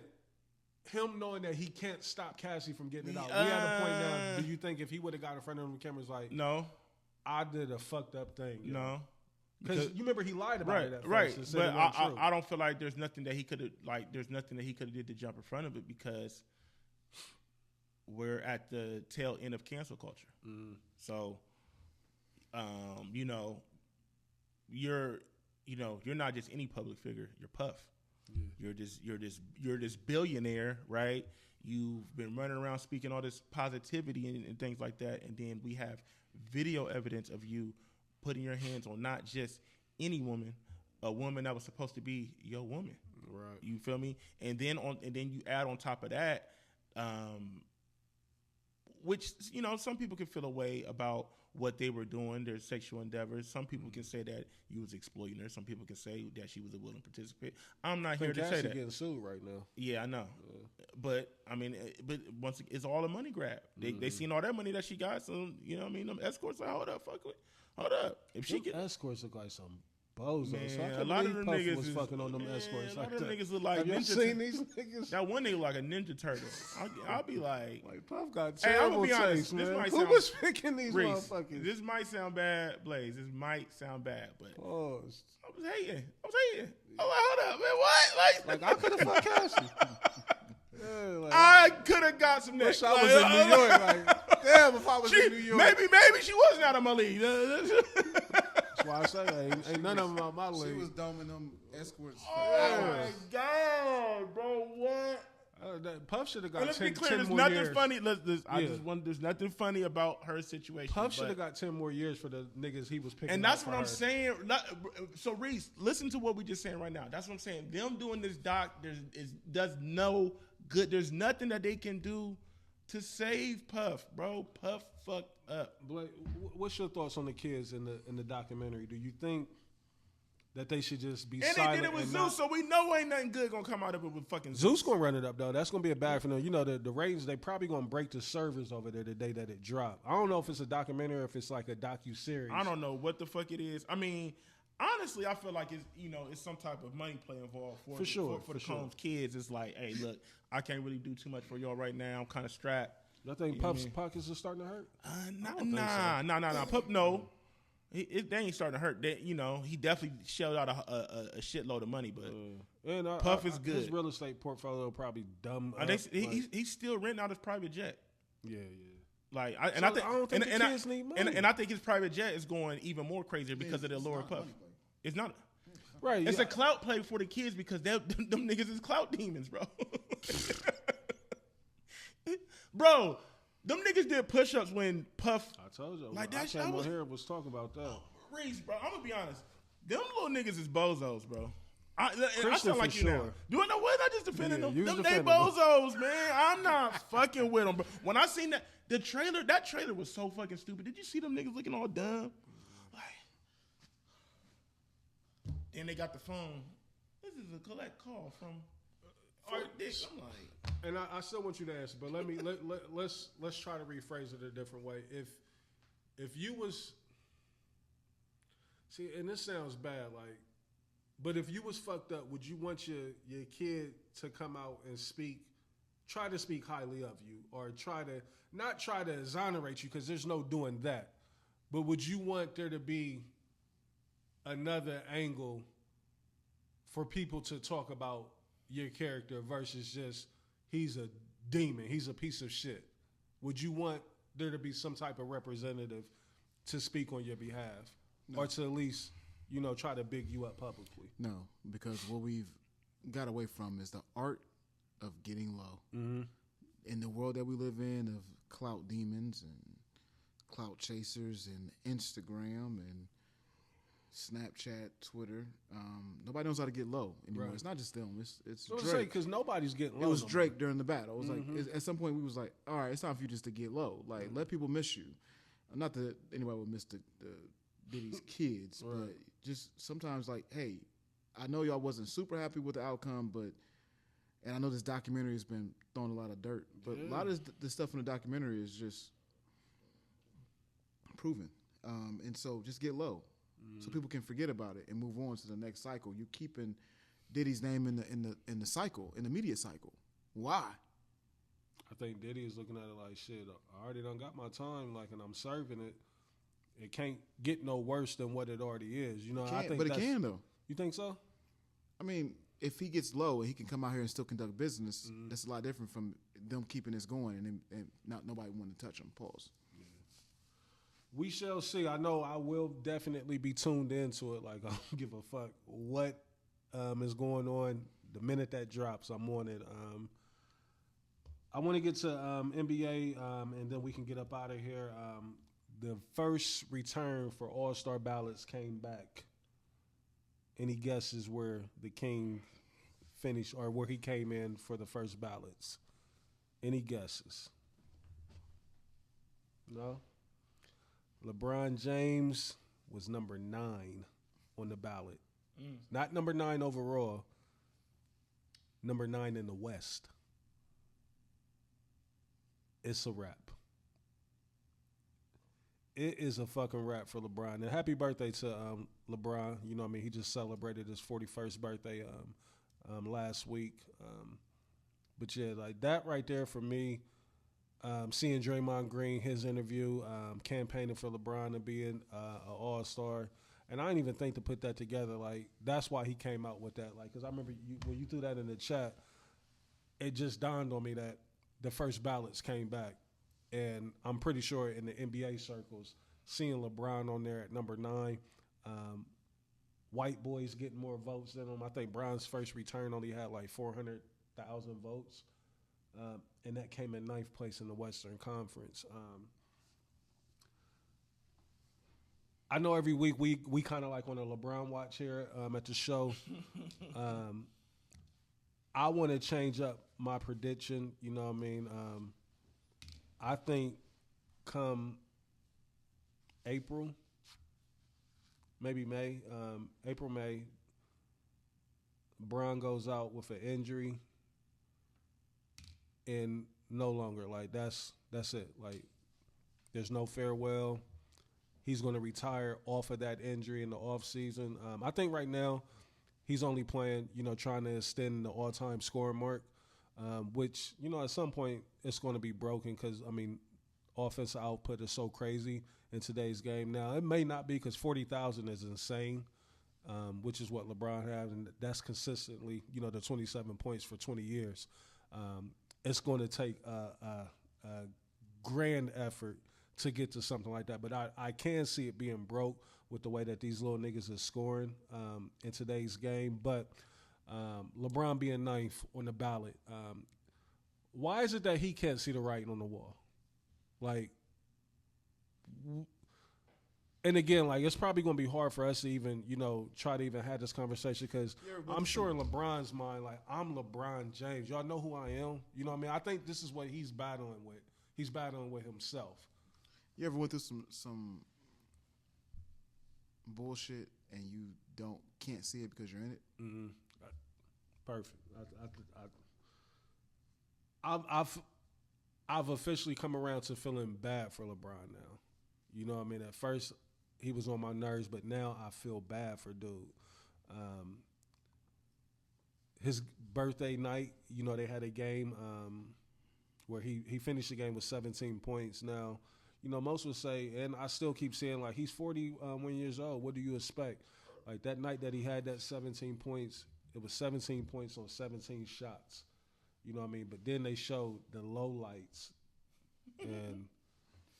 him knowing that he can't stop Cassie from getting it out. We at a point now, do you think if he would have got in front of him, the camera's like, no, I did a fucked up thing. No. Because you remember he lied about it at first. Right, and said but it wasn't true. I don't feel like there's nothing that he could have did to jump in front of it because we're at the tail end of cancel culture. Mm. So you know, you're not just any public figure. You're Puff. Yeah. You're this billionaire, right? You've been running around speaking all this positivity and things like that, and then we have video evidence of you putting your hands on not just any woman, a woman that was supposed to be your woman. Right. You feel me? And then you add on top of that, which, you know, some people can feel a way about what they were doing, their sexual endeavors. Some people can say that you was exploiting her. Some people can say that she was a willing participant. I'm not here to say that. Getting sued right now. Yeah, I know. But I mean, once it's all a money grab. They seen all that money that she got. So you know what I mean. Them escorts like, hold up. If she get escorts look like some bozos. Man, so a lot of them niggas was fucking on them escorts. A lot like of them that. niggas look like Have you ninja. seen these niggas? That one nigga like a ninja turtle. I'll be like Puff got hey, I'm terrible gonna be honest. taste, man. This might Who sound, was picking these Reese, motherfuckers? This might sound bad, Blaze. This might sound bad, but Pause. I was hating. I'm like, hold up, man. What? Like I could have fucked Cassie. Yeah, like, I could have got some wish neck. I was in New York. Like, damn, if I was in New York. Maybe she wasn't out of my league. That's why I say ain't none of them out my league. She was doming them escorts. Oh my God, bro! What? Puff should have got Let's 10, be clear. 10 There's more nothing years. funny. There's nothing funny about her situation. Puff should have got 10 more years for the niggas he was picking. And that's up what for I'm her. saying. So Reese, listen to what we just saying right now. That's what I'm saying. Them doing this doc, does no good. There's nothing that they can do to save Puff, bro. Puff fucked up. Blake, what's your thoughts on the kids in the documentary? Do you think that they should just be and silent? They did it with and Zeus, so we know ain't nothing good gonna come out of it with fucking Zeus gonna run it up though. That's gonna be a bag for them. You know the ratings, they probably gonna break the servers over there the day that it dropped. I don't know if it's a documentary or if it's like a docu-series. I don't know what the fuck it is. I mean, honestly, I feel like it's some type of money play involved for the Combs kids. It's like, hey, look, I can't really do too much for y'all right now. I'm kind of strapped. I think Puff's pockets are starting to hurt. Nah. Puff, no. They ain't starting to hurt. He definitely shelled out a shitload of money, but Puff is good. His real estate portfolio probably dumb. He's still renting out his private jet. Yeah. Like, I don't think the kids need money. And I think his private jet is going even more crazier because of the lower Puff. It's not. Right. It's a clout play for the kids because them niggas is clout demons, bro. Bro, them niggas did push-ups when Puff. I told you. Like I that came on here was talking about that. Reese, bro, I'm gonna be honest. Them little niggas is bozos, bro. I Christian sound like for you now. sure. Do I know what? I just defended them. You was Them they defending them. bozos, man. I'm not fucking with them, bro. When I seen that trailer was so fucking stupid. Did you see them niggas looking all dumb? Like, then they got the phone. This is a collect call from Art Dick. I'm like. And I still want you to answer, but let's try to rephrase it a different way. If you was and this sounds bad, but if you was fucked up, would you want your kid to come out and try to speak highly of you, or not try to exonerate you, because there's no doing that, but would you want there to be another angle for people to talk about your character versus just he's a demon, he's a piece of shit? Would you want there to be some type of representative to speak on your behalf, or to at least, try to big you up publicly? No, because what we've got away from is the art of getting low. Mm-hmm. In the world that we live in of clout demons and clout chasers and Instagram and Snapchat, Twitter, nobody knows how to get low anymore. Right. It's not just them. It's Drake. Because nobody's getting low. It was Drake during the battle. It was like at some point we was like, all right, it's time for you just to get low. Like, let people miss you. Not that anybody would miss the Diddy's kids, but just sometimes like, hey, I know y'all wasn't super happy with the outcome, and I know this documentary has been throwing a lot of dirt, but a lot of the stuff in the documentary is just proven. And so just get low. So people can forget about it and move on to the next cycle. You keeping Diddy's name in the cycle, in the media cycle. Why? I think Diddy is looking at it like, shit, I already done got my time, and I'm serving it. It can't get no worse than what it already is. It can though. You think so? I mean, if he gets low and he can come out here and still conduct business, that's a lot different from them keeping this going and not nobody wanting to touch him. Pause. We shall see. I know I will definitely be tuned into it. Like, I don't give a fuck what is going on. The minute that drops, I'm on it. I want to get to NBA, and then we can get up out of here. The first return for All-Star ballots came back. Any guesses where the King finished or where he came in for the first ballots? Any guesses? No? LeBron James was number 9 on the ballot. Not number 9 overall. Number 9 in the West. It's a wrap. It is a fucking wrap for LeBron. And happy birthday to LeBron. You know what I mean? He just celebrated his 41st birthday last week. But yeah, like that right there for me, seeing Draymond Green, his interview, campaigning for LeBron to be an all-star. And I didn't even think to put that together. Like, that's why he came out with that. Like, because I remember when you threw that in the chat, it just dawned on me that the first ballots came back. And I'm pretty sure in the NBA circles, seeing LeBron on there at number 9, white boys getting more votes than him. I think Bron's first return only had like 400,000 votes. And that came in 9th place in the Western Conference. I know every week we kind of like on a LeBron watch here at the show. I want to change up my prediction. You know what I mean? I think come April, maybe May, April, May, Bron goes out with an injury and no longer. Like, that's it. Like, there's no farewell. He's going to retire off of that injury in the offseason. I think right now he's only playing, trying to extend the all-time scoring mark, which, at some point it's going to be broken because, offensive output is so crazy in today's game. Now, it may not be because 40,000 is insane, which is what LeBron has, and that's consistently, the 27 points for 20 years. It's going to take a grand effort to get to something like that. But I can see it being broke with the way that these little niggas is scoring in today's game. But LeBron being 9th on the ballot, why is it that he can't see the writing on the wall? Like, and again, like, it's probably going to be hard for us to even, try to even have this conversation because I'm sure in LeBron's mind, like, I'm LeBron James. Y'all know who I am? You know what I mean? I think this is what he's battling with. He's battling with himself. You ever went through some bullshit and you can't see it because you're in it? Mm-hmm. Perfect. I've officially come around to feeling bad for LeBron now. You know what I mean? At first, he was on my nerves, but now I feel bad for dude. His birthday night, they had a game where he finished the game with 17 points. Now, most would say, and I still keep saying, like, he's 41 years old. What do you expect? Like, that night that he had that 17 points, it was 17 points on 17 shots. You know what I mean? But then they showed the lowlights, and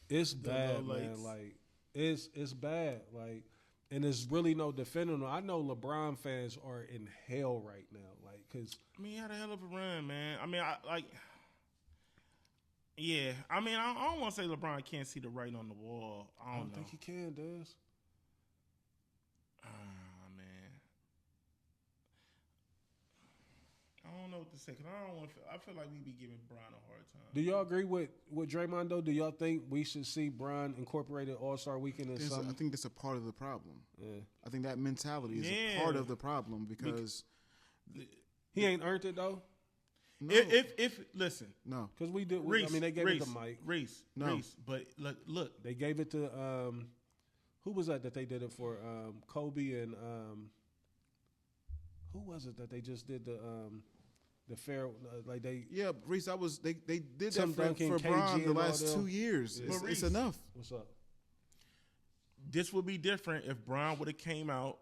it's bad, man. Like, it's bad. Like, and there's really no defending him. I know LeBron fans are in hell right now. Like, because he had a hell of a run, man. Yeah, I don't want to say LeBron can't see the writing on the wall. I don't know. Think he can, Des. Man. I don't know what to say, because I feel like we be giving Bron a hard time. Do y'all agree with Draymond, though? Do y'all think we should see Bron incorporated All-Star Weekend in something? I think that's a part of the problem. Yeah. I think that mentality is a part of the problem because he ain't earned it, though? No. If listen, no, because we did. Reese, they gave it to Mike. Reese, but look, they gave it to who was that they did it for? Kobe and who was it that they just did the fair like they? Yeah, Reese, they did Tim that Duncan, for Bron the last 2 years. Yeah. It's enough. What's up? This would be different if Bron would have came out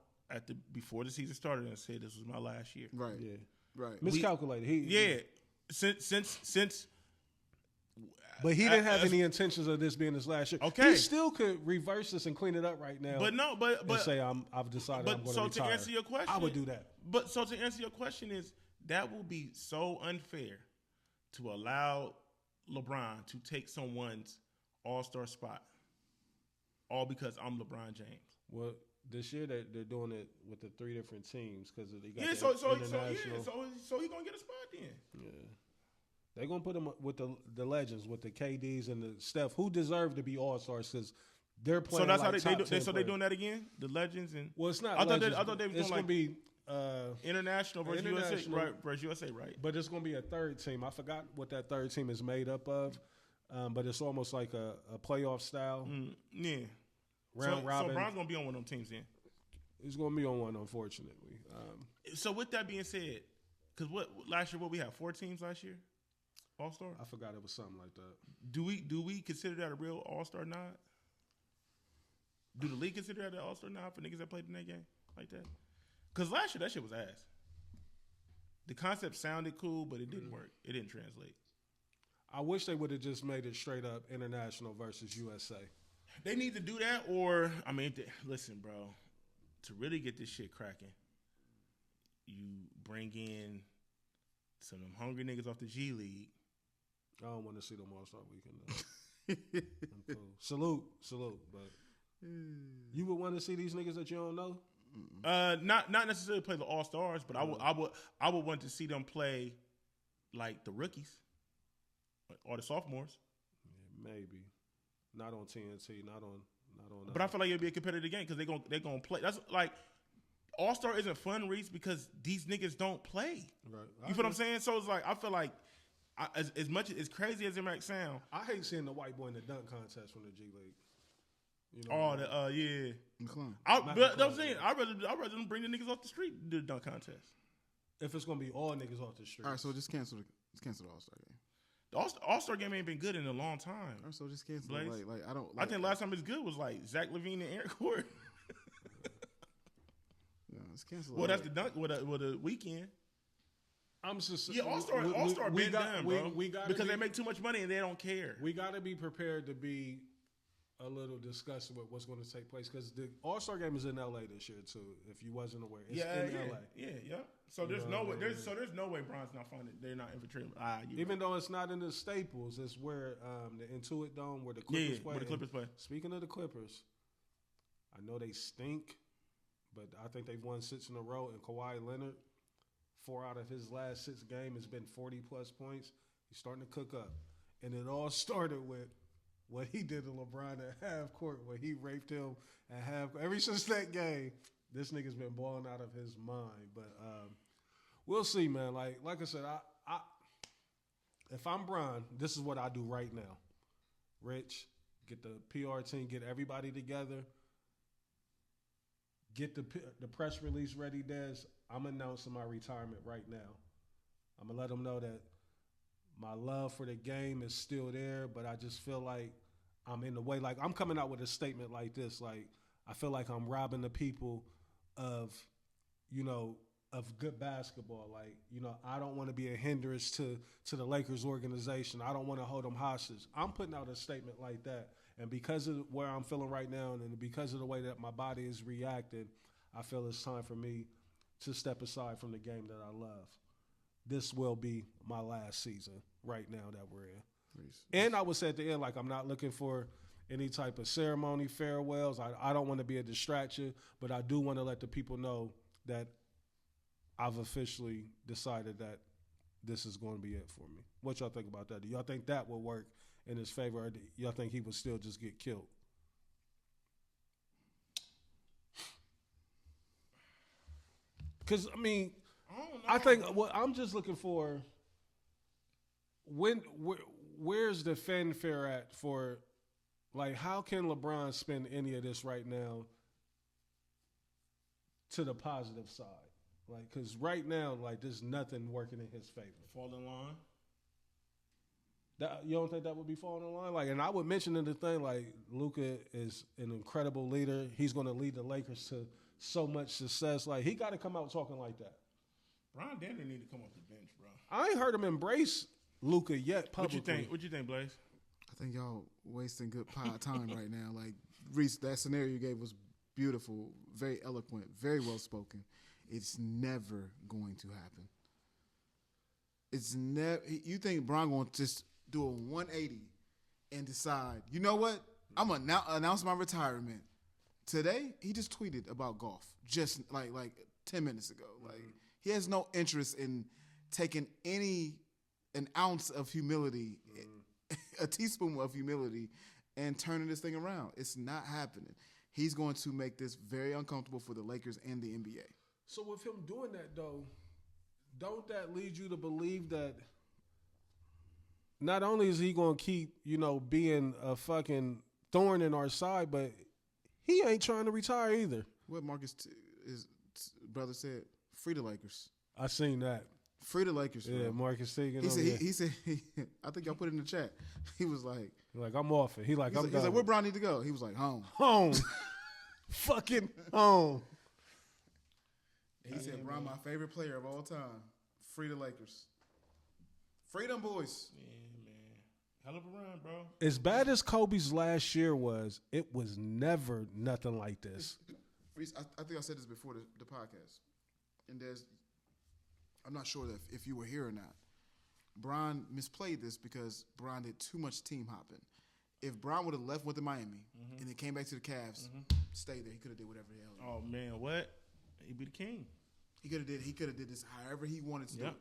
before the season started and said this was my last year. Right. Yeah. Right. Miscalculated. Since But he didn't have any intentions of this being his last year. Okay. He still could reverse this and clean it up right now. But and say I've decided I'm going to retire. To answer your question, I would do that. But so to answer your question is that will be so unfair to allow LeBron to take someone's all-star spot, all because I'm LeBron James. Well, this year they're doing it with the 3 different teams because they got so he's gonna get a spot then. Yeah. They're going to put him with the legends, with the KDs and the Steph, who deserve to be all-stars because they're playing. So that's how they're doing that again? The legends and well, it's not. I thought they were doing going to be international versus USA, right? But it's going to be a third team. I forgot what that third team is made up of, but it's almost like a playoff style. Yeah, round robin. So Bron's going to be on one of them teams then. He's going to be on one, unfortunately. So with that being said, because last year we had 4 teams last year. All-Star? I forgot it was something like that. Do we consider that a real All-Star nod? Do the league consider that an All-Star nod for niggas that played in that game like that? Because last year that shit was ass. The concept sounded cool, but it didn't work. It didn't translate. I wish they would have just made it straight up international versus USA. They need to do that, or listen, bro. To really get this shit cracking, you bring in some of them hungry niggas off the G League. I don't want to see them All-Star Weekend, though. I'm cool. Salute. But you would want to see these niggas that you don't know? Not necessarily play the All-Stars, but I would want to see them play like the rookies or the sophomores. Yeah, maybe. Not on TNT, not on. But I feel like it'd be a competitive game because they're gonna play. That's like All-Star isn't fun, Reese, because these niggas don't play. Right. You feel what I'm saying? So it's like I feel like as much as crazy as it might sound, I hate seeing the white boy in the dunk contest from the G League. You know yeah. McClung. But I'm saying I'd rather them bring the niggas off the street to do the dunk contest. If it's gonna be all niggas off the street. All right, so just cancel the All-Star game. The All-Star game ain't been good in a long time. All right, so just cancel Blaze. it. Like I don't. I think last time it was good was like Zach LaVine and Aaron Gordon. Yeah, let's cancel. Well, that's the dunk with the weekend. I'm just All-Star been done, bro. Because they make too much money and they don't care. We got to be prepared to be a little disgusted with what's going to take place because the All-Star game is in LA this year too. If you wasn't aware, it's in LA. Yeah. So there's no way. There's no way Bron's not finding. They're not infiltrating. Even though it's not in the Staples, it's where the Intuit Dome where the Clippers play. Where the Clippers play. Speaking of the Clippers, I know they stink, but I think they've won 6 in a row. And Kawhi Leonard, 4 out of his last 6 games has been 40+ points. He's starting to cook up, and it all started with what he did to LeBron at half court, where he raped him at half. Ever since that game, this nigga's been balling out of his mind. But we'll see, man. Like I said, I if I'm Bron, this is what I do right now. Rich, get the PR team, get everybody together, get the press release ready, Des. I'm announcing my retirement right now. I'm going to let them know that my love for the game is still there, but I just feel like I'm in the way. Like, I'm coming out with a statement like this. Like, I feel like I'm robbing the people of good basketball. Like, I don't want to be a hindrance to the Lakers organization. I don't want to hold them hostage. I'm putting out a statement like that. And because of where I'm feeling right now and because of the way that my body is reacting, I feel it's time for me to step aside from the game that I love. This will be my last season right now that we're in. And I would say at the end, like, I'm not looking for any type of ceremony, farewells. I don't want to be a distraction, but I do want to let the people know that I've officially decided that this is going to be it for me. What y'all think about that? Do y'all think that will work in his favor, or do y'all think he would still just get killed? Because, I mean, I think what I'm just looking for, where's the fanfare at for, like, how can LeBron spend any of this right now to the positive side? Like, because right now, like, there's nothing working in his favor. Fall in line? You don't think that would be falling in line? Like, and I would mention in the thing, like, Luka is an incredible leader. He's going to lead the Lakers to so much success. Like, he got to come out talking like that. Brian Danner need to come off the bench, bro. I ain't heard him embrace Luka yet publicly. What you think, Blaze? I think y'all wasting good time right now. Like, Reese, that scenario you gave was beautiful, very eloquent, very well spoken. It's never going to happen. It's never. You think Bron going to just do a 180 and decide, you know what? I'm going to announce my retirement. Today, he just tweeted about golf just like 10 minutes ago. Like, he has no interest in taking an ounce of humility, a teaspoon of humility, and turning this thing around. It's not happening. He's going to make this very uncomfortable for the Lakers and the NBA. So with him doing that, though, don't that lead you to believe that not only is he going to keep, being a fucking thorn in our side, but he ain't trying to retire either. What Marcus, his brother said, free the Lakers. I seen that. Free the Lakers. Yeah, bro. Marcus Teagan. He said, I think y'all put it in the chat. He was like, I'm off it. He's like, where Bron need to go? He was like, home. Home. Fucking home. He said, Bron, my favorite player of all time. Free the Lakers. Free them boys. Yeah, man. Hell of a run, bro. As bad as Kobe's last year was, it was never nothing like this. Reese, I think I said this before the podcast. And I'm not sure if you were here or not. Bron misplayed this because Bron did too much team hopping. If Bron would have left, went to Miami, and then came back to the Cavs, stayed there, he could have did whatever the hell. Oh man, what? He'd be the king. He could have did this however he wanted to do it.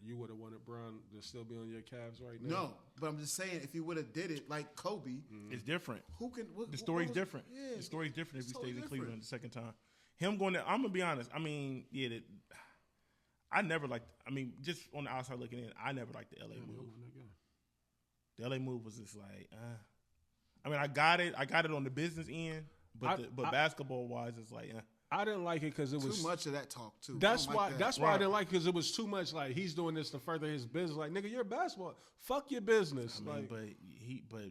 You would have wanted Bron to still be on your Cavs right now? No, but I'm just saying if he would have did it like Kobe, it's different. The story's different. Yeah, the story's different if he totally stays in different. Cleveland the second time. Him going there, I'm gonna be honest. I mean, I never liked. I mean, just on the outside looking in, I never liked the LA move. The LA move was just like, I mean, I got it on the business end, but basketball wise, it's like, I didn't like it because it was too much of that talk too. That's why I didn't like it, because it was too much. Like, he's doing this to further his business. Like, nigga, you're basketball. Fuck your business. I mean, but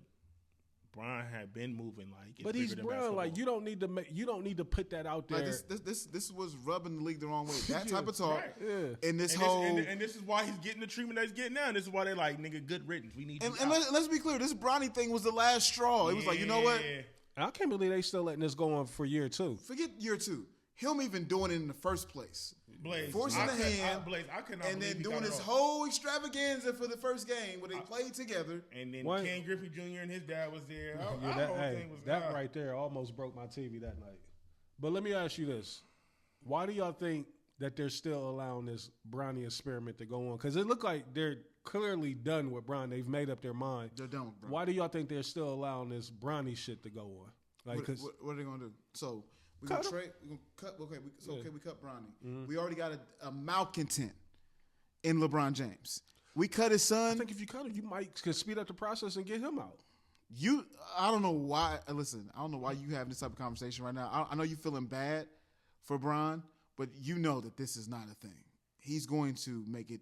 Bron had been moving like. But he's Bron. Like, you don't need to put that out there. Like this was rubbing the league the wrong way. That type of talk. Right. Yeah. And this and this is why he's getting the treatment that he's getting now. And this is why they like, nigga, good riddance. We need. And let's be clear. This Bronny thing was the last straw. It was like, you know what? I can't believe they still letting this go on for year two. Forget year two. Him even doing it in the first place. Blaze, forcing the hand, I could not and then doing this off. whole extravaganza for the first game where they played together. And then Ken Griffey Jr. and his dad was there. That right there almost broke my TV that night. But let me ask you this. Why do y'all think that they're still allowing this Bronny experiment to go on? Because it looked like they're clearly done with Bron. They've made up their mind. They're done with Bron. Why do y'all think they're still allowing this Bronny shit to go on? Like, what are they going to do? So we're going to trade. We're going to cut. Okay, we cut Bronny. Mm-hmm. We already got a malcontent in LeBron James. We cut his son. I think if you cut him, you could speed up the process and get him out. I don't know why. Listen, I don't know why you having this type of conversation right now. I know you feeling bad for Bron, but you know that this is not a thing. He's going to make it.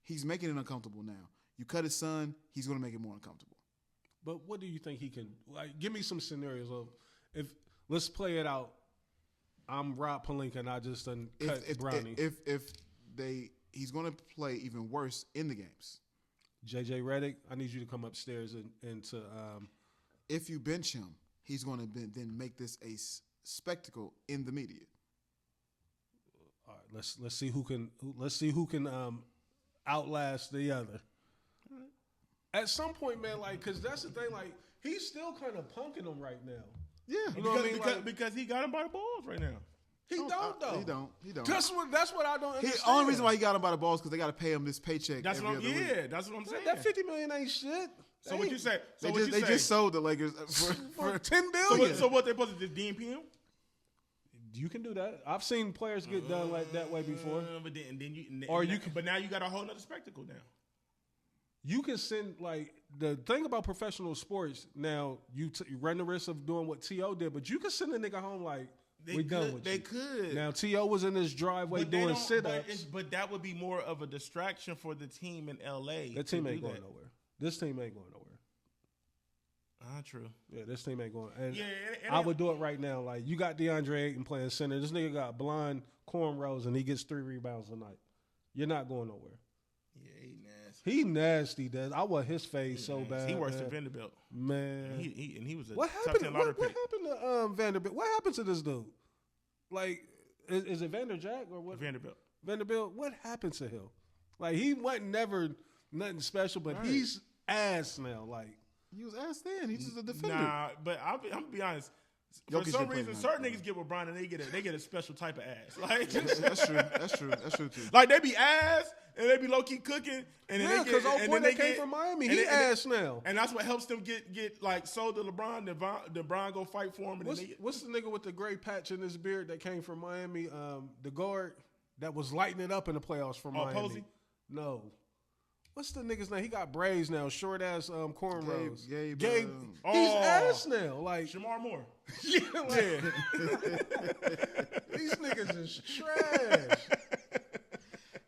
He's making it uncomfortable now. You cut his son, he's going to make it more uncomfortable. But what do you think he can? Like, give me some scenarios of let's play it out. I'm Rob Pelinka and I just cut Bronny. He's going to play even worse in the games. JJ Redick, I need you to come upstairs and to. If you bench him, he's going to then make this a spectacle in the media. All right, let's see who can outlast the other. At some point, man, like, because that's the thing, like, he's still kind of punking him right now. Yeah, you know what I mean? Because he got him by the balls right now. He don't though. He don't. That's what I don't understand. The only reason why he got him by the balls because they got to pay him this paycheck. That's every what other week. That's what I'm saying. That $50 million ain't shit. So what you say? They just sold the Lakers for $10 billion. So what they supposed to just DNP him? You can do that. I've seen players get done like that way before. But now you got a whole other spectacle now. You can send, like, the thing about professional sports now, you run the risk of doing what T.O. did, but you can send a nigga home like, we done with you. They could. Now, T.O. was in his driveway doing sit-ups. But that would be more of a distraction for the team in L.A. That team ain't going nowhere. This team ain't going nowhere. True. Yeah, this team ain't going. And I would do it right now. Like, you got DeAndre Ayton playing center. This nigga got blonde cornrows, and he gets 3 rebounds a night. You're not going nowhere. Yeah, he nasty. He nasty, Des. I want his face so bad. He worse man. than Vanderbilt. Man. He was a What top happened? 10 What lottery pick. happened to Vanderbilt? What happened to this dude? Like, is it Vanderjack or what? Vanderbilt. Vanderbilt. What happened to him? Like, he wasn't never nothing special, but Right. he's ass now. Like, He was ass then. He's just a defender. Nah, but I'm gonna be honest. For Jokic some did play reason, tonight, certain bro. niggas get with Brian and they get a special type of ass. Like That's true. That's true. That's true too. like they be ass and they be low key cooking and then yeah, they because get old and boy then they that came get- from Miami, and he then- ass now. and that's what helps them get like sold to LeBron. Then Brian go fight for him. And What's, then they get, what's the nigga with the gray patch in his beard that came from Miami? The guard that was lighting it up in the playoffs for Miami. Posey? No. What's the nigga's name? He got braids now, short ass cornrows. Gabe, He's Oh. ass now. Like, Shamar Moore. yeah, like, these niggas is trash.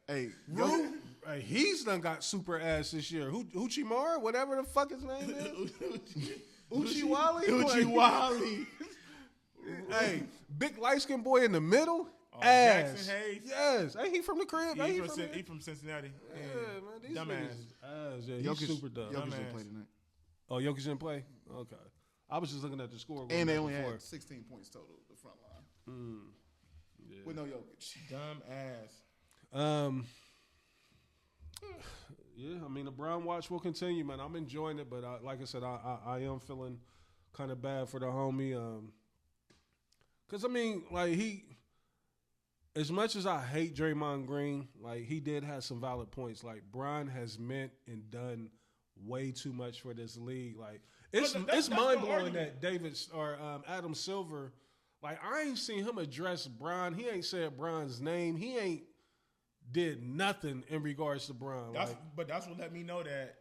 Hey, Rue, he's done got super ass this year. Uchimara, whatever the fuck his name is. Uchiwali? Uchiwali. Hey, big light skinned boy in the middle. Ass. Jackson Hayes. Yes. Ain't he from the crib? Yeah, Ain't he he from, from he from Cincinnati. Yeah, man. These Dumbass. niggas is ass. Yeah, he's Jokic, super dumb. Jokic Dumbass. didn't play tonight. Oh, Jokic didn't play? Okay. I was just looking at the score. And they back only and had forth. 16 points total, the front line. Yeah. With no Jokic. Dumb ass. Yeah, I mean, the Brown watch will continue, man. I'm enjoying it, but like I said, I am feeling kind of bad for the homie. Because, I mean, like, as much as I hate Draymond Green, like, he did have some valid points. Like, Brian has meant and done way too much for this league. Like, it's that's no mind blowing argument. that David or Adam Silver, like, I ain't seen him address Brian. He ain't said Brian's name. He ain't did nothing in regards to Brian. But that's what let me know that,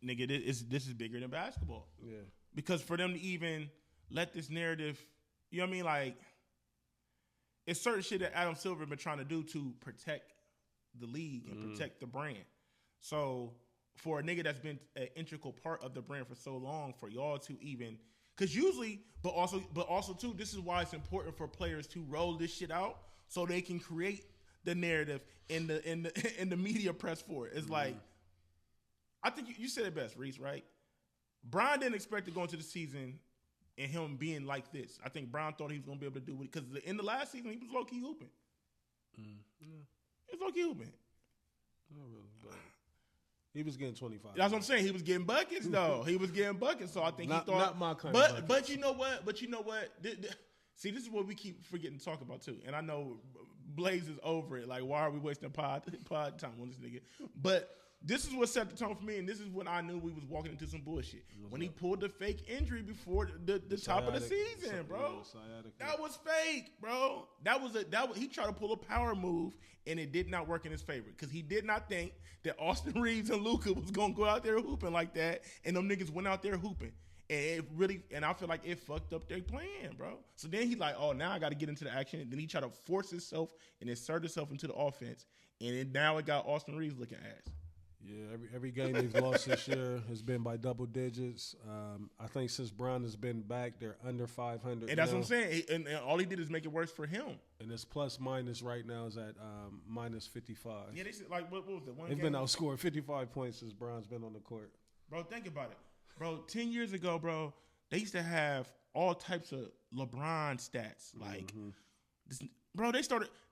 nigga, this is bigger than basketball. Yeah. Because for them to even let this narrative, you know what I mean? Like, it's certain shit that Adam Silver been trying to do to protect the league and protect the brand. So for a nigga that's been an integral part of the brand for so long, for y'all to even, because usually, but also too, this is why it's important for players to roll this shit out so they can create the narrative in the media press for it. It's like, I think you said it best, Reese, right? Brian didn't expect to go into the season and him being like this. I think Brian thought he was going to be able to do it because in the last season, he was low-key hooping. He was low-key hooping. Not really, but he was getting 25. That's what I'm saying. He was getting buckets, though. He was getting buckets, so I think Not- he thought. not my kind but, of buckets. But you know what? See, this is what we keep forgetting to talk about, too. And I know Blaze is over it. Like, why are we wasting pod time on this nigga? But this is what set the tone for me, and this is when I knew we was walking into some bullshit. When he pulled the fake injury before the top of the season, bro. That was fake, bro. That was he tried to pull a power move, and it did not work in his favor because he did not think that Austin Reeves and Luka was gonna go out there hooping like that, and them niggas went out there hooping. And I feel like it fucked up their plan, bro. So then he like, oh, now I got to get into the action. And then he tried to force himself and insert himself into the offense. And now it got Austin Reeves looking ass. Yeah, every game they've lost this year has been by double digits. I think since Brown has been back, they're under 500. And that's now. what I'm saying. And all he did is make it worse for him. And his plus minus right now is at minus 55. Yeah, they said, like, what was it? They've been outscored 55 points since Brown's been on the court. Bro, think about it. Bro, 10 years ago, bro, they used to have all types of LeBron stats. Like, bro, they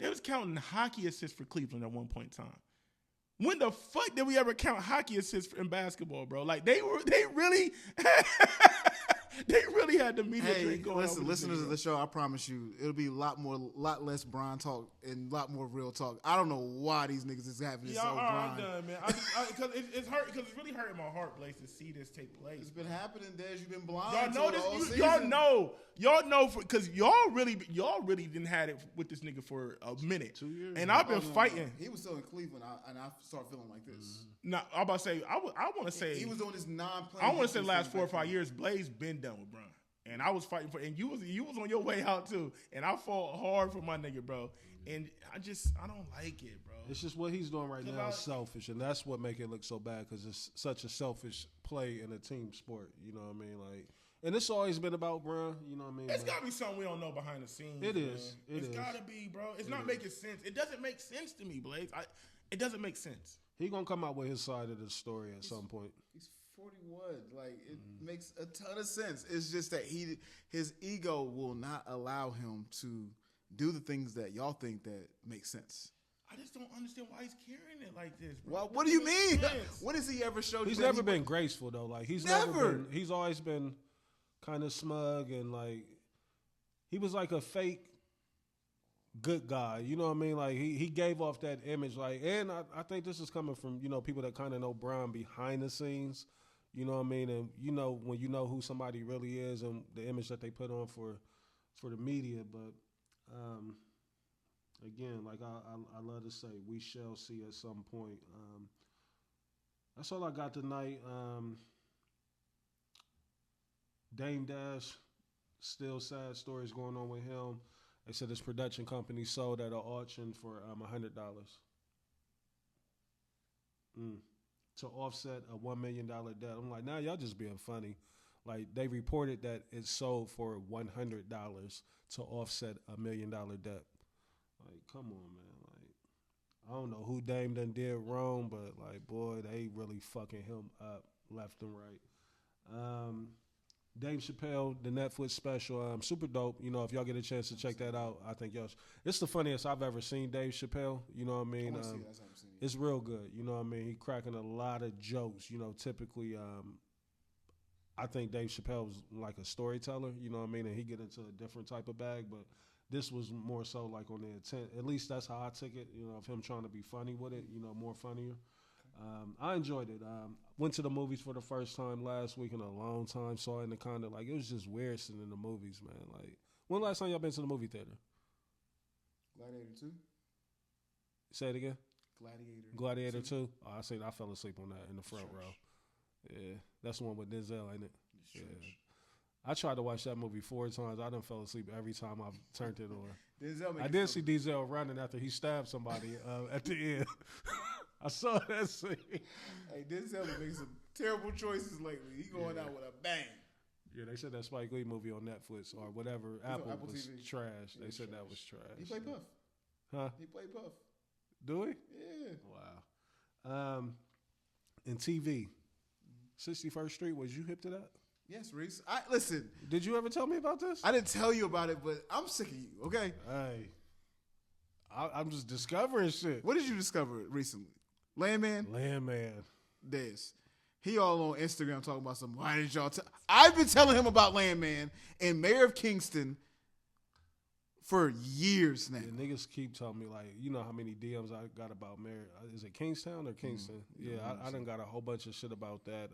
was counting hockey assists for Cleveland at one point in time. When the fuck did we ever count hockey assists in basketball, bro? Like, they really had the media Hey, drink going listen, on. listeners of the show, I promise you, it'll be a lot less Brian talk and a lot more real talk. I don't know why these niggas is having this Yeah, old all right, Brian. I'm done, man. Because it's hurt. Because it's really hurting my heart, Blaze, to see this take place. It's been happening, Dez. You've been blind. Y'all know to it all this. season. Y'all know, because y'all really didn't had it with this nigga for a minute. 2 years. And I've been No. fighting. He was still in Cleveland, and I started feeling like this. Now, I'm about to say, I want to say, He was doing this non-playing. I want to say defense last thing 4 or back 5 then. years, Blaze been done with Brian. And I was fighting for, and you was on your way out too. And I fought hard for my nigga, bro. And I don't like it, bro. It's just what he's doing right now is I- selfish, and that's what make it look so bad because it's such a selfish play in a team sport. You know what I mean? Like, and it's always been about Brown. You know what I mean? It's Like, got to be something we don't know behind the scenes. It man. is. It It's is. got to be, bro. It's not making sense. It doesn't make sense to me, Blaze. It doesn't make sense. He gonna come out with his side of the story at some point. He's 41. Like, it makes a ton of sense. It's just that his ego will not allow him to do the things that y'all think that make sense. I just don't understand why he's carrying it like this, bro. Well, what do you mean? When has he ever showed He's you? never been graceful though. Like he's never been. He's always been kind of smug and like he was like a fake good guy. You know what I mean? Like he gave off that image. Like, and I think this is coming from people that kind of know Brown behind the scenes. You know what I mean? And when you know who somebody really is and the image that they put on for the media, but. Again, like I love to say, we shall see at some point. That's all I got tonight. Dame Dash, still sad stories going on with him. They said his production company sold at an auction for $100 to offset a $1 million debt. I'm like, nah, y'all just being funny. Like they reported that it sold for $100 to offset a $1 million debt. Like, come on, man. Like, I don't know who Dame done did wrong, but like, boy, they really fucking him up left and right. Dave Chappelle, the Netflix special, super dope. If y'all get a chance to check that out, I think y'all. It's the funniest I've ever seen Dave Chappelle. You know what I mean? It's real good. You know what I mean? He cracking a lot of jokes. Typically, I think Dave Chappelle's like a storyteller. You know what I mean? And he get into a different type of bag, but. This was more so like on the intent. At least that's how I took it. Of him trying to be funny with it. More funnier. I enjoyed it. Went to the movies for the first time last week in a long time. Saw it in the kind of like it was just weird sitting in the movies, man. Like when last time y'all been to the movie theater? Gladiator 2. Say it again. Gladiator 2. Oh, I fell asleep on that in the front row. Yeah, that's the one with Denzel, ain't it? Yeah. I tried to watch that movie 4 times. I done fell asleep every time I turned it on. I did see Denzel running after he stabbed somebody at the end. I saw that scene. Hey, Denzel been making some terrible choices lately. He going out with a bang. Yeah, they said that Spike Lee movie on Netflix or whatever Apple was TV. Trash. They said that was trash. He played Puff. Huh? He played Puff. Do he? Yeah. Wow. In TV, 61st Street. Was you hip to that? Yes, Reese. Listen. Did you ever tell me about this? I didn't tell you about it, but I'm sick of you, okay? Hey. I'm just discovering shit. What did you discover recently? Landman? Des. He all on Instagram talking about some, why did y'all tell? I've been telling him about Landman and Mayor of Kingston for years now. Yeah, niggas keep telling me, like, you know how many DMs I got about Mayor. Is it Kingstown or Kingston? Yeah, I done got a whole bunch of shit about that.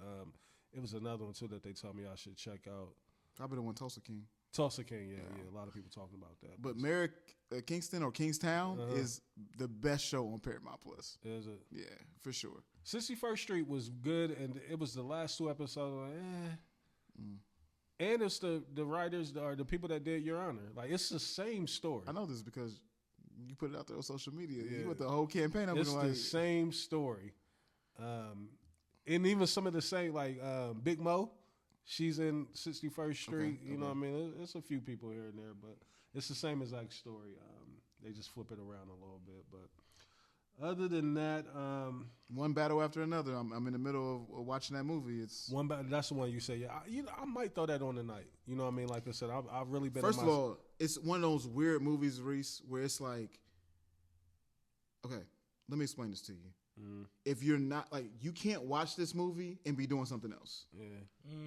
It was another one, too, that they told me I should check out. Probably the one Tulsa King. Tulsa King, yeah. A lot of people talking about that. But Mayor Kingston or Kingstown is the best show on Paramount Plus. Is it? Yeah, for sure. 61st Street was good, and it was the last 2 episodes. Like, And it's the writers or the people that did Your Honor. Like, it's the same story. I know this because you put it out there on social media. Yeah. You put the whole campaign up. It's the same story. And even some of the same, like Big Mo, she's in 61st Street. You know what I mean? It's a few people here and there, but it's the same exact story. They just flip it around a little bit. But other than that, one battle after another. I'm in the middle of watching that movie. It's one battle. That's the one you say. Yeah, I might throw that on tonight. You know what I mean? Like I said, I've really been. First of all, it's one of those weird movies, Reese, where it's like, okay, let me explain this to you. If you're not like, you can't watch this movie and be doing something else. Yeah,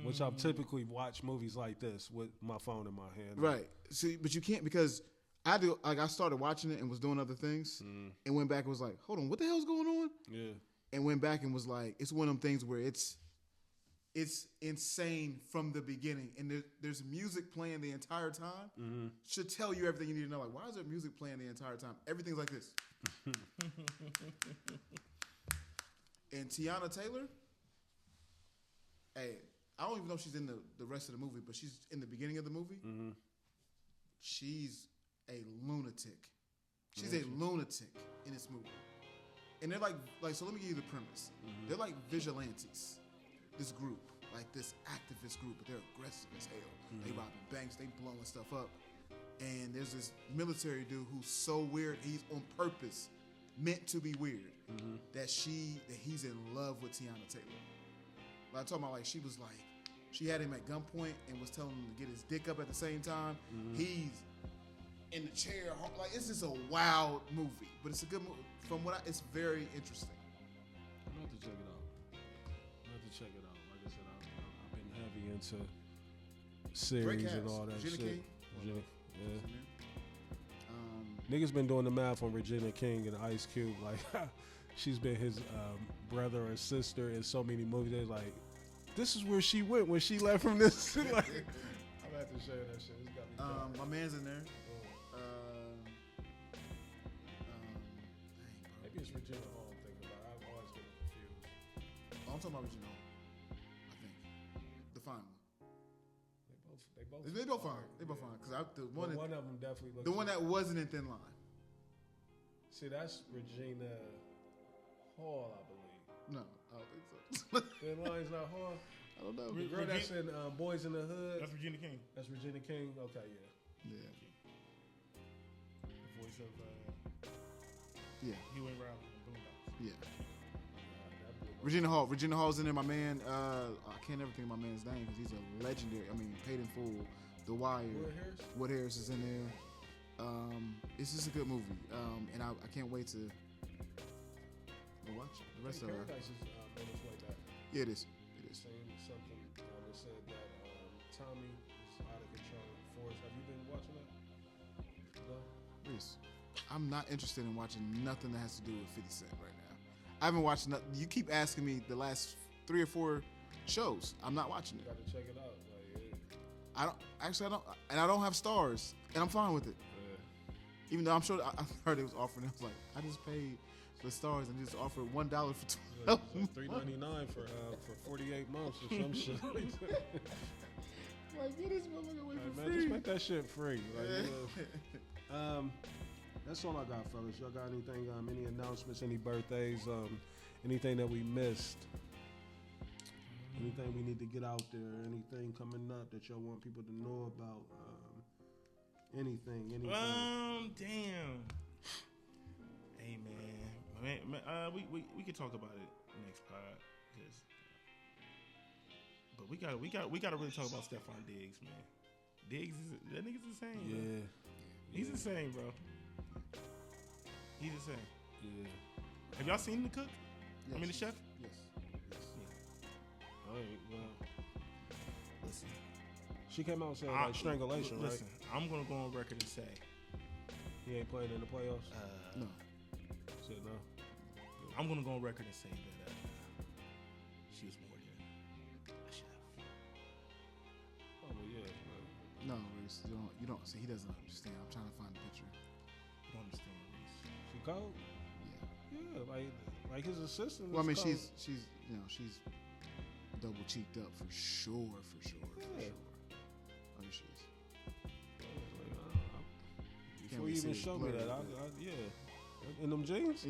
which I typically watch movies like this with my phone in my hand. Right. See, but you can't because I do. Like I started watching it and was doing other things, and went back and was like, hold on, what the hell's going on? Yeah. And went back and was like, it's one of them things where it's insane from the beginning, and there's music playing the entire time. Should tell you everything you need to know. Like, why is there music playing the entire time? Everything's like this. And Tiana Taylor, hey, I don't even know if she's in the rest of the movie, but she's in the beginning of the movie. She's a lunatic. She's a lunatic in this movie. And they're like, so let me give you the premise. They're like vigilantes, this group, like this activist group, but they're aggressive as hell. They robbing banks, they blowing stuff up. And there's this military dude who's so weird, he's on purpose meant to be weird. That he's in love with Tiana Taylor. Like, I'm talking about, like, she was like, she had him at gunpoint and was telling him to get his dick up at the same time. He's in the chair, like, it's just a wild movie, but it's a good movie. It's very interesting. I'm gonna have to check it out. Like I said, I've been heavy into series and all that Regina shit. King. Yeah. Niggas been doing the math on Regina King and Ice Cube. Like, she's been his brother or sister in so many movies. They're like, this is where she went when she left from this. Like, I'm gonna have to show you that shit. It's got me down. My man's in there. Maybe it's Regina Hall I'm thinking about. I always get confused. I'm talking about Regina Hall. I think the fine one. They both fine. They both fine. Because one of them definitely looks. The one that wasn't in Thin Line. See, that's Regina Hall, I believe. No, I don't think so. Thin Line's not Hall. I don't know. The girl that's in Boys in the Hood. That's Regina King. That's Regina King. Okay, yeah. The voice of Huey Riley in Boondocks. Yeah. Regina Hall's in there. My man, I can't ever think of my man's name because he's a legendary. I mean, Paid in Full, The Wire. Wood Harris is in there. It's just a good movie, and I can't wait to go watch it. The rest of it. Paradise is on its way back. Yeah, it is. Saying something. It said that Tommy is out of control. Forrest, have you been watching that? No. Reese, I'm not interested in watching nothing that has to do with 50 Cent right now. I haven't watched nothing. You keep asking me the last 3 or 4 shows. I'm not watching it. You got to check it out. Like, I don't, and I don't have stars, and I'm fine with it. Yeah. Even though I'm sure I heard it was offering. I was like, I just paid for stars and just offered $1 for 12. $3.99 for 48 months or some shit. Like, get this motherfucker away for Man, free. just make that shit free. Like, that's all I got, fellas. Y'all got anything? Any announcements? Any birthdays? Anything that we missed? Anything we need to get out there? Anything coming up that y'all want people to know about? Anything? Damn. Hey man, we could talk about it next pod, but we gotta really talk about Stephon Diggs, man. Diggs that nigga's insane. Yeah, he's insane, bro. He's insane. Yeah. Have y'all seen the cook? Yes. I mean the chef. Yes. All right. Well, Listen. she came out and said like strangulation, listen, right? I'm gonna go on record and say He ain't playing in the playoffs. No. Said no. I'm gonna go on record and say that she was more than a chef. Oh well, yeah. No, Reese, you don't see. He doesn't understand. I'm trying to find the picture. You don't understand, Reese. She cold. Yeah. Yeah, like his assistant. Well, I mean, cold. she's double cheeked up for sure. Yeah. I mean, she is. Before you even show me that, in them jeans.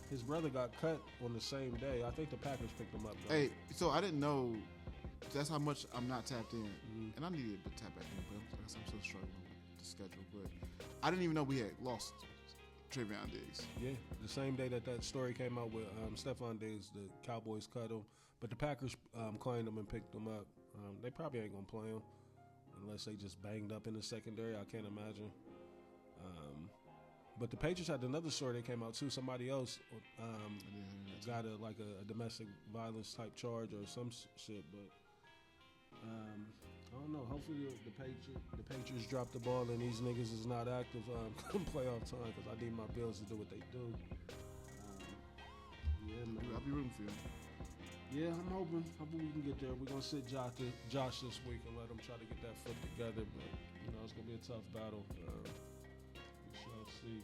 His brother got cut on the same day. I think the Packers picked him up. Though. Hey, so I didn't know. That's how much I'm not tapped in, and I need to tap back in, but I'm still struggling with the schedule. But I didn't even know we had lost Trayvon Diggs. Yeah, the same day that story came out with Stephon Diggs, the Cowboys cut him, but the Packers claimed him and picked him up. They probably ain't gonna play him unless they just banged up in the secondary. I can't imagine. But the Patriots had another story that came out too. Somebody else got a domestic violence type charge or some shit. But I don't know. Hopefully the Patriots drop the ball and these niggas is not active come playoff time because I need my Bills to do what they do. Yeah, man. I'll be rooting for you. Yeah, I'm hoping we can get there. We're gonna sit Josh this week and let him try to get that foot together. But it's gonna be a tough battle. We shall see.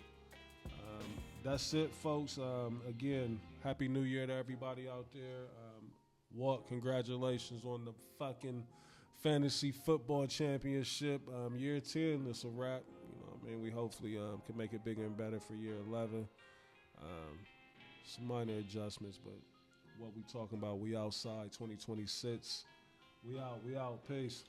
That's it, folks. Again, Happy New Year to everybody out there. Walt, congratulations on the fucking fantasy football championship. Year 10, it's a wrap. We hopefully can make it bigger and better for year 11. Some minor adjustments, but what we talking about, we outside 2026. We out. Peace.